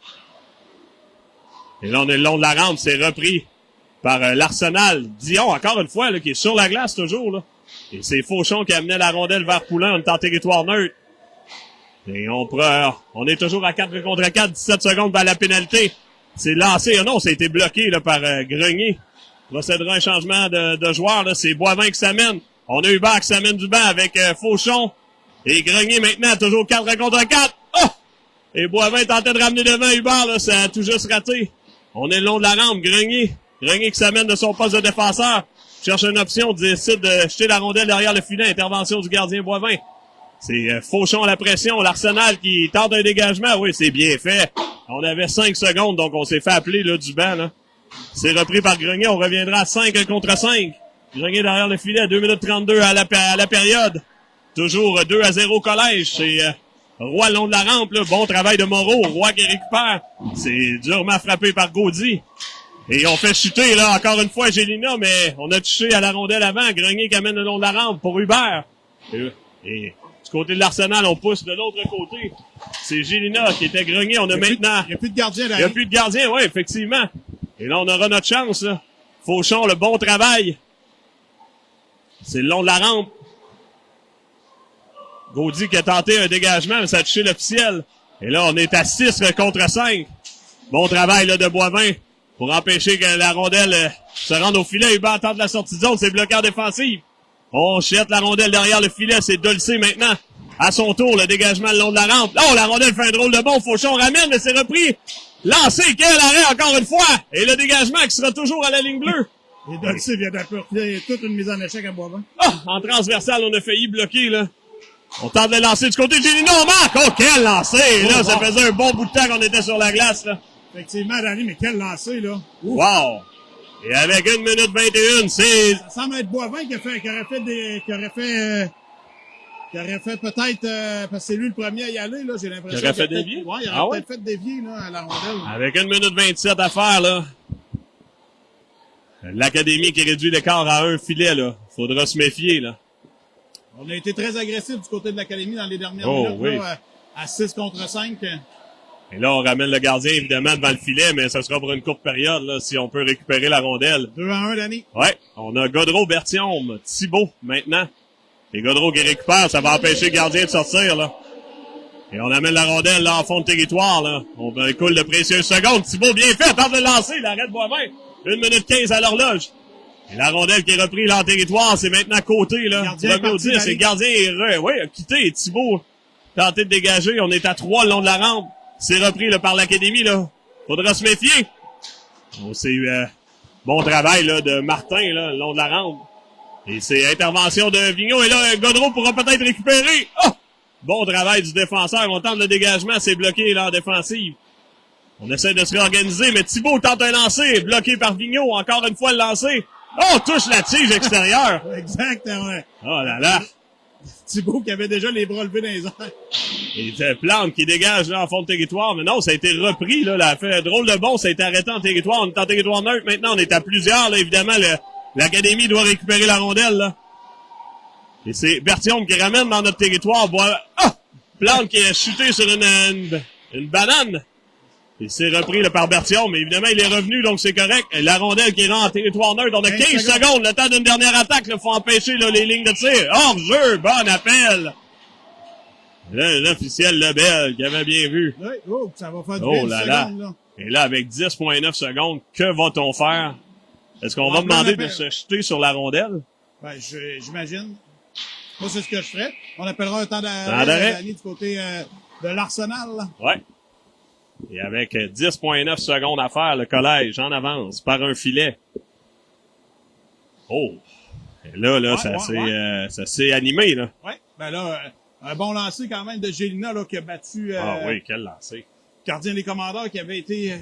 Et là, on est le long de la rampe. C'est repris par l'Arsenal. Dion, encore une fois, là, qui est sur la glace toujours. Là. Et c'est Fauchon qui amenait la rondelle vers Poulain. On est en territoire neutre. Et on est toujours à 4 contre 4. 17 secondes par la pénalité. C'est lancé. Non, ça a été bloqué là, par Grenier. Procédera un changement de joueur. Là. C'est Boivin qui s'amène. On a Hubert qui s'amène du banc avec Fauchon. Et Grenier maintenant, toujours 4 contre 4. Oh! Et Boivin tentait de ramener devant Hubert, là, ça a tout juste raté. On est le long de la rampe, Grenier qui s'amène de son poste de défenseur. Cherche une option, décide de jeter la rondelle derrière le filet. Intervention du gardien Boivin. C'est Fauchon à la pression, l'Arsenal qui tente un dégagement. Oui, c'est bien fait. On avait 5 secondes, donc on s'est fait appeler là, du banc. Là. C'est repris par Grenier, on reviendra à 5 contre 5. Grenier derrière le filet, 2 minutes 32 à la période. Toujours 2-0 collège. C'est Roy le long de la rampe. Là. Bon travail de Moreau. Roy qui récupère. C'est durement frappé par Gaudry. Et on fait chuter là encore une fois Gélina, mais on a touché à la rondelle avant. Grenier qui amène le long de la rampe pour Hubert. Et du côté de l'Arsenal, on pousse de l'autre côté. C'est Gélina qui était Grenier. On a maintenant... Il n'y a plus de gardien là. Il n'y a plus de gardien, oui, effectivement. Et là, on aura notre chance. Là. Fauchon, le bon travail. C'est le long de la rampe. Gaudry qui a tenté un dégagement, mais ça a touché l'officiel. Et là, on est à 6 contre 5. Bon travail là de Boivin pour empêcher que la rondelle se rende au filet. Hubert tente la sortie de zone, c'est bloqué en défensive. On jette la rondelle derrière le filet, c'est Dolcé maintenant. À son tour, le dégagement le long de la rampe. Oh, la rondelle fait un drôle de bond. Fauchon ramène, mais c'est repris. Lancé, quel arrêt encore une fois. Et le dégagement qui sera toujours à la ligne bleue. Et Dolcé vient d'apporter toute une mise en échec à Boivin. Ah, en transversal, on a failli bloquer, là. On tente de lancer du côté de Gélina, on marque! Oh, quel lancer! Là, ça faisait un bon bout de temps qu'on était sur la glace, là. Effectivement, Danny, mais quel lancer, là. Ouf. Wow! Et avec 1 minute 21, c'est... Ça semble être Boivin qui aurait fait peut-être, parce que c'est lui le premier à y aller, là, j'ai l'impression. Il aurait fait dévier? Ouais, il aurait peut-être fait dévier, là, à la rondelle. Avec 1 minute 27 à faire, là. L'Académie qui réduit l'écart à un filet, là. Faudra se méfier, là. On a été très agressif du côté de l'Académie dans les dernières minutes, là, à 6 contre 5. Et là, on ramène le gardien, évidemment, devant le filet, mais ce sera pour une courte période, là, si on peut récupérer la rondelle. 2-1, Danny. Ouais, on a Gaudreau-Berthiaume, Thibault, maintenant. Et Gaudreau qui récupère, ça va empêcher le gardien de sortir, là. Et on amène la rondelle, là, en fond de territoire, là. On écoule de précieuses secondes. Thibault, bien fait, tente de lancer, il arrête Boivin. 1 minute 15 à l'horloge. Et la rondelle qui est reprise, là, en territoire, c'est maintenant côté, là. C'est le gardien a quitté. Thibault, tenté de dégager. On est à 3 le long de la rampe. C'est repris, là, par l'Académie, là. Faudra se méfier. On s'est eu, bon travail, là, de Martin, là, le long de la rampe. Et c'est intervention de Vigneault. Et là, Gaudreau pourra peut-être récupérer. Oh! Bon travail du défenseur. On tente le dégagement. C'est bloqué, là, en défensive. On essaie de se réorganiser, mais Thibault tente un lancer. Bloqué par Vigneault. Encore une fois, le lancer. Oh! Touche la tige extérieure. Exactement. Oh là là. Thibault qui avait déjà les bras levés dans les airs. Et Plante qui dégage là en fond de territoire. Mais non, ça a été repris. Là, a fait un drôle de bon. Ça a été arrêté en territoire. On est en territoire neutre. Maintenant, on est à plusieurs. Là, évidemment, l'Académie doit récupérer la rondelle. Là. Et c'est Berthiaume qui ramène dans notre territoire. Plante qui est chuté sur une banane. Et c'est repris là, par Berthiaume. Mais évidemment, il est revenu, donc c'est correct. Et la rondelle qui rentre en territoire neutre. On a 15 secondes. Le temps d'une dernière attaque. Il faut empêcher là, les lignes de tir. Hors-jeu. Bon appel. L'officiel Lebel qui avait bien vu. Oui, ça va faire une seconde, là. Et là, avec 10,9 secondes, que va-t-on faire? Est-ce qu'on va demander de se jeter sur la rondelle? Ben, j'imagine. Moi, c'est ce que je ferais. On appellera un temps d'arrêt du côté de l'Arsenal. Ouais. Et avec 10,9 secondes à faire, le collège en avance par un filet. Oh! Et là, ça s'est animé, là. Ouais. Ben là, un bon lancer quand même de Gélina, là, qui a battu... ah oui, quel lancer. Gardien des Commandeurs qui avait été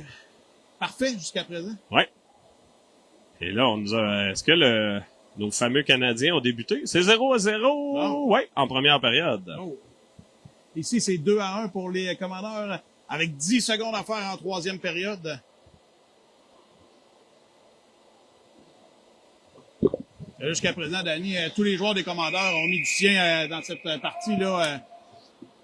parfait jusqu'à présent. Ouais. Et là, on nous a... Est-ce que nos fameux Canadiens ont débuté? C'est 0-0, oh. Ouais, en première période. Oh. Ici, c'est 2-1 pour les Commandeurs, avec 10 secondes à faire en troisième période. Jusqu'à présent, Danny, tous les joueurs des Commandeurs ont mis du sien dans cette partie-là.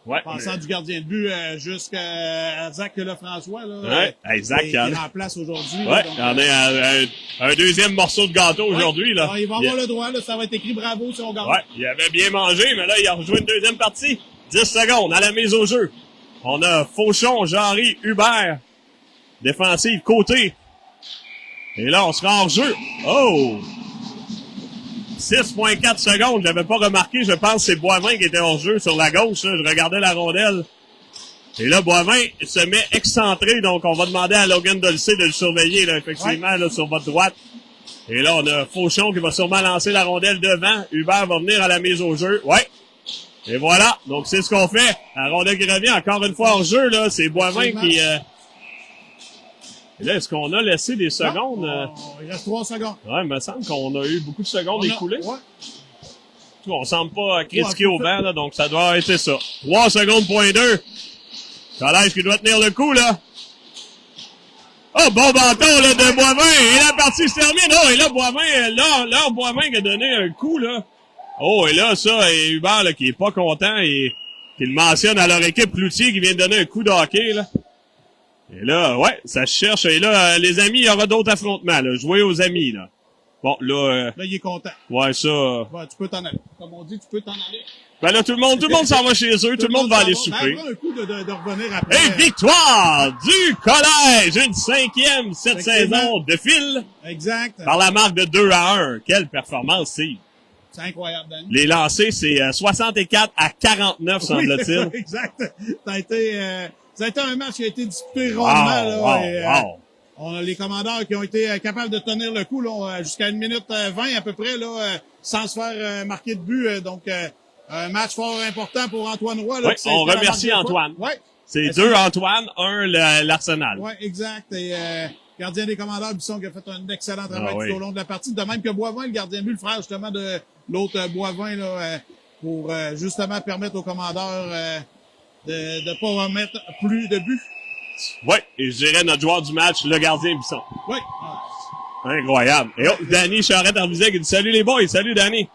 Ouais. Passant du gardien de but jusqu'à Zach Lefrançois. Là, ouais. Hey, Zach, qui est en place aujourd'hui. Ouais, donc, il en est un deuxième morceau de gâteau aujourd'hui. Là. Alors, il va avoir le droit, là, ça va être écrit bravo si on gagne. Ouais, il avait bien mangé, mais là, il a rejoué une deuxième partie. 10 secondes à la mise au jeu. On a Fauchon, Jarry, Hubert. Défensive, côté. Et là, on sera hors jeu. Oh! 6,4 secondes, je l'avais pas remarqué, je pense que c'est Boivin qui était hors jeu sur la gauche, là. Je regardais la rondelle. Et là, Boivin se met excentré, donc on va demander à Logan Dolcé de le surveiller, là, effectivement, là, sur votre droite. Et là, on a Fauchon qui va sûrement lancer la rondelle devant. Hubert va venir à la mise au jeu. Ouais. Et voilà. Donc, c'est ce qu'on fait. La rondelle qui revient encore une fois hors jeu, là. C'est Boivin qui, Et là, est-ce qu'on a laissé des secondes? Il reste 3 secondes. Ouais, il me semble qu'on a eu beaucoup de secondes écoulées. Ouais. On semble pas critiquer au banc, là, donc ça doit être ça. 3 secondes, point 2. Collège qui doit tenir le coup, là. Oh, bon bâton, là, de Boivin. Et la partie se termine. Oh, et là, Boivin, là, Boivin qui a donné un coup, là. Oh, et là, ça, et Hubert, là, qui est pas content et qui le mentionne à leur équipe, Cloutier, qui vient de donner un coup de hockey, là. Et là, ouais, ça se cherche. Et là, les amis, il y aura d'autres affrontements, là. Jouer aux amis, là. Bon, là... là, il est content. Ouais, ça... Ouais, tu peux t'en aller. Comme on dit, tu peux t'en aller. Ben là, tout le monde s'en va chez eux. Tout le monde va aller souper. Ben, un coup de revenir après. Et victoire du collège! Une 5e cette saison de fil. Exact. Par la marque de 2-1. Quelle performance, c'est. C'est incroyable, Danny. Les lancers, c'est 64-49, semble-t-il. Oui, exact. Ça a été un match qui a été disputé rondement. On a les commandeurs qui ont été capables de tenir le coup là, jusqu'à 1 minute 20 à peu près, là, sans se faire marquer de but. Donc, un match fort important pour Antoine Roy. Là, oui, on remercie Antoine. Ouais. C'est 2 Antoine, 1 l'Arsenal. Oui, exact. Et gardien des commandeurs, Bisson, qui a fait un excellent travail tout au long de la partie. De même que Boivin, le gardien de but, le frère justement de l'autre Boivin, là, pour justement permettre aux commandeurs de ne pas remettre plus de buts. Oui, et je dirais notre joueur du match, le gardien Bisson. Oui. Incroyable. Et oh, Danny Charette-Arvizet qui dit « Salut les boys, salut Danny. »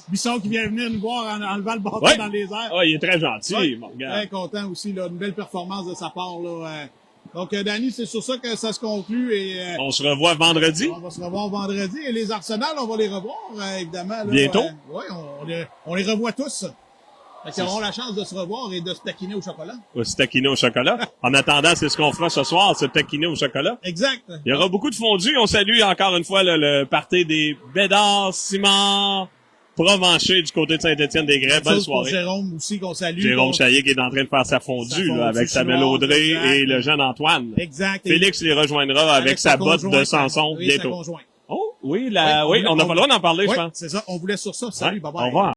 Bisson qui vient venir nous voir en enlevant le bâton Ouais. dans les airs. Ah, il est très gentil, Ouais. mon gars. Très content aussi, là, une belle performance de sa part. Là. Donc, Danny, c'est sur ça que ça se conclut. Et, On se revoit vendredi. on va se revoir vendredi. Et les Arsenal, on va les revoir, évidemment. Là, Bientôt. Oui, on les revoit tous. Ils auront la chance de se revoir et de se taquiner au chocolat. Ou se taquiner au chocolat. En attendant, c'est ce qu'on fera ce soir, se taquiner au chocolat. Exact. Il y aura beaucoup de fondus. On salue encore une fois le party des Bédards, Simard, Provencher du côté de Saint-Étienne-des-Grès. Belle Chose pour soirée. Jérôme aussi qu'on salue. Jérôme Chaillet qui est en train de faire sa fondue, là, avec Samuel chinoise, Audrey exact. et le jeune Antoine. Exact. Félix les rejoindra avec sa botte de conjointe. Samson Oui, sa bientôt. conjointe. Oh, oui, on n'a pas le droit d'en parler, je Oui, pense. c'est ça. On vous laisse sur ça. Salut, Ouais. bye bye. Au revoir.